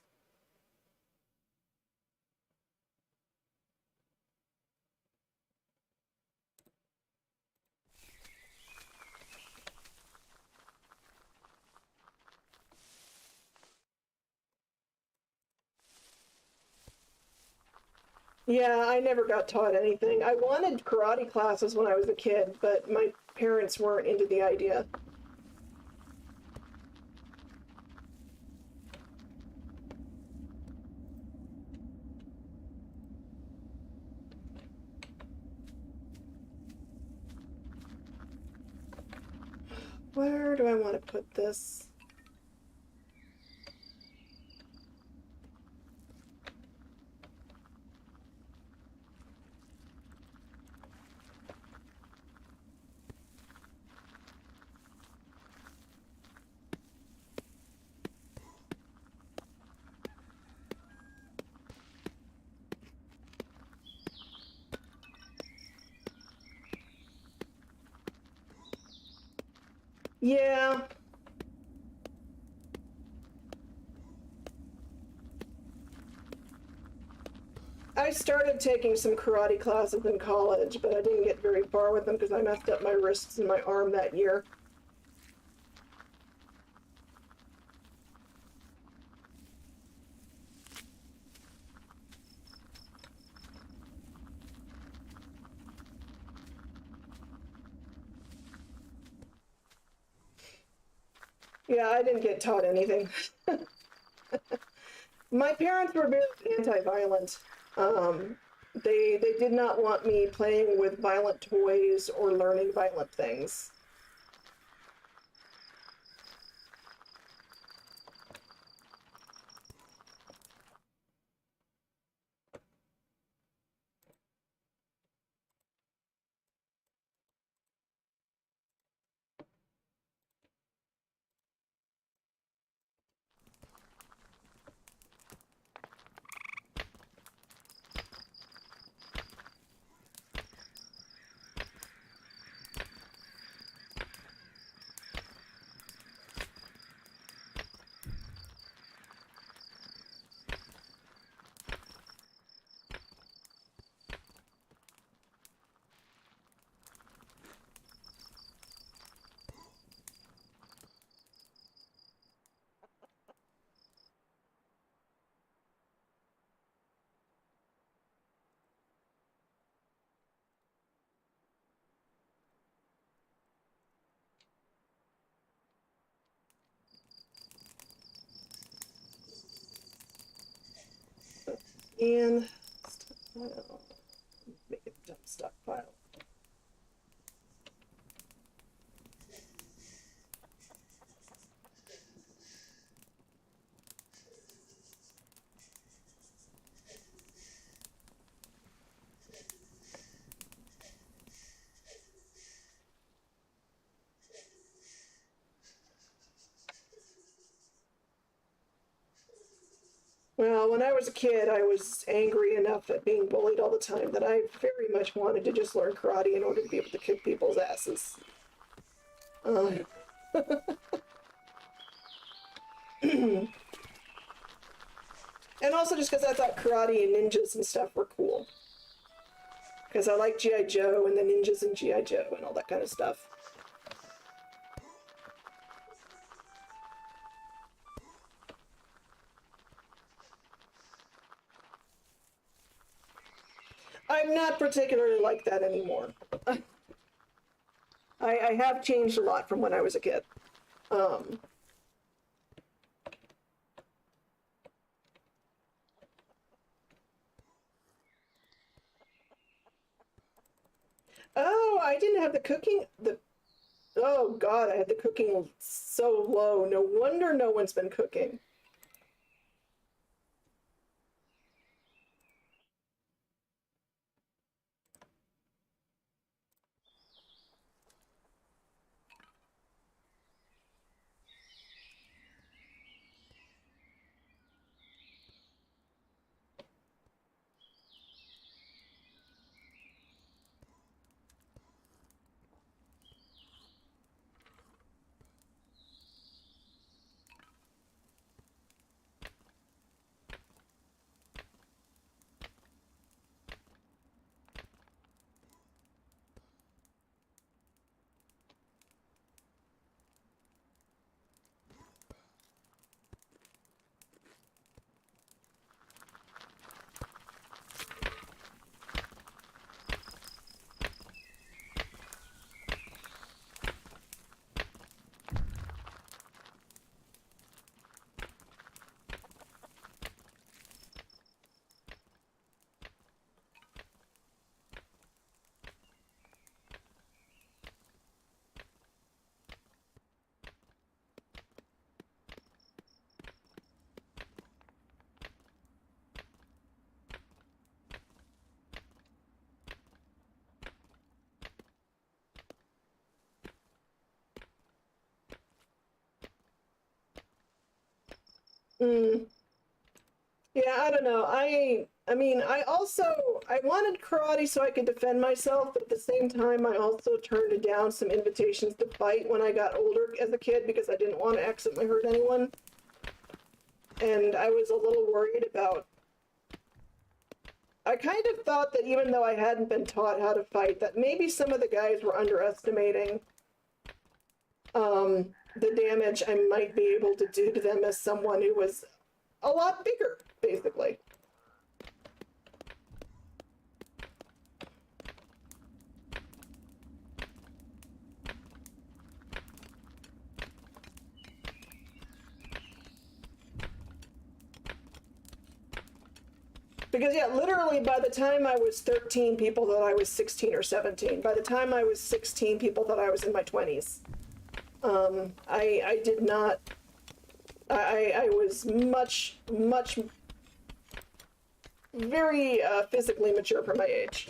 Yeah, I never got taught anything. I wanted karate classes when I was a kid, but my parents weren't into the idea. Where do I want to put this? Yeah. I started taking some karate classes in college, but I didn't get very far with them because I messed up my wrists and my arm that year. Yeah, I didn't get taught anything. My parents were very anti-violent. Um, they did not want me playing with violent toys or learning violent things. And stockpile. Make it dump stockpile. Well, when I was a kid, I was angry enough at being bullied all the time that I very much wanted to just learn karate in order to be able to kick people's asses. Um, and also just because I thought karate and ninjas and stuff were cool. Because I like G.I. Joe and the ninjas and G.I. Joe and all that kind of stuff. I'm not particularly like that anymore. I have changed a lot from when I was a kid. Um, oh, I didn't have the cooking. Oh God, I had the cooking so low. No wonder no one's been cooking. Mm. Yeah, I don't know. I mean, I wanted karate so I could defend myself, but at the same time I also turned down some invitations to fight when I got older as a kid because I didn't want to accidentally hurt anyone. And I was a little worried about, I kind of thought that even though I hadn't been taught how to fight, that maybe some of the guys were underestimating the damage I might be able to do to them as someone who was a lot bigger, basically. Because, yeah, literally by the time I was 13, people thought I was 16 or 17. By the time I was 16, people thought I was in my 20s. I did not, I was much, much, very physically mature for my age.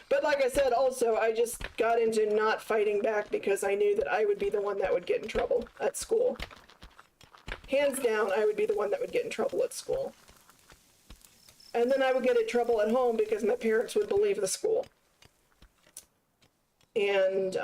But like I said, also, I just got into not fighting back because I knew that I would be the one that would get in trouble at school. Hands down, I would be the one that would get in trouble at school. And then I would get in trouble at home because my parents would believe the school. And,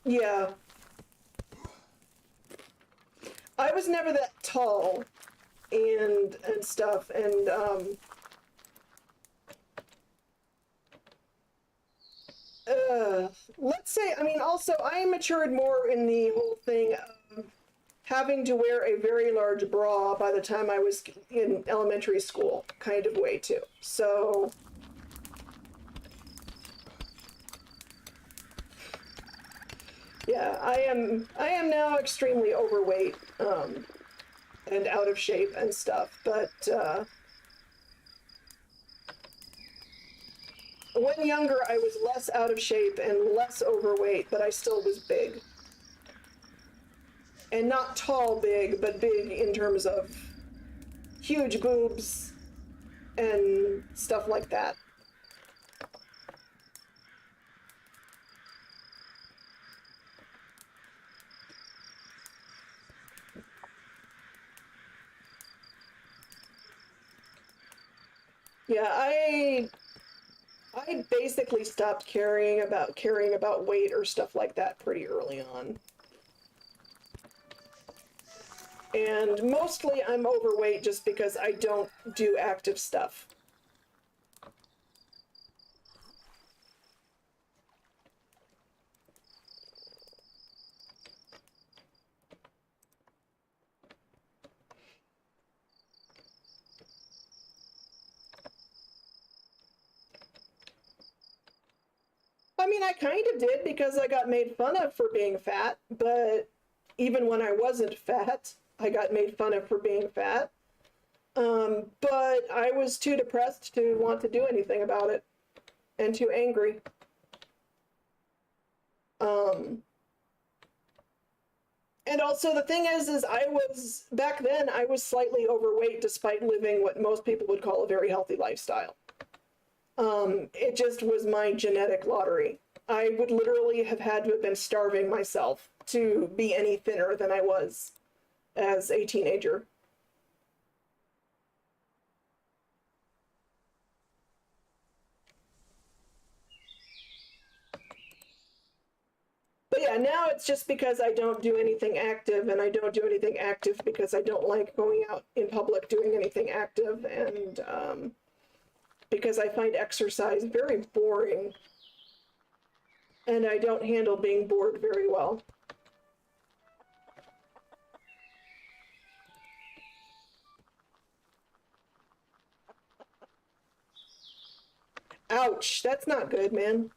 yeah, I was never that tall and stuff. And, let's say, I mean, also, I matured more in the whole thing of having to wear a very large bra by the time I was in elementary school, kind of way too. So, yeah, I am now extremely overweight, and out of shape and stuff, but, when younger, I was less out of shape and less overweight, but I still was big. And not tall big, but big in terms of huge boobs and stuff like that. Yeah, I basically stopped caring about weight or stuff like that pretty early on. And mostly I'm overweight just because I don't do active stuff. I mean, I kind of did because I got made fun of for being fat, but even when I wasn't fat, I got made fun of for being fat. But I was too depressed to want to do anything about it and too angry. Um, and also the thing is back then I was slightly overweight despite living what most people would call a very healthy lifestyle. It just was my genetic lottery. I would literally have had to have been starving myself to be any thinner than I was as a teenager. But yeah, now it's just because I don't do anything active, and I don't do anything active because I don't like going out in public doing anything active, and because I find exercise very boring, and I don't handle being bored very well. Ouch, that's not good, man.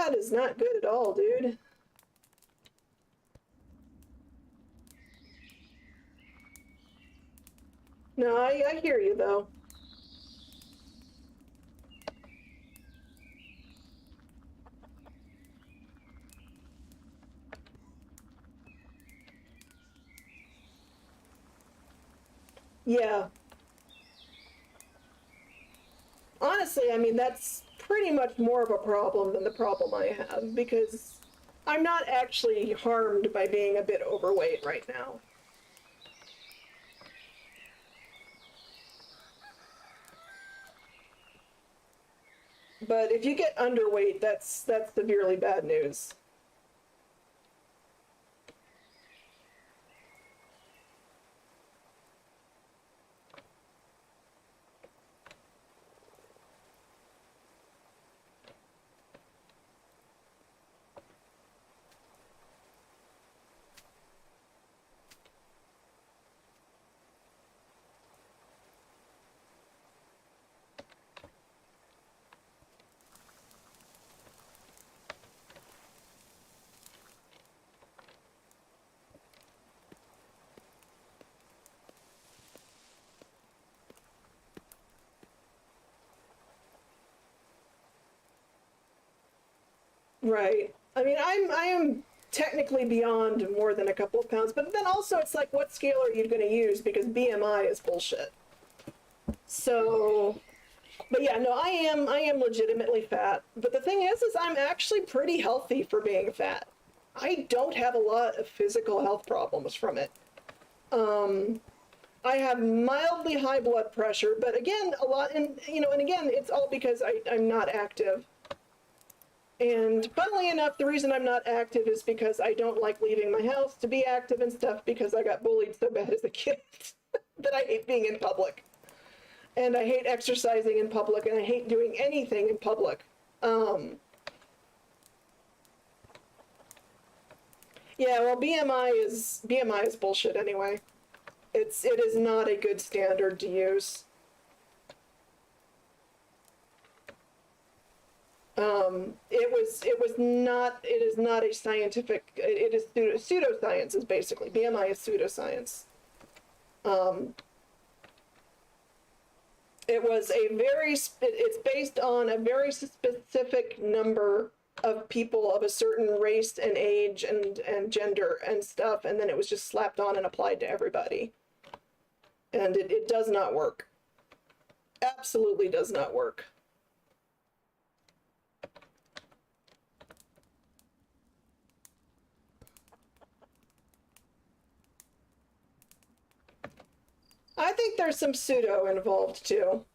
fat is not good at all, dude. No, I hear you, though. Yeah. Honestly, I mean, that's pretty much more of a problem than the problem I have, because I'm not actually harmed by being a bit overweight right now. But if you get underweight, that's severely bad news. Right. I mean, I am technically beyond more than a couple of pounds, but then also it's like, what scale are you going to use? Because BMI is bullshit. So, but yeah, no, I am legitimately fat. But the thing is I'm actually pretty healthy for being fat. I don't have a lot of physical health problems from it. I have mildly high blood pressure, but again, a lot, and again, it's all because I'm not active. And funnily enough, the reason I'm not active is because I don't like leaving my house to be active and stuff, because I got bullied so bad as a kid that I hate being in public. And I hate exercising in public, and I hate doing anything in public. Yeah, well, BMI is bullshit anyway. It is not a good standard to use. It is not a scientific, it is pseudoscience is basically, BMI is pseudoscience. It's based on a very specific number of people of a certain race and age and gender and stuff, and then it was just slapped on and applied to everybody. And it does not work. Absolutely does not work. I think there's some pseudo involved too.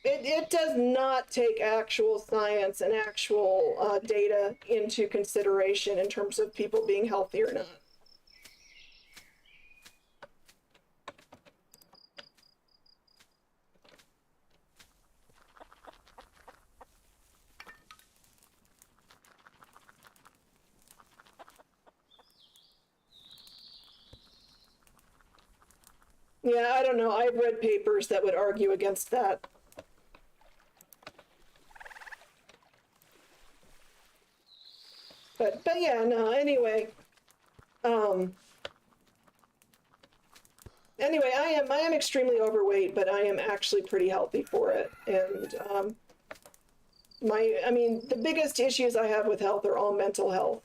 It does not take actual science and actual data into consideration in terms of people being healthy or not. Yeah, I don't know. I've read papers that would argue against that. But yeah, no, anyway. Anyway, I am extremely overweight, but I am actually pretty healthy for it. And I mean, the biggest issues I have with health are all mental health.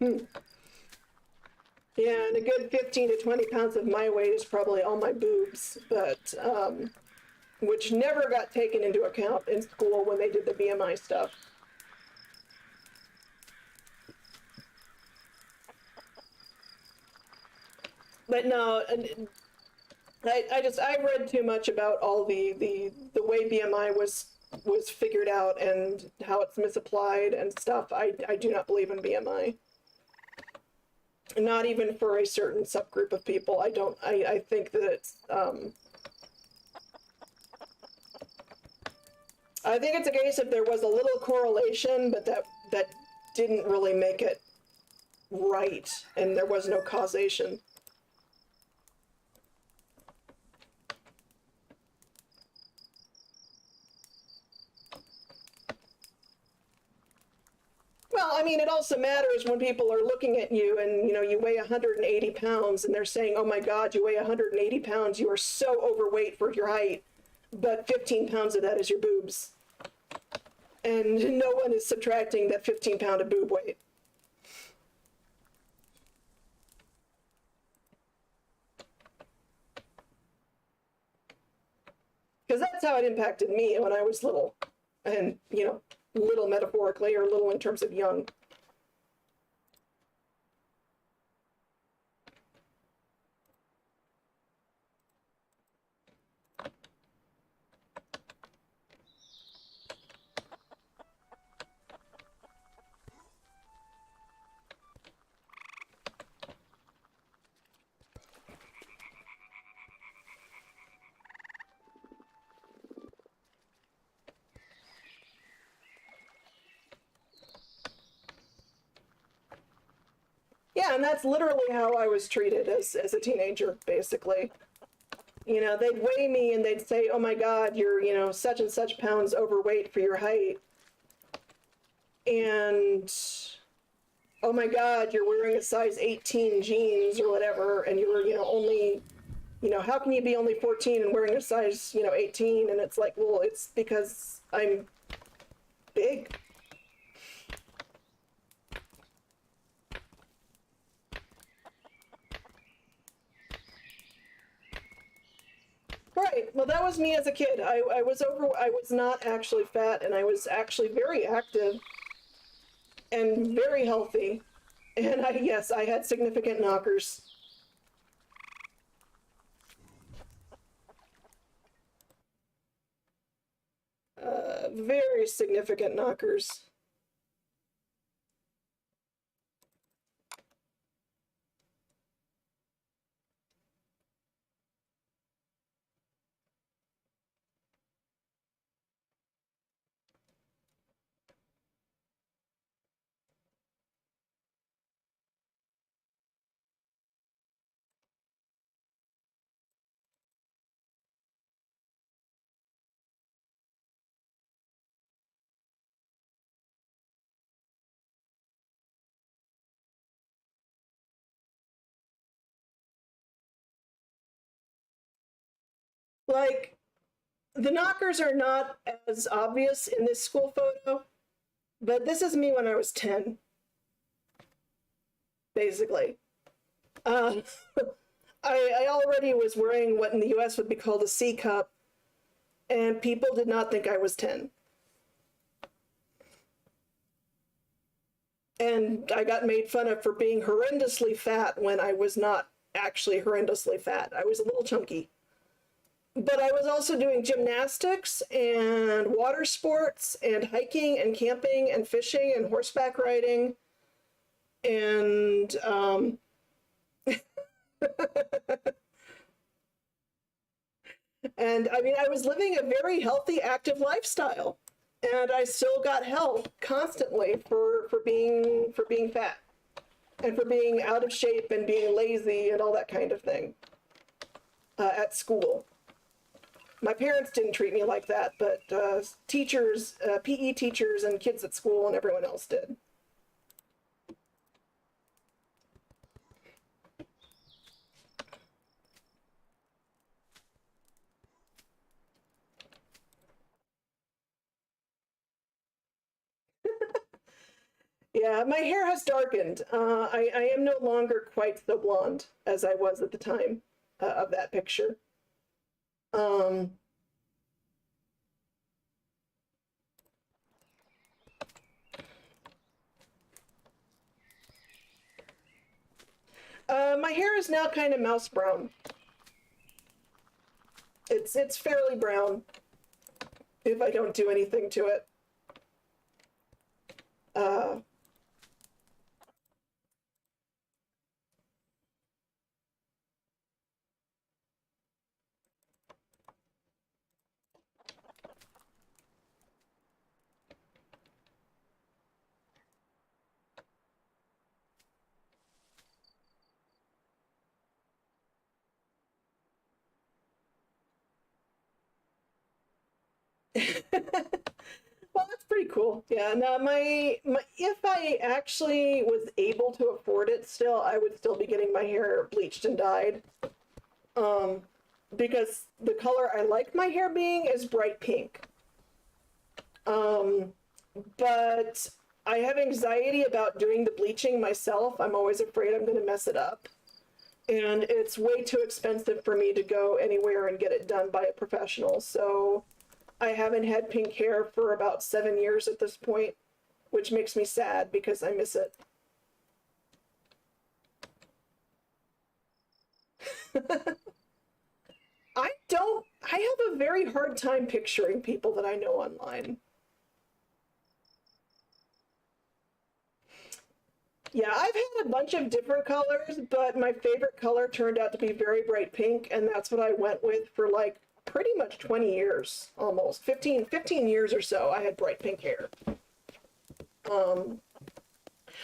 Hmm. Yeah, and a good 15 to 20 pounds of my weight is probably all my boobs, but which never got taken into account in school when they did the BMI stuff. But no, I read too much about all the way BMI was was figured out and how it's misapplied and stuff. I do not believe in BMI. Not even for a certain subgroup of people. I think that it's, I think it's a case if there was a little correlation, but that didn't really make it right, and there was no causation. Well, I mean, it also matters when people are looking at you and, you know, you weigh 180 pounds and they're saying, oh my God, you weigh 180 pounds. You are so overweight for your height, but 15 pounds of that is your boobs. And no one is subtracting that 15-pound of boob weight. Because that's how it impacted me when I was little. And, you know, little metaphorically or little in terms of young. Yeah, and that's literally how I was treated as a teenager, basically. You know, they'd weigh me and they'd say, oh my God, you're, you know, such and such pounds overweight for your height. And, oh my God, you're wearing a size 18 jeans or whatever, and you're, you know, only, you know, how can you be only 14 and wearing a size, you know, 18? And it's like, well, it's because I'm big. Right. Well, that was me as a kid. I was not actually fat, and I was actually very active and very healthy. And yes, I had significant knockers. Very significant knockers. Like, the knockers are not as obvious in this school photo, but this is me when I was 10, basically. Uh, I already was wearing what in the US would be called a C cup, and people did not think I was 10. And I got made fun of for being horrendously fat when I was not actually horrendously fat. I was a little chunky. But I was also doing gymnastics and water sports and hiking and camping and fishing and horseback riding. And and I mean, I was living a very healthy, active lifestyle. And I still got held constantly for being fat and for being out of shape and being lazy and all that kind of thing at school. My parents didn't treat me like that, but teachers, PE teachers and kids at school and everyone else did. Yeah, my hair has darkened. I am no longer quite so blonde as I was at the time of that picture. Um, my hair is now kind of mouse brown. It's fairly brown. if I don't do anything to it. Well, that's pretty cool. Yeah, no, my if I actually was able to afford it still, I would still be getting my hair bleached and dyed. Um, because the color I like my hair being is bright pink. Um, but I have anxiety about doing the bleaching myself. I'm always afraid I'm going to mess it up. And it's way too expensive for me to go anywhere and get it done by a professional. So I haven't had pink hair for about 7 years at this point, which makes me sad because I miss it. I have a very hard time picturing people that I know online. Yeah, I've had a bunch of different colors, but my favorite color turned out to be very bright pink, and that's what I went with for like pretty much 20 years, almost 15 years or so. I had bright pink hair.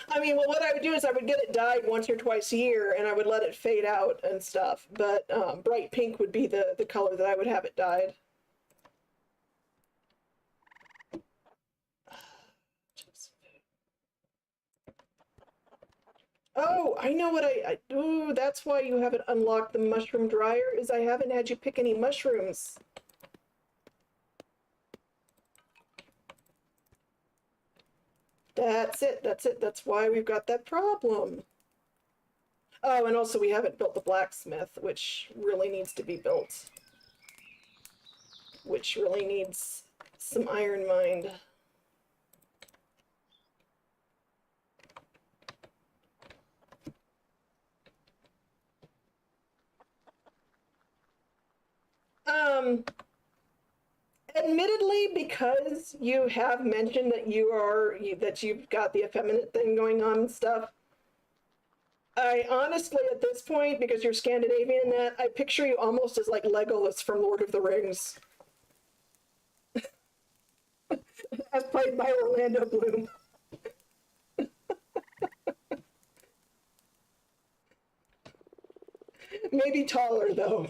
I mean, well, what I would do is I would get it dyed once or twice a year, and I would let it fade out and stuff. But bright pink would be the color that I would have it dyed. Oh, I know what oh, that's why you haven't unlocked the mushroom dryer, is I haven't had you pick any mushrooms. That's it, that's it, that's why we've got that problem. Oh, and also we haven't built the blacksmith, which really needs to be built. Which really needs some iron mined. Admittedly, because you have mentioned that that you've got the effeminate thing going on and stuff, I honestly, at this point, because you're Scandinavian, that I picture you almost as like Legolas from Lord of the Rings, as played by Orlando Bloom. Maybe taller though.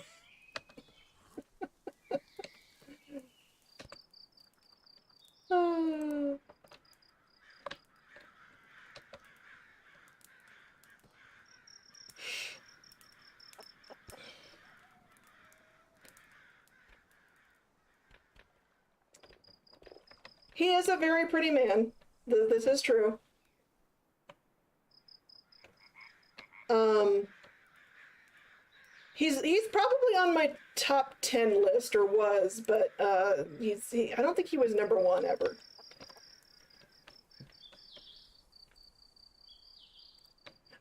He is a very pretty man. This is true. Um, he's probably on my top 10 list, or was, but I don't think he was number one ever.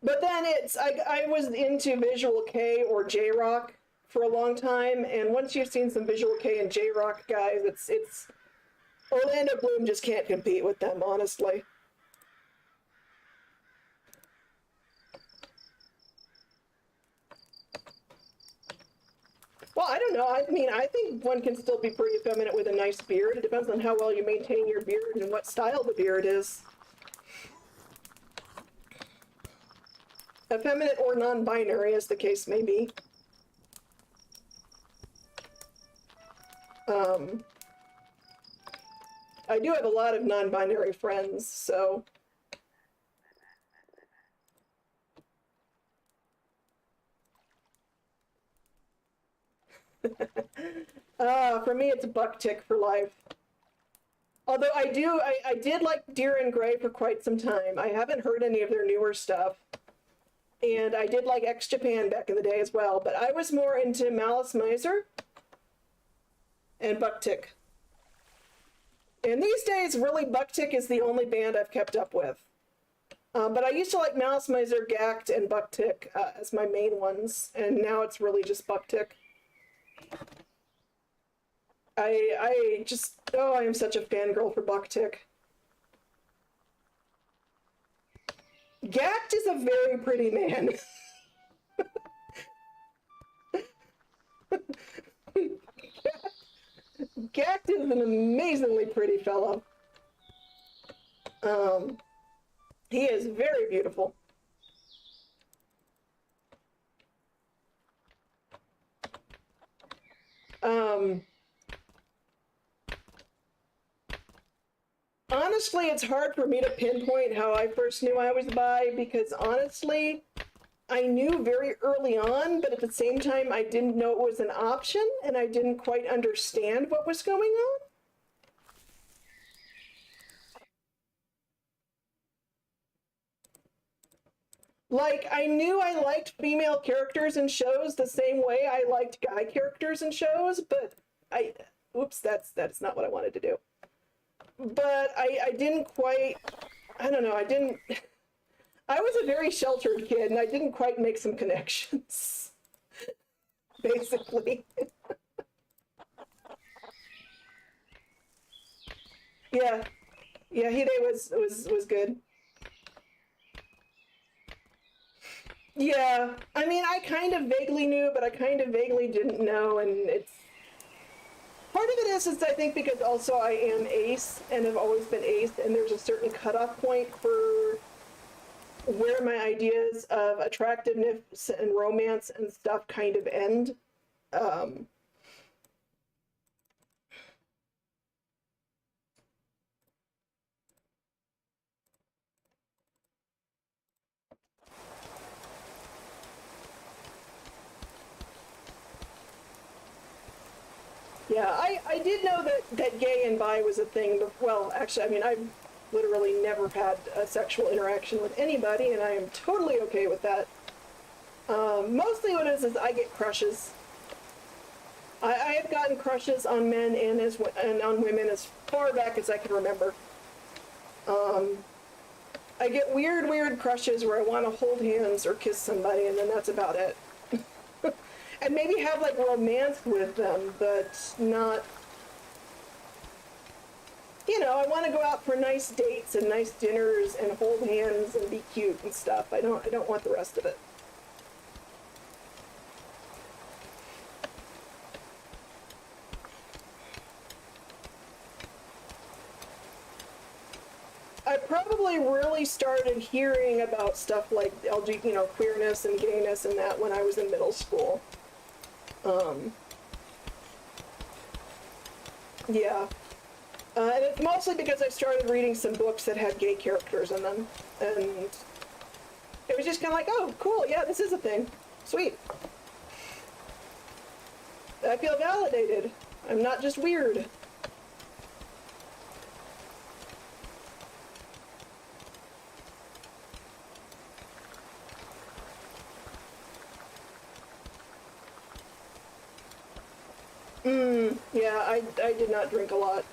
But then I was into Visual K or J-Rock for a long time, and once you've seen some Visual K and J-Rock guys, it's Orlando Bloom just can't compete with them, honestly. Well, I don't know. I mean, I think one can still be pretty effeminate with a nice beard. It depends on how well you maintain your beard and what style the beard is. Effeminate or non-binary, as the case may be. I do have a lot of non-binary friends, so... For me, it's bucktick for life. Although I did like Deer and Gray for quite some time. I haven't heard any of their newer stuff. And I did like X Japan back in the day as well, but I was more into Malice Miser and Bucktick. And these days, really, Bucktick is the only band I've kept up with. But I used to like Malice Miser, Gact, and Bucktick as my main ones, and now it's really just Bucktick. I just, oh, I am such a fangirl for Bucktick. Gact is a very pretty man. Gact is an amazingly pretty fellow. He is very beautiful. Honestly, it's hard for me to pinpoint how I first knew I was bi, because honestly, I knew very early on, but at the same time, I didn't know it was an option, and I didn't quite understand what was going on. Like, I knew I liked female characters in shows the same way I liked guy characters in shows, but oops, that's not what I wanted to do. But I didn't quite, I don't know, I was a very sheltered kid, and I didn't quite make some connections, basically. Yeah, yeah, Hide was good. Yeah, I mean, I kind of vaguely knew, but I kind of vaguely didn't know, and it's part of it is I think because also I am ace and have always been ace, and there's a certain cutoff point for where my ideas of attractiveness and romance and stuff kind of end. Um, yeah, I did know that gay and bi was a thing, but, well, actually, I mean, I've literally never had a sexual interaction with anybody, and I am totally okay with that. Mostly what it is I get crushes. I have gotten crushes on men and on women as far back as I can remember. I get weird crushes where I want to hold hands or kiss somebody, and then that's about it. And maybe have like romance with them, but not, you know, I want to go out for nice dates and nice dinners and hold hands and be cute and stuff. I don't want the rest of it. I probably really started hearing about stuff like LG, you know, queerness and gayness and that when I was in middle school. Yeah. And it's mostly because I started reading some books that had gay characters in them. And it was just kind of like, oh, cool, yeah, this is a thing. Sweet. I feel validated. I'm not just weird. Yeah, I did not drink a lot.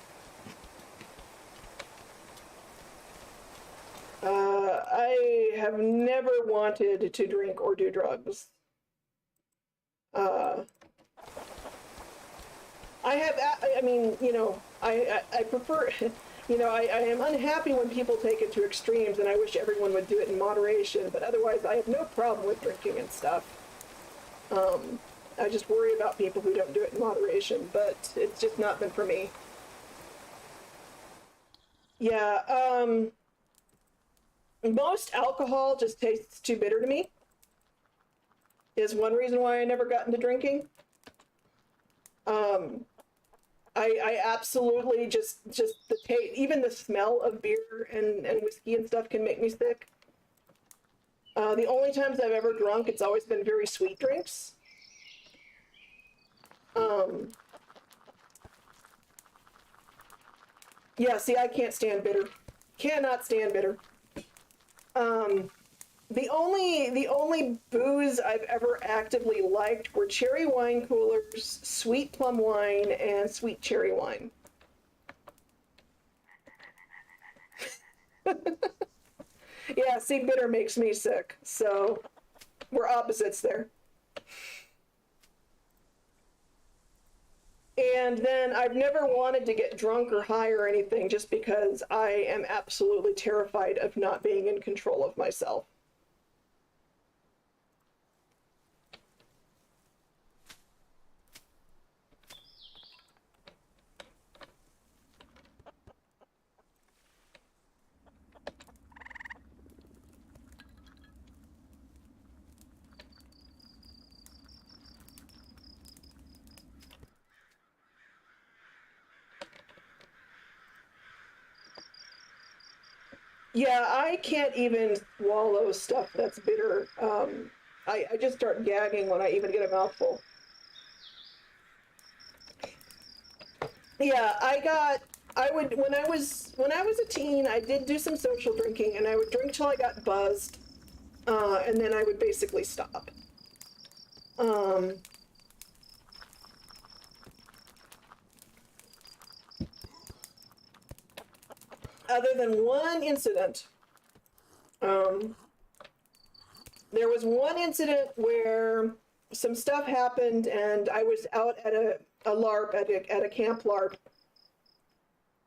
I have never wanted to drink or do drugs. Uh, I mean, you know, I prefer, you know, I am unhappy when people take it to extremes, and I wish everyone would do it in moderation, but otherwise I have no problem with drinking and stuff. I just worry about people who don't do it in moderation, but it's just not been for me. Yeah, most alcohol just tastes too bitter to me, is one reason why I never got into drinking. Um, I absolutely just the taste, even the smell of beer and whiskey and stuff can make me sick. The only times I've ever drunk, it's always been very sweet drinks. Um, yeah, see, I can't stand bitter. Cannot stand bitter. Um, the only booze I've ever actively liked were cherry wine coolers, sweet plum wine, and sweet cherry wine. Yeah, see, bitter makes me sick, so we're opposites there. And then I've never wanted to get drunk or high or anything just because I am absolutely terrified of not being in control of myself. Yeah, I can't even swallow stuff that's bitter. I just start gagging when I even get a mouthful. Yeah, I would when I was a teen, I did do some social drinking, and I would drink till I got buzzed, and then I would basically stop. Um, Other than one incident, um, there was one incident where some stuff happened, and I was out at a LARP at a camp LARP,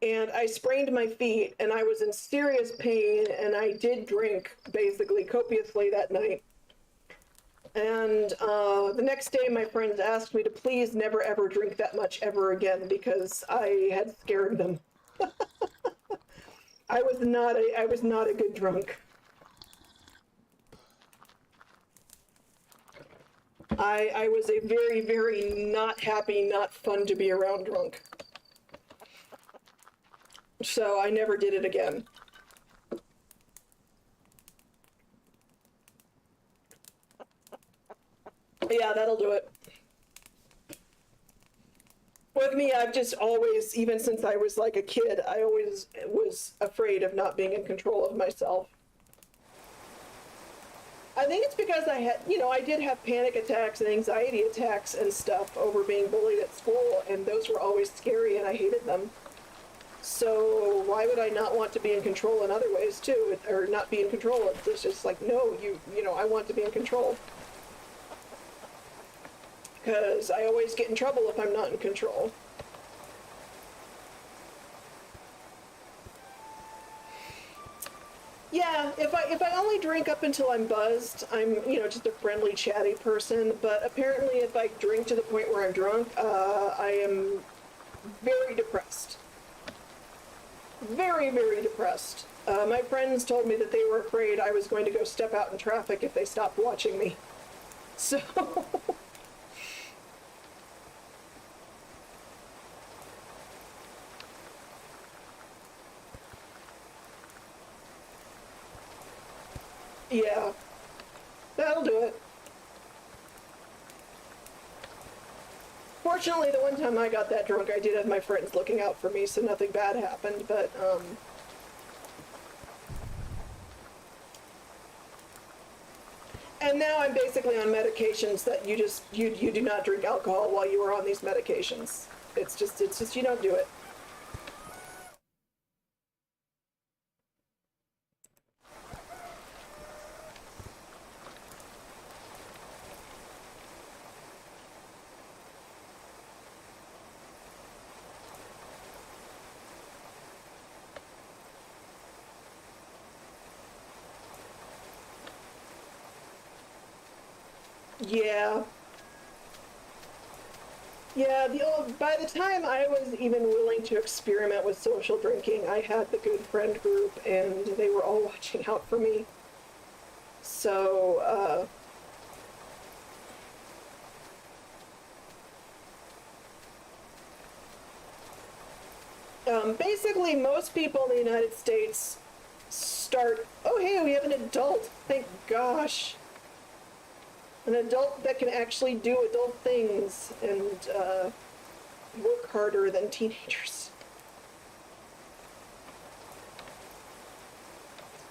and I sprained my feet, and I was in serious pain, and I did drink basically copiously that night. And the next day, my friends asked me to please never ever drink that much ever again because I had scared them. I was not a good drunk. I was a very, very not happy, not fun to be around drunk. So I never did it again. Yeah, that'll do it. With me, I've just always, even since I was like a kid, I always was afraid of not being in control of myself. I think it's because I had, I did have panic attacks and anxiety attacks and stuff over being bullied at school, and those were always scary and I hated them. So why would I not want to be in control in other ways too, or not be in control? It's just like, no, I want to be in control. Because I always get in trouble if I'm not in control. Yeah, if I only drink up until I'm buzzed, I'm just a friendly, chatty person. But apparently, if I drink to the point where I'm drunk, I am very depressed. Very, very depressed. My friends told me that they were afraid I was going to go step out in traffic if they stopped watching me. So. Yeah, that'll do it. Fortunately, the one time I got that drunk, I did have my friends looking out for me, so nothing bad happened, but, and now I'm basically on medications that you do not drink alcohol while you are on these medications. It's just, you don't do it. Yeah. Yeah, by the time I was even willing to experiment with social drinking, I had the good friend group, and they were all watching out for me. So, basically, most people in the United States start, oh, hey, we have an adult, thank gosh. An adult that can actually do adult things and work harder than teenagers.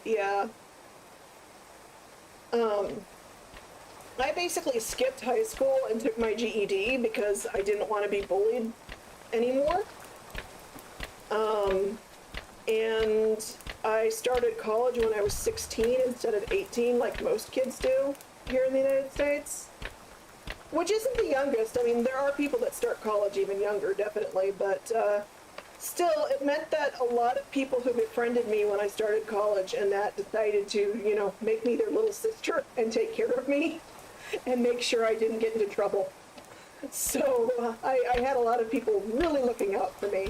Yeah. I basically skipped high school and took my GED because I didn't want to be bullied anymore. And I started college when I was 16 instead of 18, like most kids do here in the United States. which isn't the youngest. I mean, there are people that start college even younger, definitely, but still, it meant that a lot of people who befriended me when I started college and that decided to, you know, make me their little sister and take care of me and make sure I didn't get into trouble. So I had a lot of people really looking out for me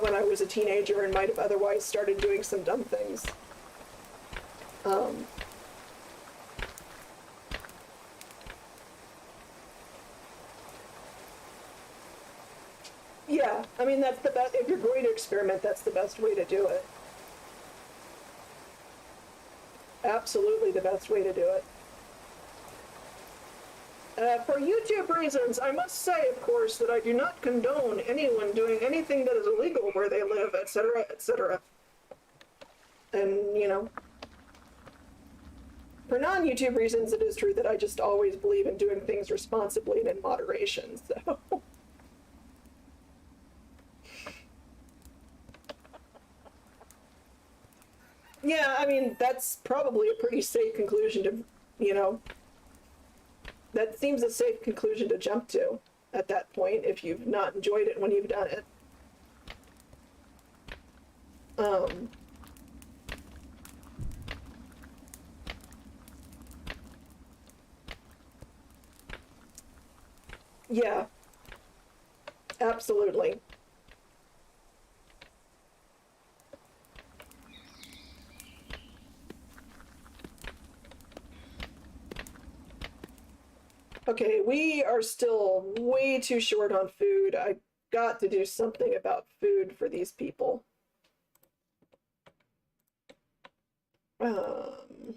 when I was a teenager and might have otherwise started doing some dumb things. Um, yeah, I mean, that's the best. If you're going to experiment, that's the best way to do it. Absolutely the best way to do it. For YouTube reasons, I must say, of course, that I do not condone anyone doing anything that is illegal where they live, etc., etc. And, you know, for non-YouTube reasons, it is true that I just always believe in doing things responsibly and in moderation, so. Yeah, I mean, that's probably a pretty safe conclusion to, you know, that seems a safe conclusion to jump to at that point if you've not enjoyed it when you've done it. Um, yeah, absolutely. Okay, we are still way too short on food. I got to do something about food for these people. Um,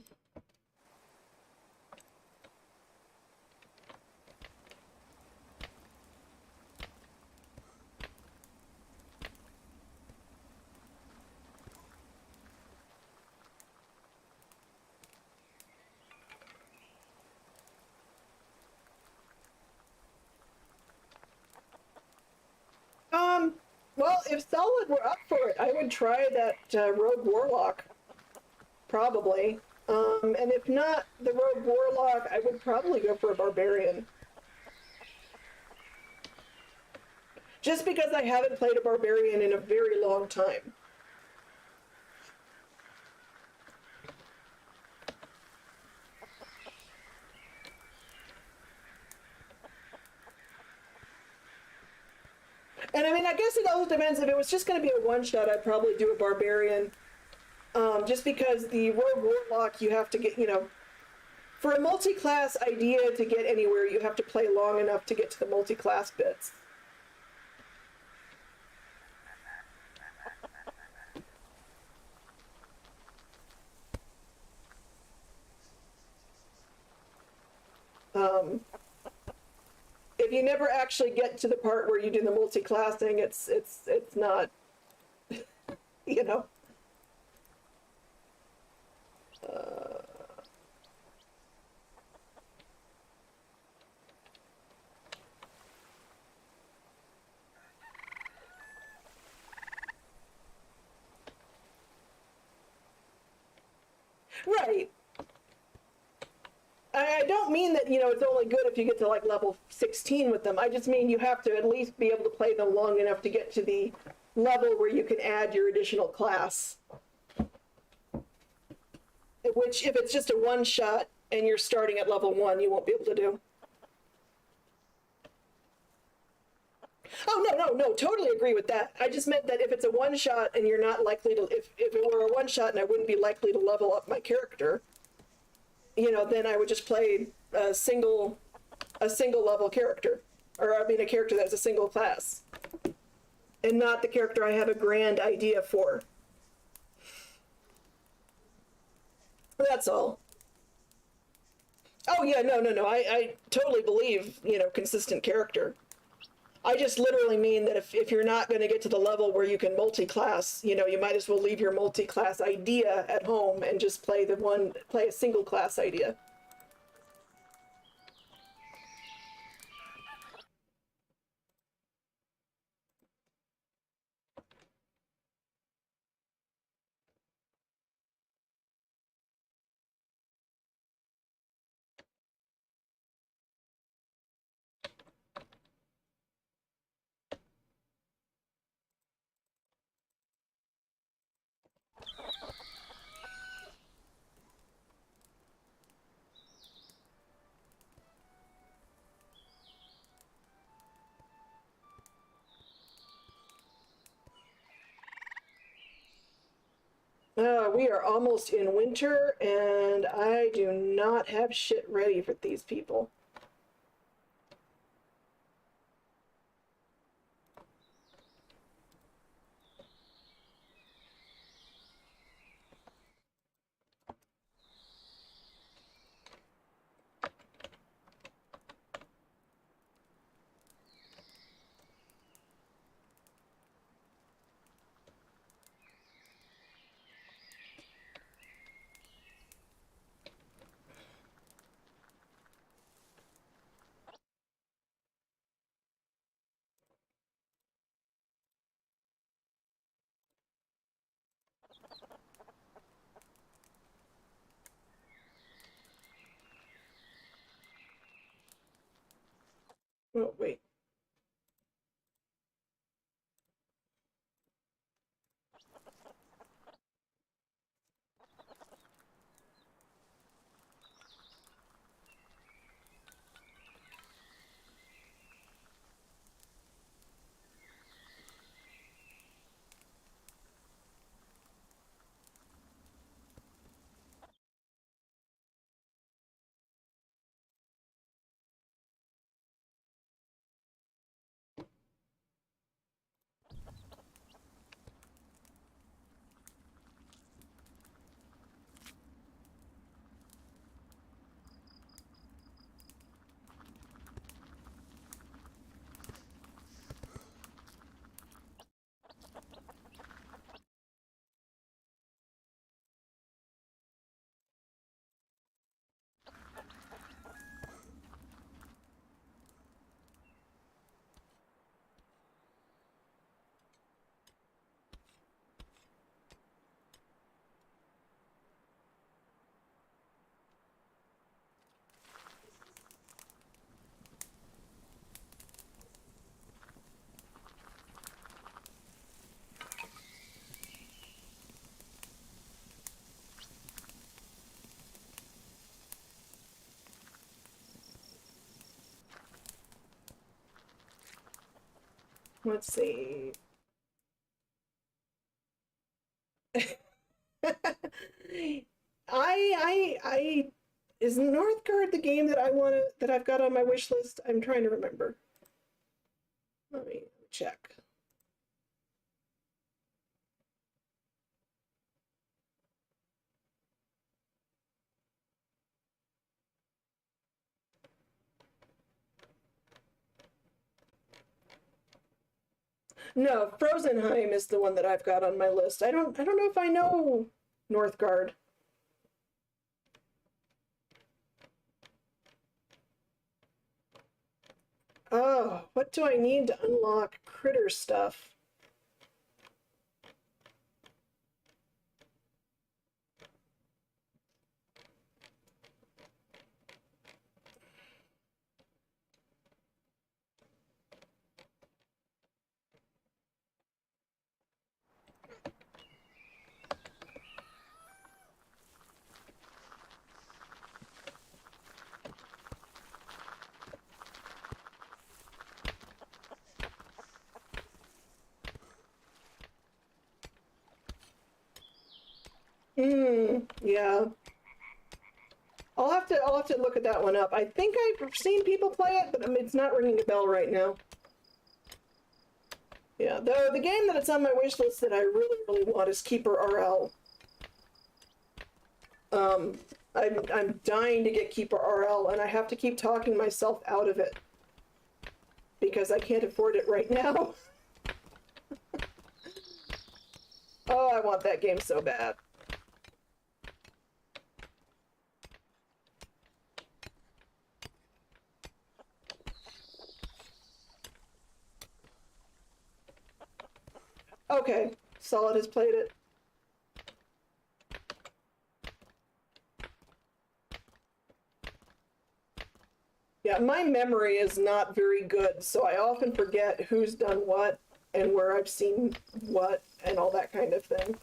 um, well, if Solid were up for it, I would try that Rogue Warlock, probably. And if not the Rogue Warlock, I would probably go for a Barbarian. Just because I haven't played a Barbarian in a very long time. And I mean, I guess it also depends. If it was just going to be a one-shot, I'd probably do a Barbarian. Just because the Rogue Warlock, you have to get, you know, for a multi-class idea to get anywhere, you have to play long enough to get to the multi-class bits. Um, if you never actually get to the part where you do the multi-classing, it's not, you know. Uh, right. I don't mean that, you know, it's only good if you get to like level 16 with them. I just mean you have to at least be able to play them long enough to get to the level where you can add your additional class. Which, if it's just a one shot and you're starting at level 1, you won't be able to do. Oh, no, totally agree with that. I just meant that if it's a one shot and you're not likely to, if it were a one shot and I wouldn't be likely to level up my character, you know, then I would just play a single level character, or I mean a character that's a single class, and not the character I have a grand idea for. That's all. Oh yeah, no. I totally believe, you know, consistent character. I just literally mean that if you're not going to get to the level where you can multi-class, you know, you might as well leave your multi-class idea at home and just play a single class idea. We are almost in winter, and I do not have shit ready for these people. Oh, wait. Let's see. I is Northgard the game that I want to that I've got on my wish list? I'm trying to remember. Let me check. No, Frozenheim is the one that I've got on my list. I don't know if I know Northgard. Oh, what do I need to unlock critter stuff? Yeah. I'll have to look at that one up. I think I've seen people play it, but it's not ringing a bell right now. Yeah, though the game that it's on my wish list that I really, really want is Keeper RL. I'm dying to get Keeper RL, and I have to keep talking myself out of it because I can't afford it right now. Oh, I want that game so bad. Okay, Solid has played it. Yeah, my memory is not very good, so I often forget who's done what and where I've seen what and all that kind of thing.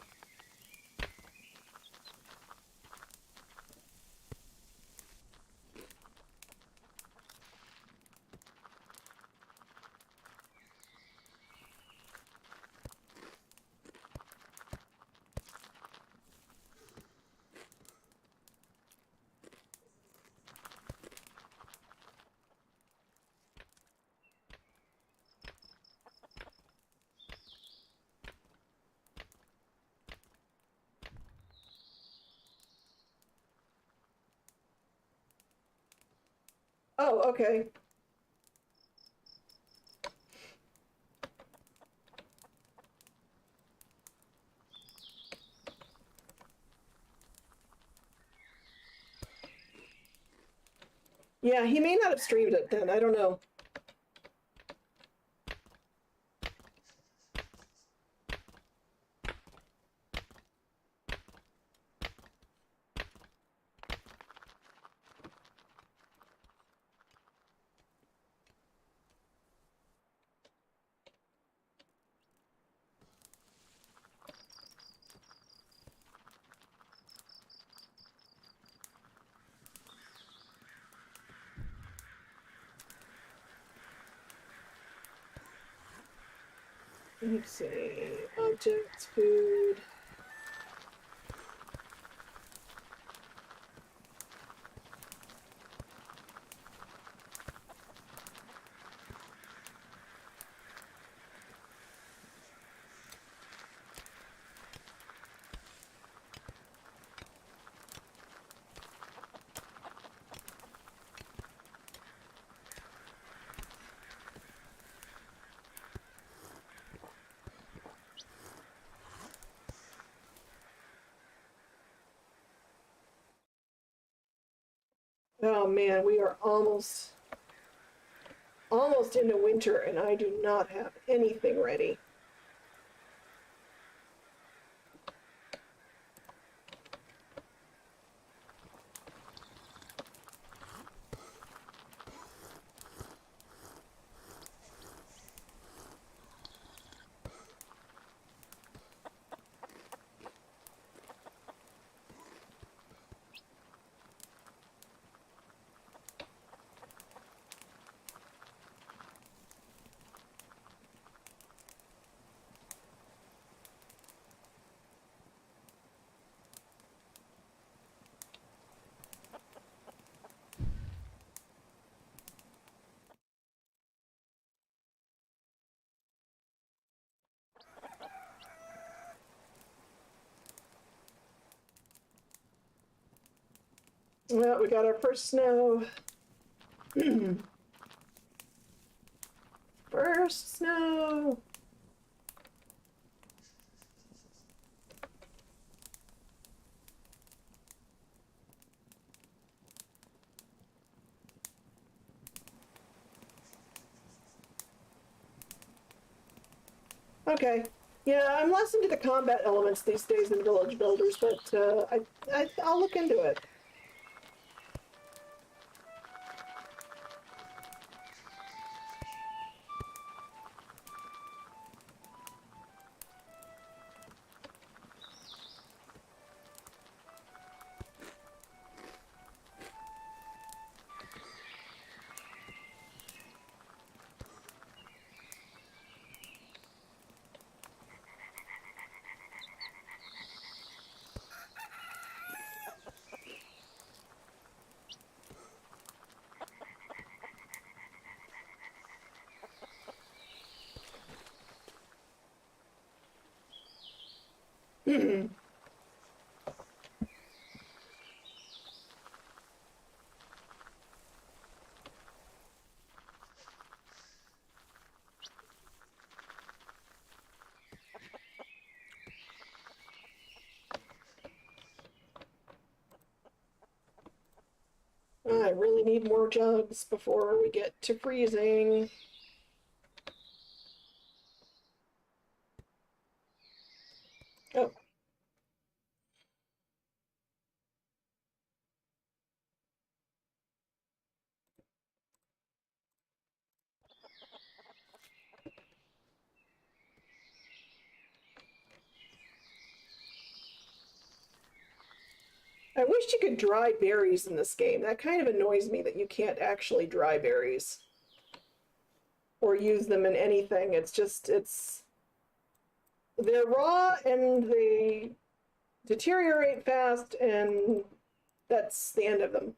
Oh, okay. Yeah, he may not have streamed it then. I don't know. Let's see. Objects, food. Oh man, we are almost into winter and I do not have anything ready. Well, we got our first snow. First snow. Okay. Yeah, I'm less into the combat elements these days in Village Builders, but I'll look into it. I really need more jugs before we get to freezing. Oh, I wish you could dry berries in this game. That kind of annoys me that you can't actually dry berries or use them in anything. They're raw and they deteriorate fast, and that's the end of them.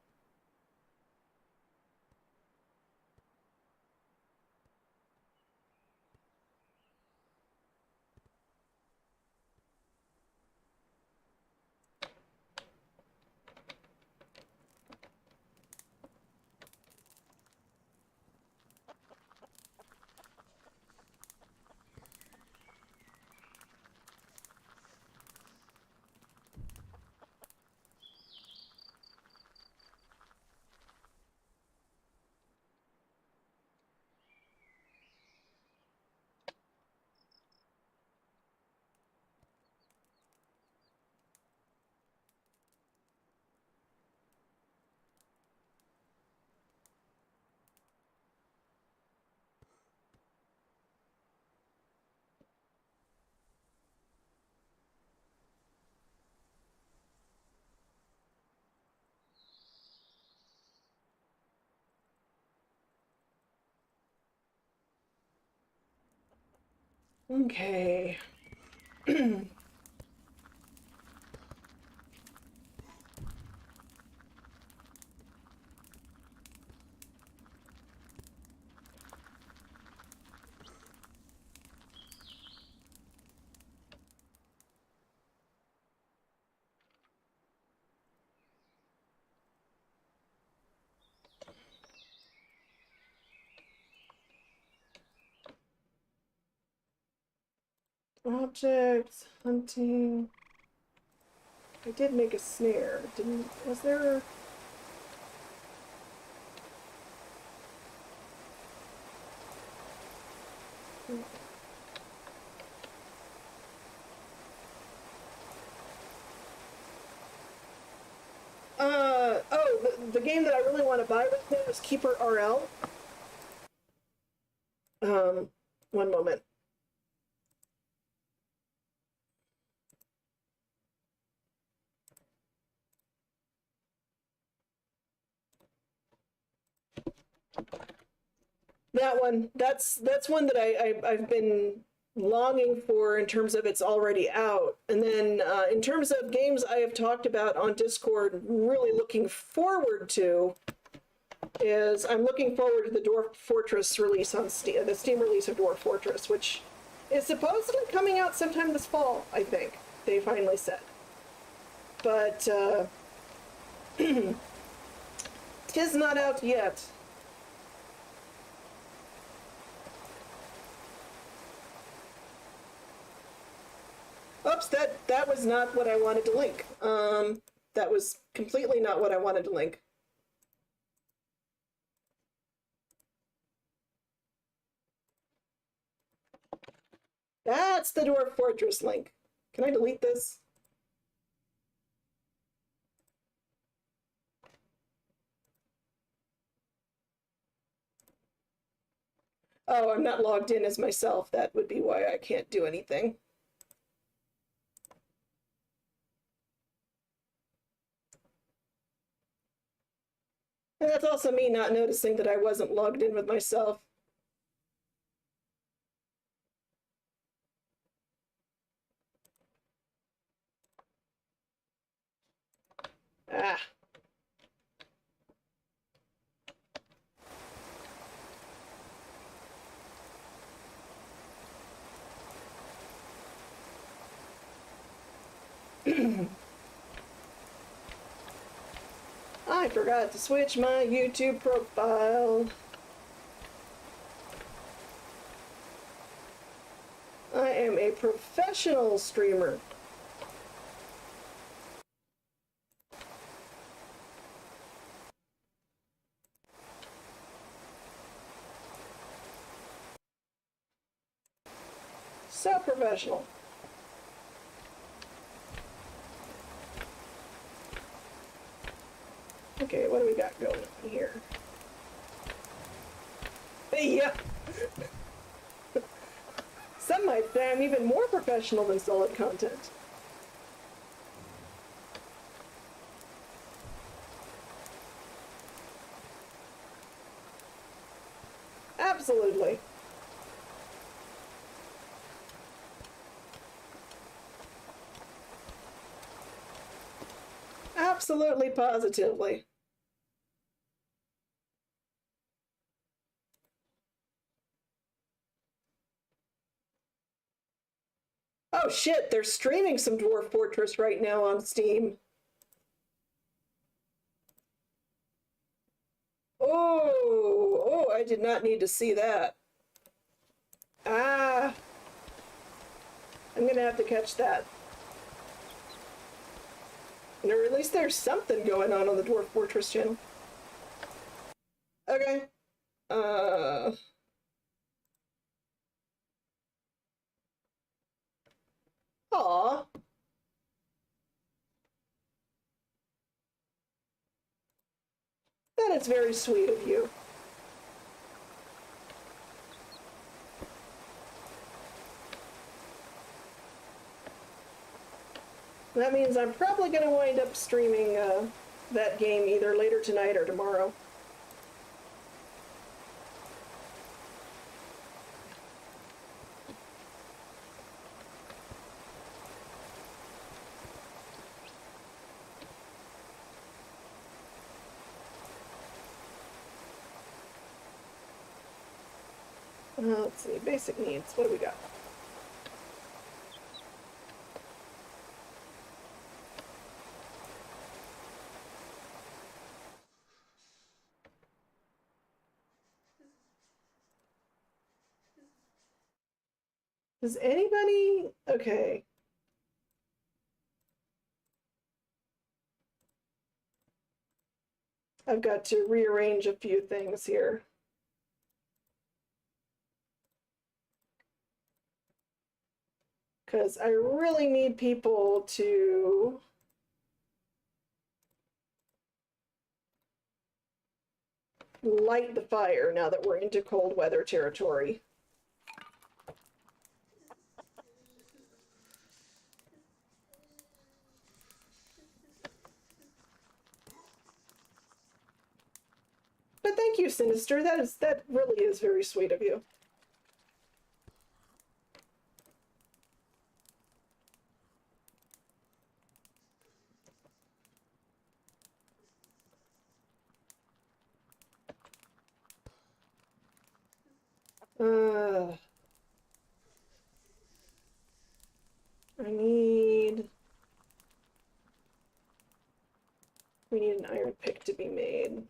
Okay. Objects, hunting. I did make a snare. Didn't, was there? Oh, the game that I really want to buy right now is Keeper RL. Um, One moment. That one, that's one that I've been longing for in terms of it's already out. And then in terms of games I have talked about on Discord, really looking forward to is I'm looking forward to the Dwarf Fortress release on Steam, the Steam release of Dwarf Fortress, which is supposedly coming out sometime this fall, I think, they finally said. But tis not out yet. Oops, that was not what I wanted to link. That was completely not what I wanted to link. That's the Dwarf Fortress link. Can I delete this? Oh, I'm not logged in as myself. That would be why I can't do anything. And that's also me not noticing that I wasn't logged in with myself. Ah. I forgot to switch my YouTube profile. I am a professional streamer. So professional. Okay, what do we got going on here? Yeah. Some might say I'm even more professional than solid content. Absolutely. Absolutely, positively. Oh shit, they're streaming some Dwarf Fortress right now on Steam. Oh, I did not need to see that. Ah, I'm gonna have to catch that. Or at least there's something going on the Dwarf Fortress channel. Okay. Uh... Aw. That is very sweet of you. That means I'm probably going to wind up streaming that game either later tonight or tomorrow. Let's see, basic needs. What do we got? Does anybody? Okay. I've got to rearrange a few things here. Because I really need people to light the fire now that we're into cold weather territory. But thank you, Sinister. That really is very sweet of you. I need... We need an iron pick to be made.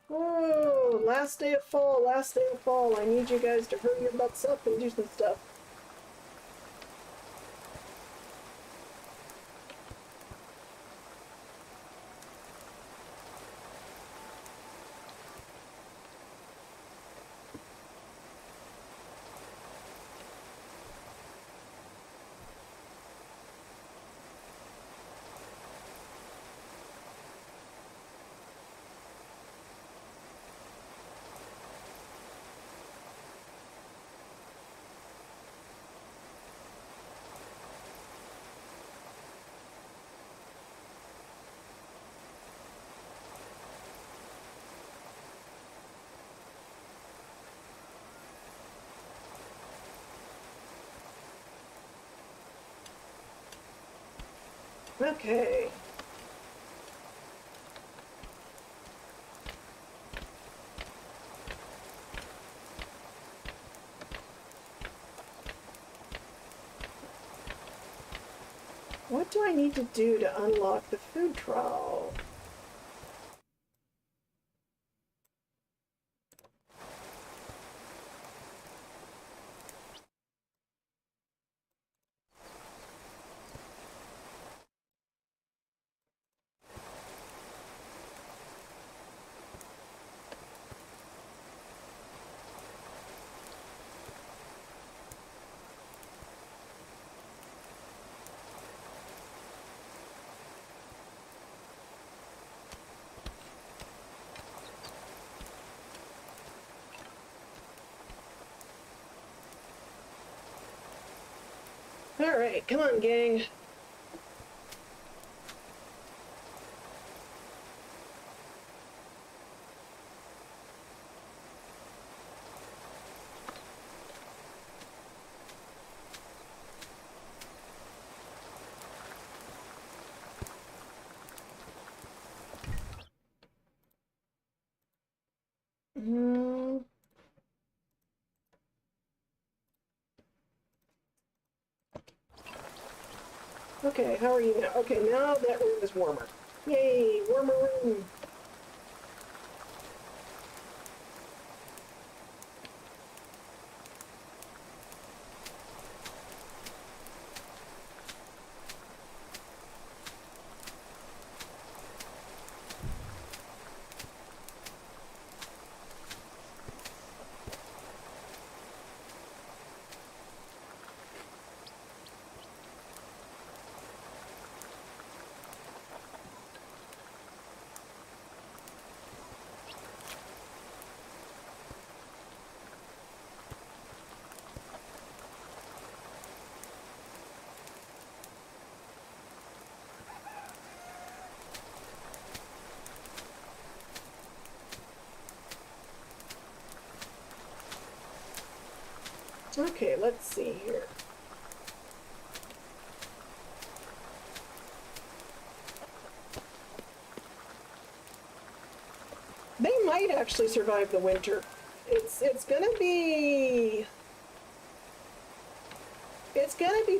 Oh, last day of fall, last day of fall. I need you guys to hurry your butts up and do some stuff. Okay. What do I need to do to unlock the food trowel? All right, come on, gang. Mm. Okay, how are you now? Okay, now that room is warmer. Yay, warmer room. Okay, let's see here. They might actually survive the winter. It's gonna be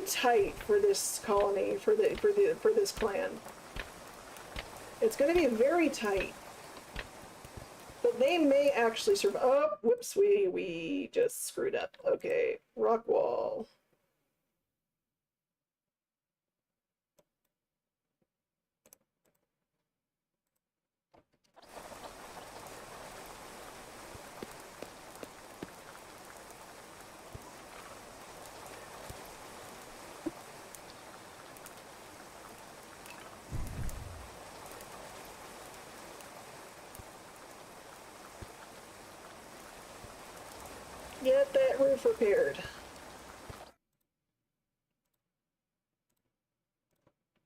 tight for this colony, for this clan. It's gonna be very tight. But they may actually survive. Oh, whoops, we just screwed up. Okay, rock wall. Get that roof repaired.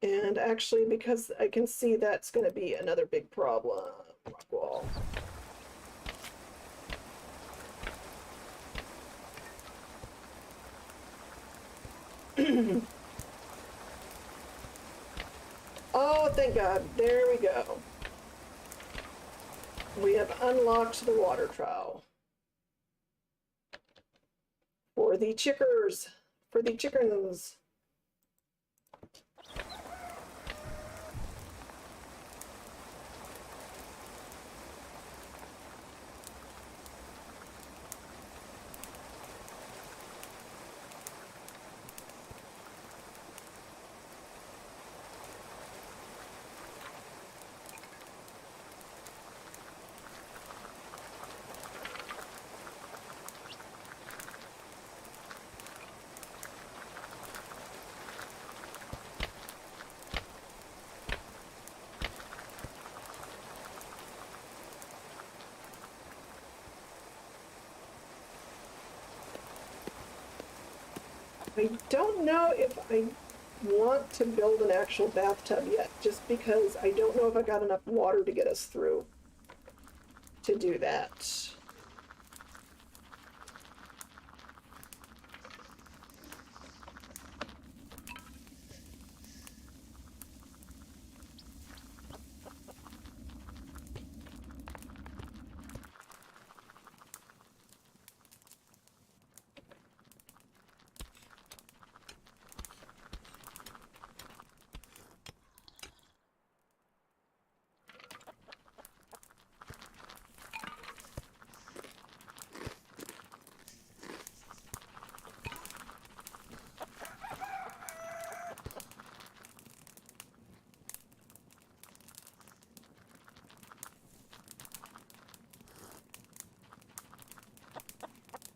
And actually, because I can see that's going to be another big problem, rock wall. Oh, thank God. There we go. We have unlocked the water trowel. For the chickers. For the chickens. I don't know if I want to build an actual bathtub yet, just because I don't know if I got enough water to get us through to do that.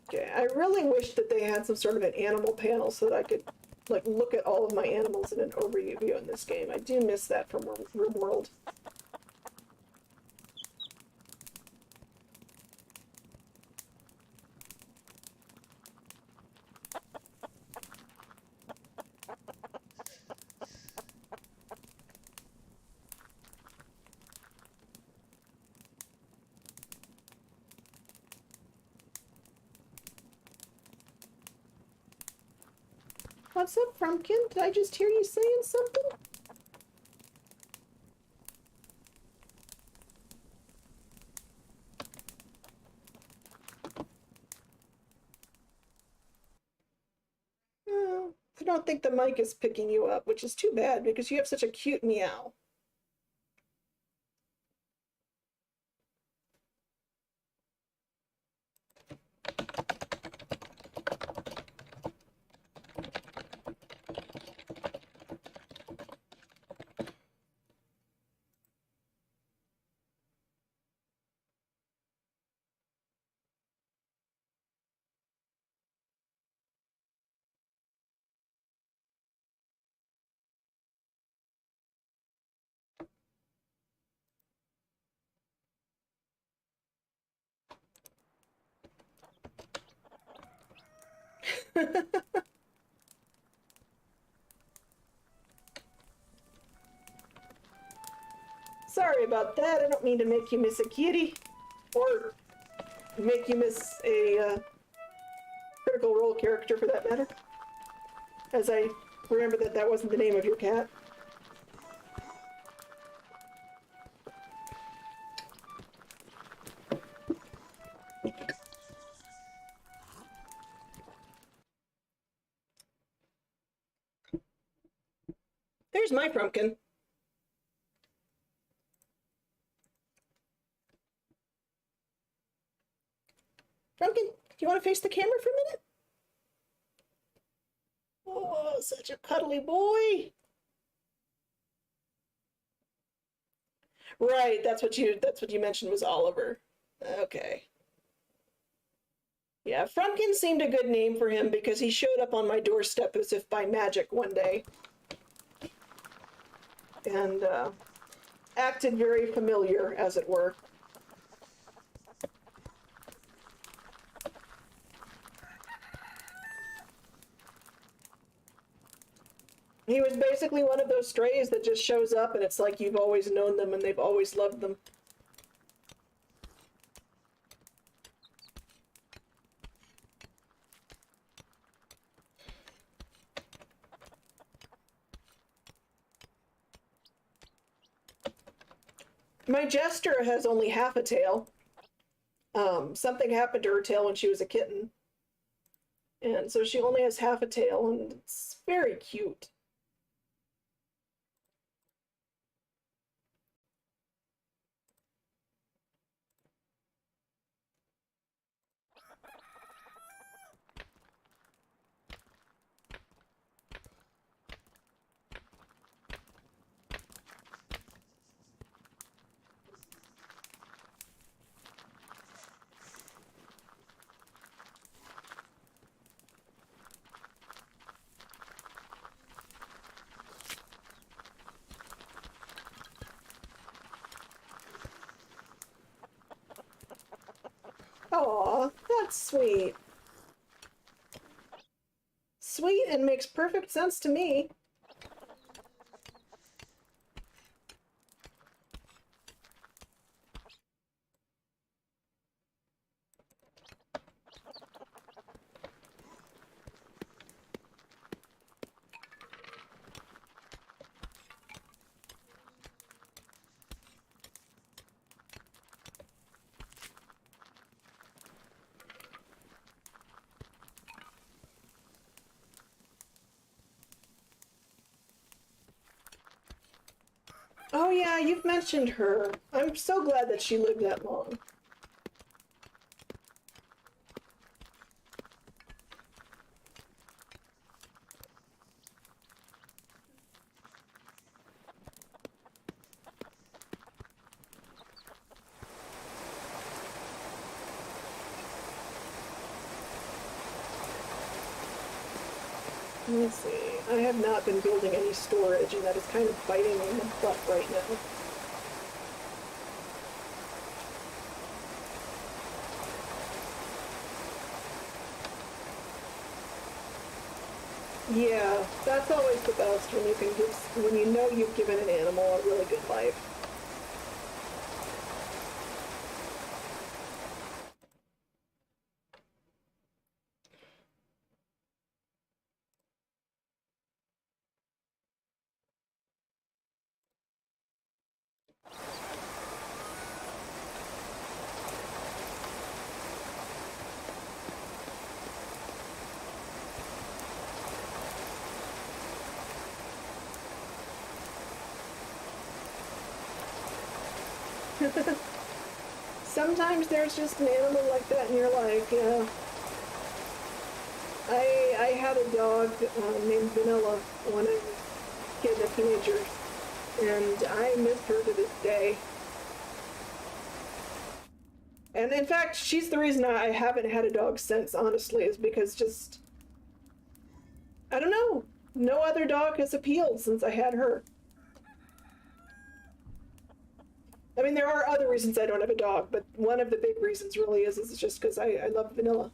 Okay, I really wish that they had some sort of an animal panel so that I could like look at all of my animals in an overview view in this game. I do miss that from RimWorld. What's up, Frumpkin? Did I just hear you saying something? Oh, I don't think the mic is picking you up, which is too bad because you have such a cute meow. Sorry about that. I don't mean to make you miss a kitty or make you miss a Critical Role character for that matter. As I remember that that wasn't the name of your cat. There's my Frumpkin. Frumpkin, do you want to face the camera for a minute? Oh, such a cuddly boy. Right, that's what you mentioned was Oliver. Okay. Yeah, Frumpkin seemed a good name for him because he showed up on my doorstep as if by magic one day. And acted very familiar, as it were. He was basically one of those strays that just shows up and it's like you've always known them and they've always loved them. My Jester has only half a tail. Something happened to her tail when she was a kitten. And so she only has half a tail and it's very cute. Aw, that's sweet. Sweet and makes perfect sense to me. Oh yeah, you've mentioned her. I'm so glad that she lived that long. Let's see. I have not been building any storage, and that is kind of biting me in the butt right now. Yeah, that's always the best when you can give, when you know you've given an animal a really good life. Sometimes there's just an animal like that in your life, yeah. I had a dog named Vanilla when I was a kid, a teenager, and I miss her to this day. And in fact, she's the reason I haven't had a dog since, honestly, is because just, I don't know, no other dog has appealed since I had her. I mean, there are other reasons I don't have a dog, but one of the big reasons really is just because I love Vanilla.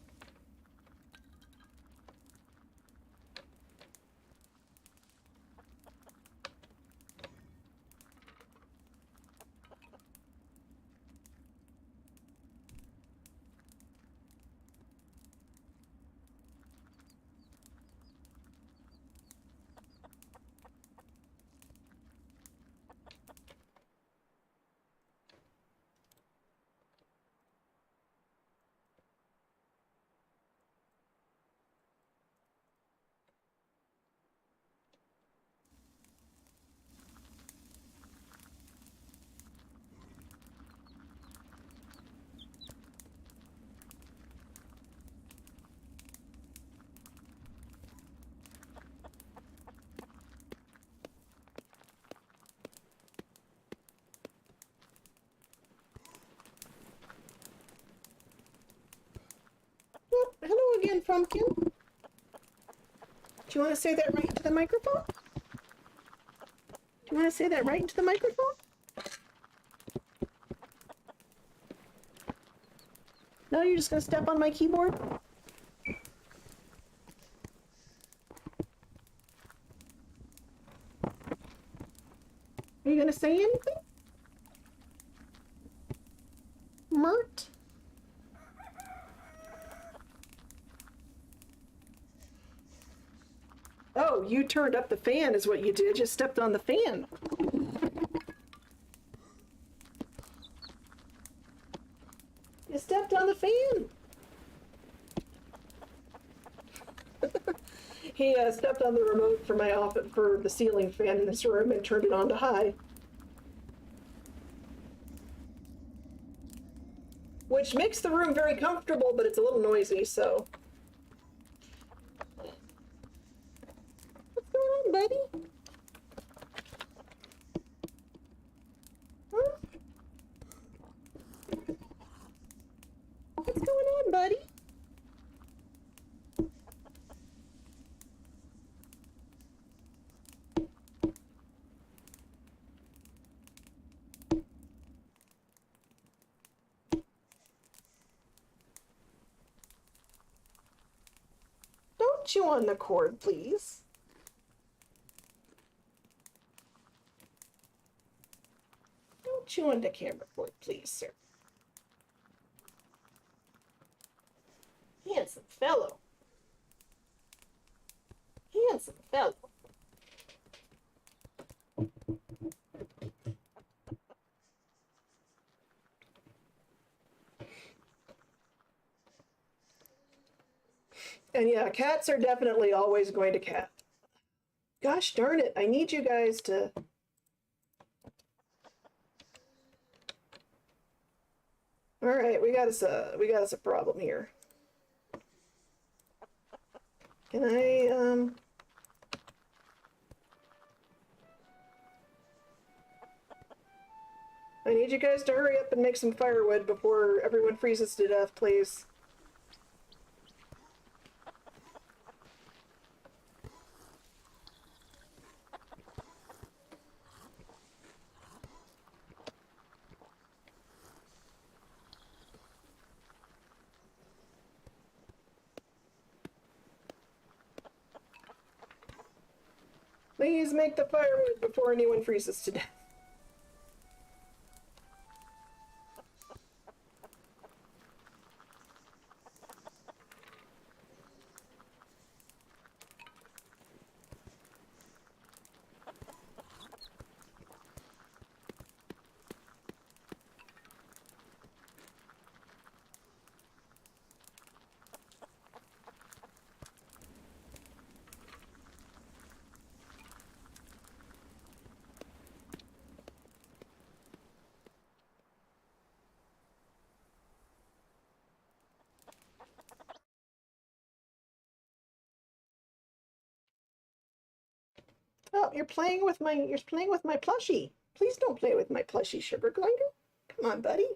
again, Pumpkin? Do you want to say that right into the microphone? Do you want to say that right into the microphone? No, you're just going to step on my keyboard? Are you going to say anything? Mert? Oh, you turned up the fan is what you did. You stepped on the fan. You stepped on the fan. He stepped on the remote for my office for the ceiling fan in this room and turned it on to high. Which makes the room very comfortable, but it's a little noisy, so. What's going on, buddy? Huh? What's going on, buddy? Don't chew on the cord, please. Don't chew on the camera cord, please, sir. Handsome fellow. Handsome fellow. And yeah, cats are definitely always going to cat. Gosh darn it, I need you guys to... All right, we got us a problem here. Can I I need you guys to hurry up and make some firewood before everyone freezes to death, please. Please make the firewood before anyone freezes to death. Oh, you're playing with my plushie. Please don't play with my plushie, sugar glider. Come on, buddy.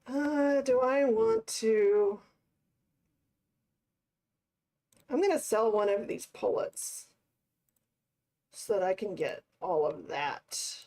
Do I want to... I'm gonna sell one of these pullets so that I can get all of that.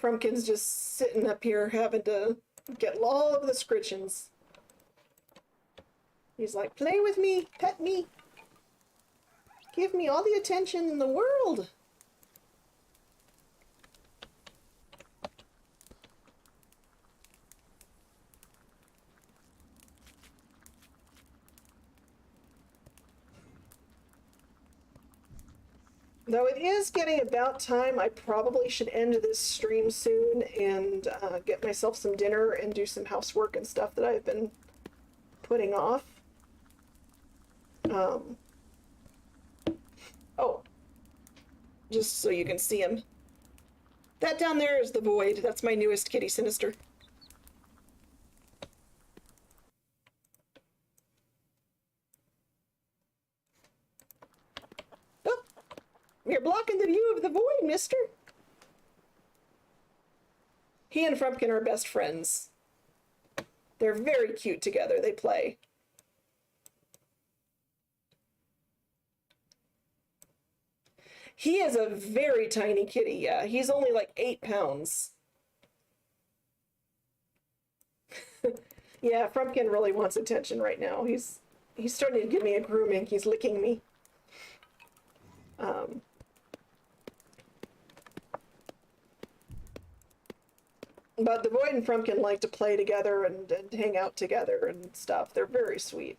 Frumpkin's just sitting up here having to get all of the scritchings. He's like, play with me, pet me, give me all the attention in the world. Though it is getting about time, I probably should end this stream soon and get myself some dinner and do some housework and stuff that I've been putting off. Oh, just so you can see him. That down there is the Void. That's my newest kitty, Sinister. Oh, you're blocking the view of the Void, mister. He and Frumpkin are best friends. They're very cute together. They play. He is a very tiny kitty, yeah. He's only like 8 pounds. Yeah, Frumpkin really wants attention right now. He's starting to give me a grooming. He's licking me. But the Void and Frumpkin like to play together and hang out together and stuff. They're very sweet.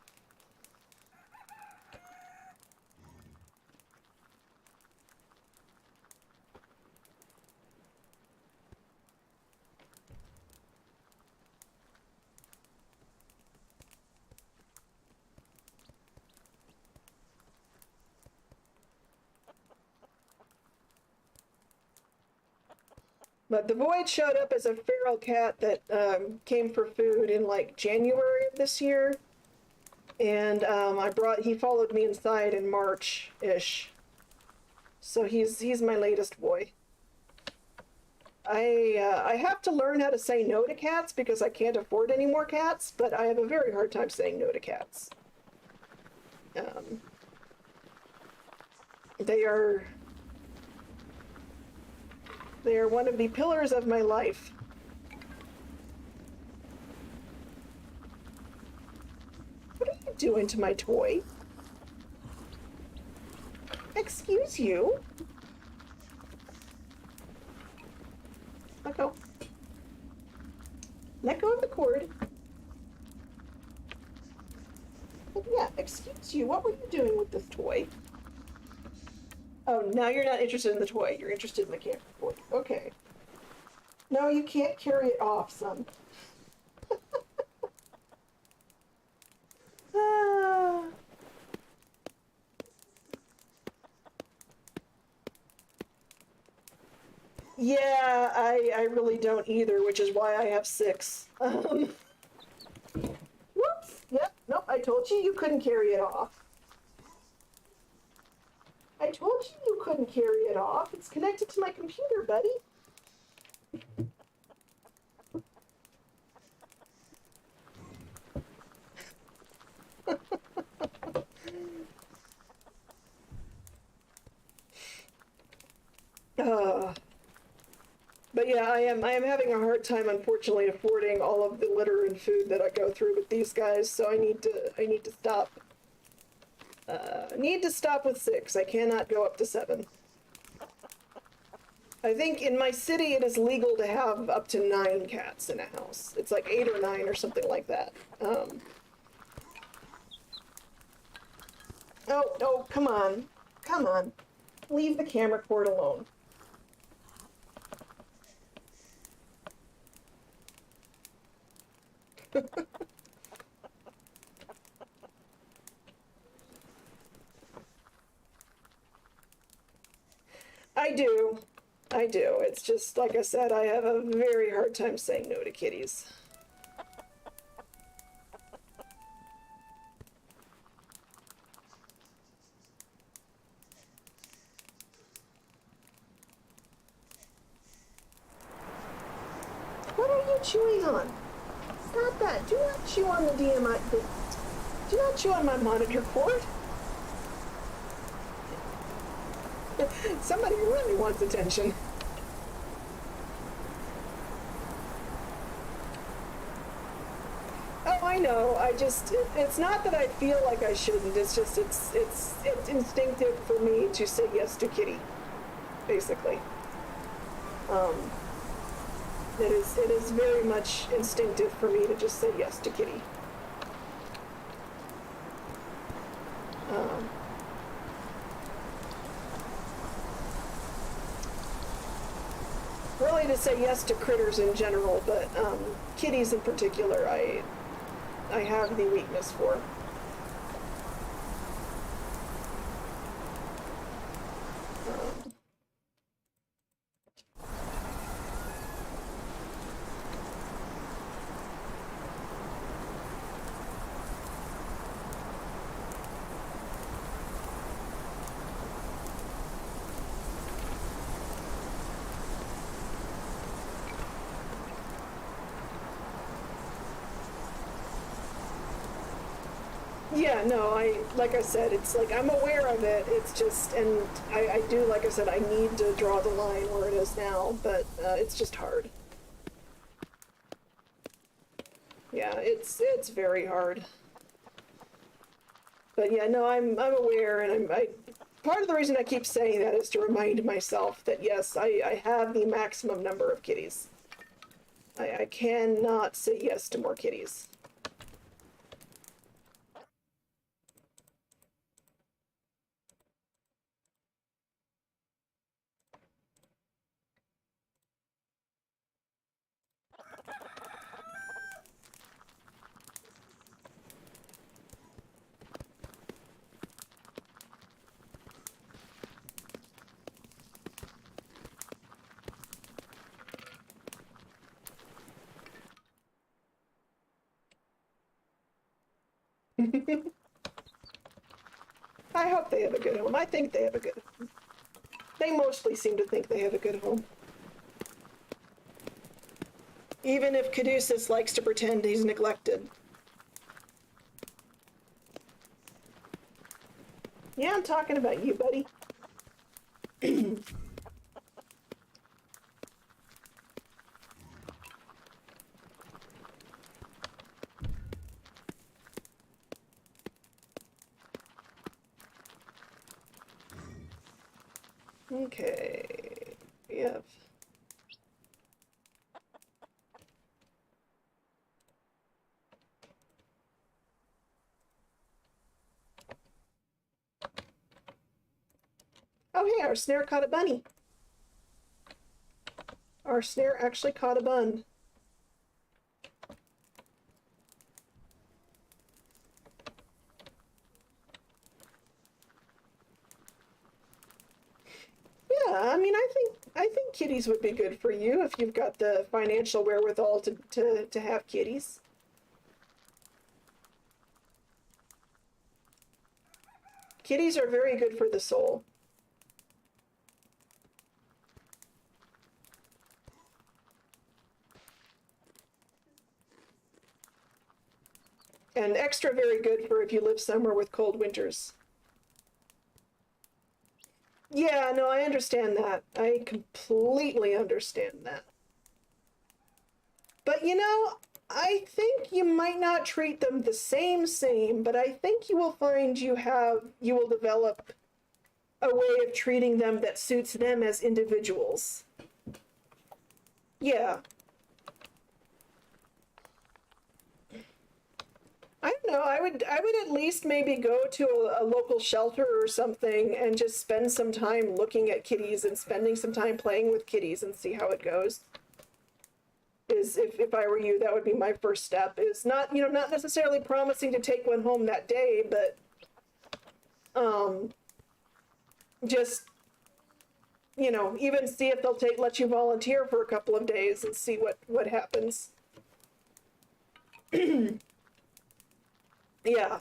But the Void showed up as a feral cat that came for food in like January of this year. And he followed me inside in March-ish. So he's my latest boy. I have to learn how to say no to cats because I can't afford any more cats, but I have a very hard time saying no to cats. They are one of the pillars of my life. What are you doing to my toy? Excuse you? Let go. Let go of the cord. But yeah, excuse you. What were you doing with this toy? Oh, now you're not interested in the toy. You're interested in the camera toy. Okay. No, you can't carry it off, son. Yeah, I really don't either, which is why I have 6. Whoops. Yep. Nope. I told you couldn't carry it off. I told you couldn't carry it off. It's connected to my computer, buddy. But yeah, I am having a hard time, unfortunately, affording all of the litter and food that I go through with these guys. So I need to stop. Need to stop with 6. I cannot go up to 7. I think in my city it is legal to have up to 9 cats in a house. It's like 8 or 9 or something like that. Oh, come on. Come on. Leave the camera cord alone. I do. It's just, like I said, I have a very hard time saying no to kitties. What are you chewing on? Stop that. Do not chew on the DMI. Do not chew on my monitor cord. Somebody really wants attention. Oh, I know. It's not that I feel like I shouldn't. It's just, it's instinctive for me to say yes to kitty, basically. It is very much instinctive for me to just say yes to kitty. early to say yes to critters in general, but kitties in particular, I have the weakness for. Yeah, no, like I said, it's like I'm aware of it. It's just, and I do, like I said, I need to draw the line where it is now, but it's just hard. Yeah, it's very hard. But yeah, no, I'm aware, and part of the reason I keep saying that is to remind myself that yes, I have the maximum number of kitties. I cannot say yes to more kitties. I hope they have a good home. I think they have a good home. They mostly seem to think they have a good home. Even if Caduceus likes to pretend he's neglected. Yeah, I'm talking about you, buddy. Okay. Yep. Oh, hey, our snare caught a bunny. Our snare actually caught a bun. Yeah, I mean, I think kitties would be good for you if you've got the financial wherewithal to have kitties. Kitties are very good for the soul. And extra very good for if you live somewhere with cold winters. Yeah, no, I understand that. I completely understand that. But you know, I think you might not treat them the same, but I think you will find you will develop a way of treating them that suits them as individuals. Yeah. I don't know. I would at least maybe go to a local shelter or something and just spend some time looking at kitties and spending some time playing with kitties and see how it goes. Is if I were you, that would be my first step. Is not, you know, not necessarily promising to take one home that day, but just, you know, even see if they'll let you volunteer for a couple of days and see what happens. Yeah.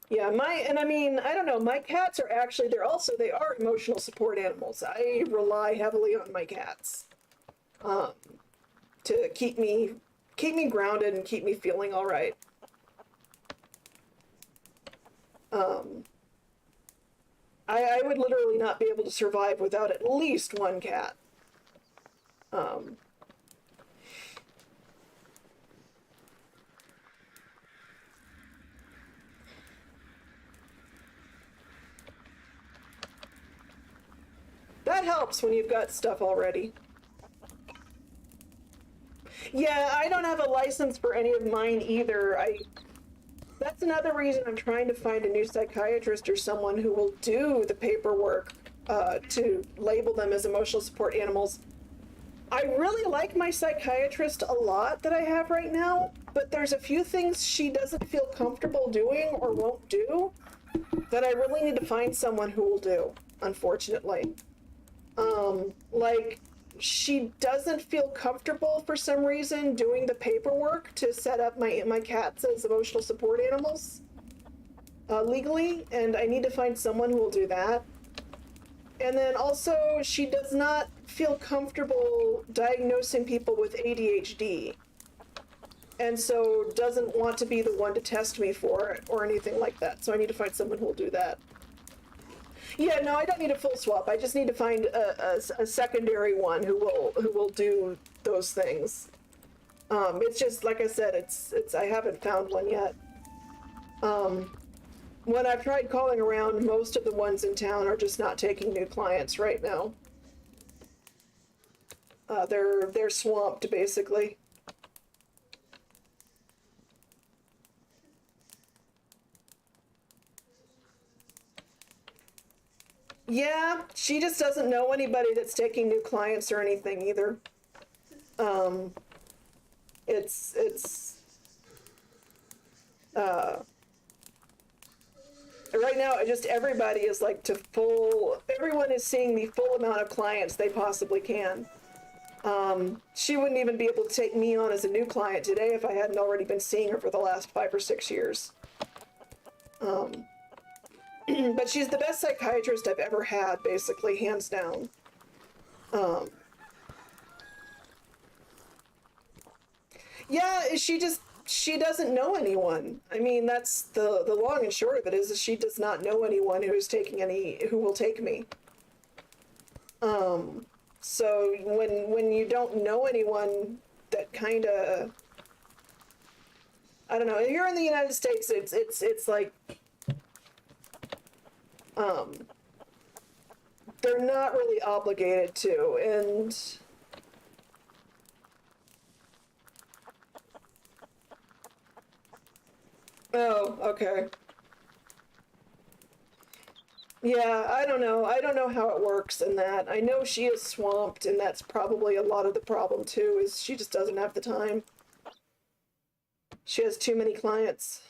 Yeah, and I mean, I don't know, my cats are actually, they are emotional support animals. I rely heavily on my cats to keep me grounded and keep me feeling all right. I would literally not be able to survive without at least one cat. That helps when you've got stuff already. Yeah, I don't have a license for any of mine either. That's another reason I'm trying to find a new psychiatrist or someone who will do the paperwork to label them as emotional support animals. I really like my psychiatrist a lot that I have right now, but there's a few things she doesn't feel comfortable doing or won't do that I really need to find someone who will do, unfortunately. Like, she doesn't feel comfortable for some reason doing the paperwork to set up my cats as emotional support animals legally, and I need to find someone who will do that. And then also, she does not feel comfortable diagnosing people with ADHD, and so doesn't want to be the one to test me for it or anything like that. So I need to find someone who will do that. Yeah, no, I don't need a full swap. I just need to find a secondary one who will do those things. It's just like I said, it's I haven't found one yet. When I've tried calling around, most of the ones in town are just not taking new clients right now. They're swamped basically. Yeah, she just doesn't know anybody that's taking new clients or anything either. It's right now, just everybody is like everyone is seeing the full amount of clients they possibly can. She wouldn't even be able to take me on as a new client today if I hadn't already been seeing her for the last 5 or 6 years. But she's the best psychiatrist I've ever had, basically, hands down. Yeah, she doesn't know anyone. I mean, that's the long and short of it is she does not know anyone who will take me. So when you don't know anyone that kind of, I don't know, here in the United States, it's like, they're not really obligated to, and oh, okay. Yeah, I don't know. I don't know how it works in that. I know she is swamped, and that's probably a lot of the problem too, is she just doesn't have the time. She has too many clients.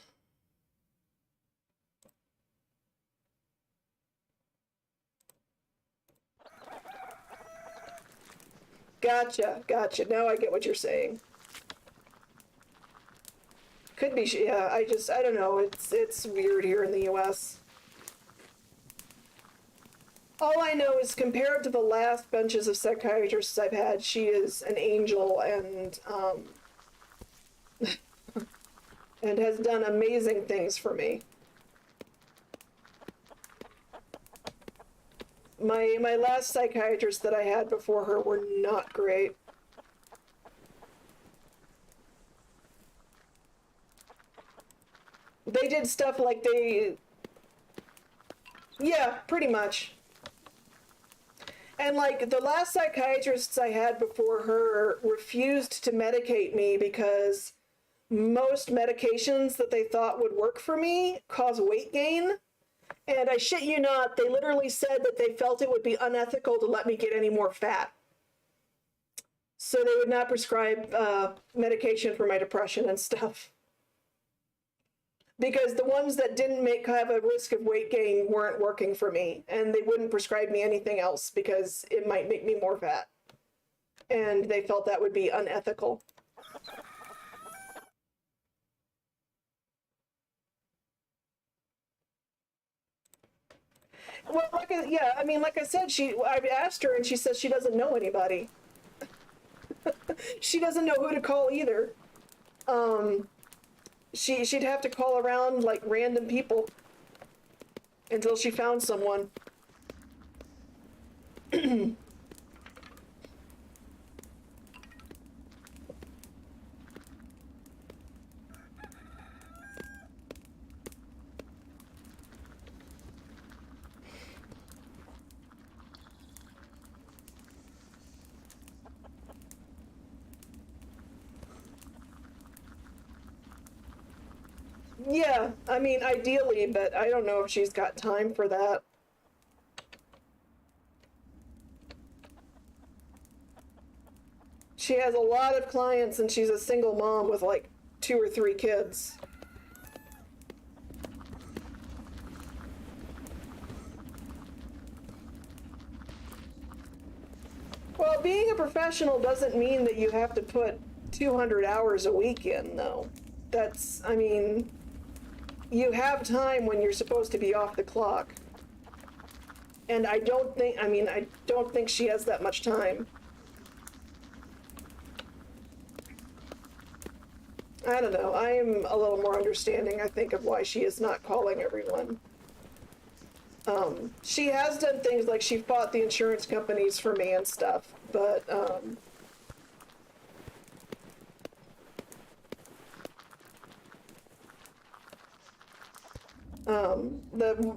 Gotcha, gotcha. Now I get what you're saying. Could be, yeah, I don't know. It's weird here in the US. All I know is compared to the last bunches of psychiatrists I've had, she is an angel and has done amazing things for me. My last psychiatrist that I had before her were not great. They did stuff like yeah, pretty much. And like the last psychiatrists I had before her refused to medicate me because most medications that they thought would work for me cause weight gain. And I shit you not, they literally said that they felt it would be unethical to let me get any more fat. So they would not prescribe medication for my depression and stuff. Because the ones that didn't have a risk of weight gain weren't working for me, and they wouldn't prescribe me anything else because it might make me more fat. And they felt that would be unethical. Well, yeah, I mean, like I said, I asked her and she says she doesn't know anybody. She doesn't know who to call either. She'd have to call around like random people until she found someone. Yeah, I mean, ideally, but I don't know if she's got time for that. She has a lot of clients and she's a single mom with like 2 or 3 kids. Well, being a professional doesn't mean that you have to put 200 hours a week in, though. That's, I mean, you have time when you're supposed to be off the clock. And I don't think she has that much time. I don't know. I am a little more understanding, I think, of why she is not calling everyone. She has done things like she fought the insurance companies for me and stuff, but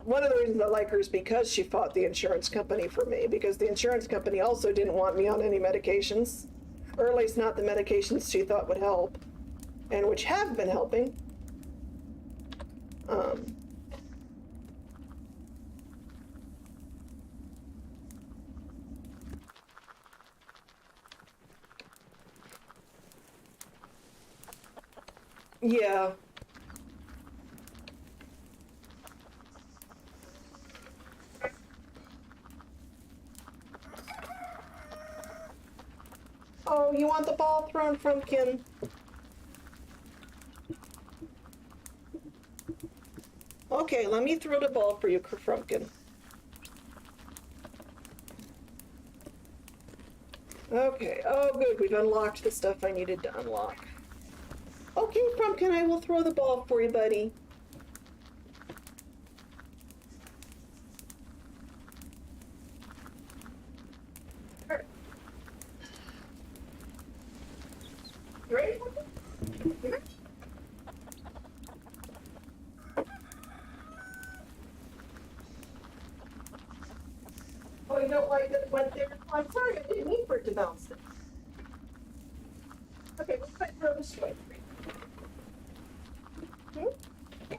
one of the reasons I like her is because she fought the insurance company for me, because the insurance company also didn't want me on any medications, or at least not the medications she thought would help, and which have been helping. Yeah. Oh, you want the ball thrown, Frumpkin? Okay, let me throw the ball for you, Frumpkin. Okay, oh good, we've unlocked the stuff I needed to unlock. Okay, Frumpkin, I will throw the ball for you, buddy. You ready, Frumpkin? You ready? Oh, you don't like that it went there? Oh, I'm sorry, I didn't mean for it to bounce. Okay, let's try to throw this way.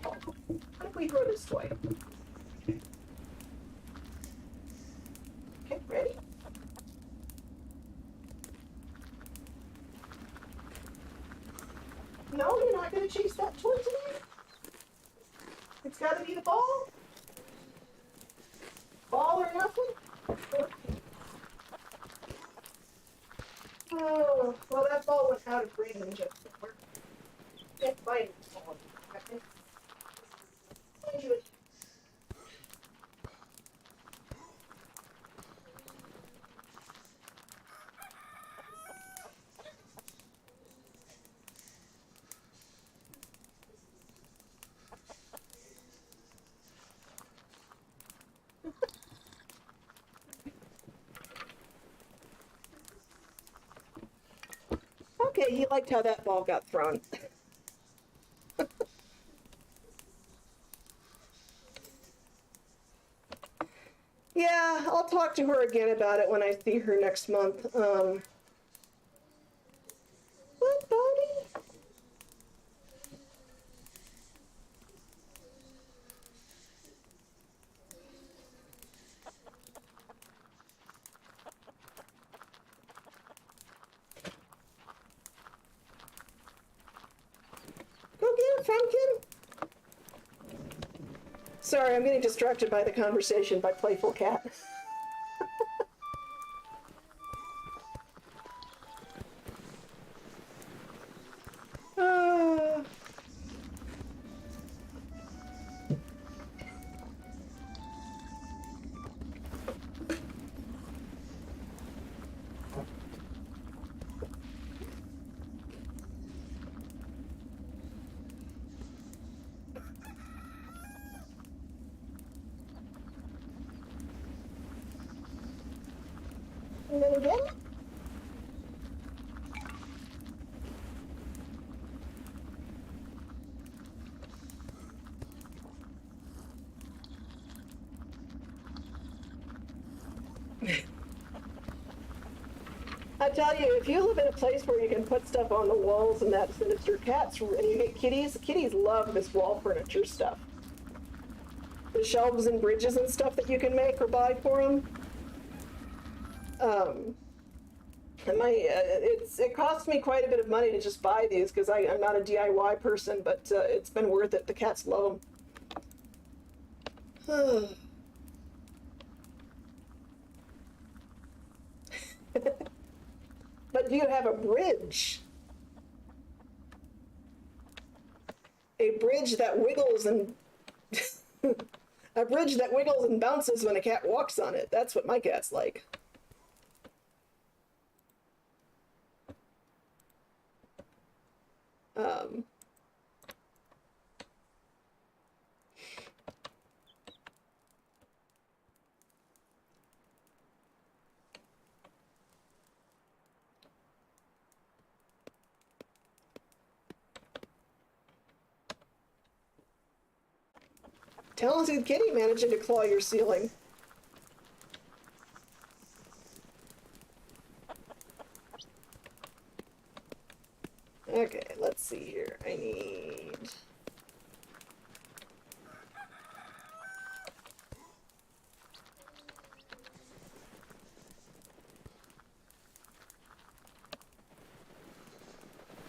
How do we throw this way? Okay, ready? No, you're not going to chase that toy today? It's got to be the ball? Ball or nothing? Oh, well, that ball went out of range. Can't find it. Okay, he liked how that ball got thrown. Yeah, I'll talk to her again about it when I see her next month. What, buddy? Go get it, Frumpkin. Sorry, I'm getting distracted by the conversation by Playful Cat. uh, and then again. I tell tell you, if you live in a place where you can put stuff on the walls and that it's your cats, and you get kitties, kitties love this wall furniture stuff. The shelves and bridges and stuff that you can make or buy for them. And it costs me quite a bit of money to just buy these because I'm not a DIY person, but it's been worth it. The cats love them. But do you have a bridge? A bridge that wiggles and a bridge that wiggles and bounces when a cat walks on it. That's what my cat's like. Talented kitty managing to claw your ceiling. Okay, let's see here. I need...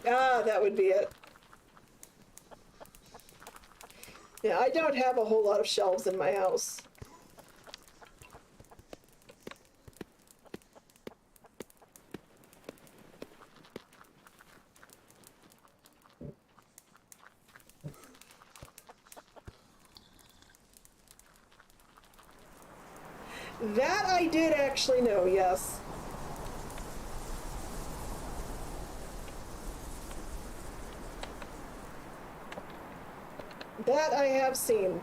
Ah, that would be it. Yeah, I don't have a whole lot of shelves in my house. That I did actually know, yes. That I have seen.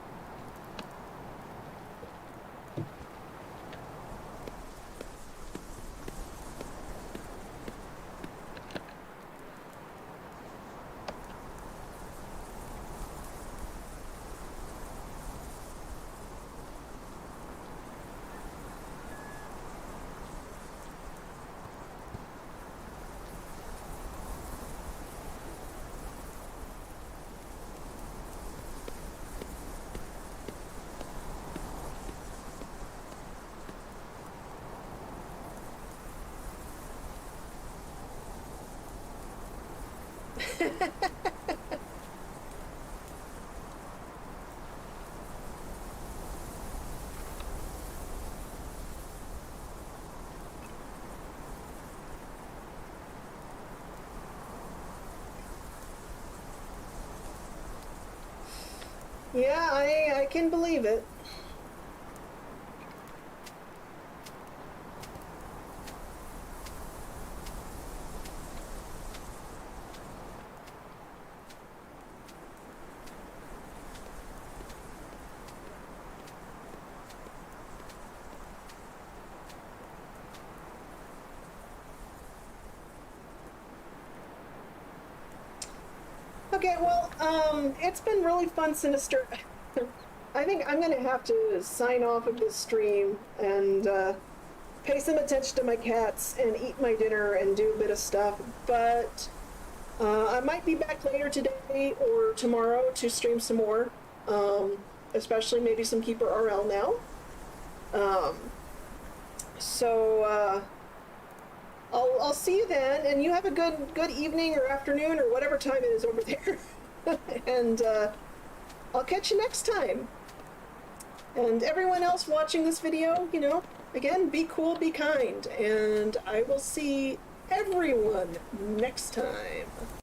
Yeah, I can believe it. Okay, well, it's been really fun, Sinister. I think I'm gonna have to sign off of this stream and pay some attention to my cats and eat my dinner and do a bit of stuff, but I might be back later today or tomorrow to stream some more, especially maybe some Keeper RL now. I'll see you then, and you have a good evening or afternoon or whatever time it is over there. And I'll catch you next time. And everyone else watching this video, you know, again, be cool, be kind, and I will see everyone next time.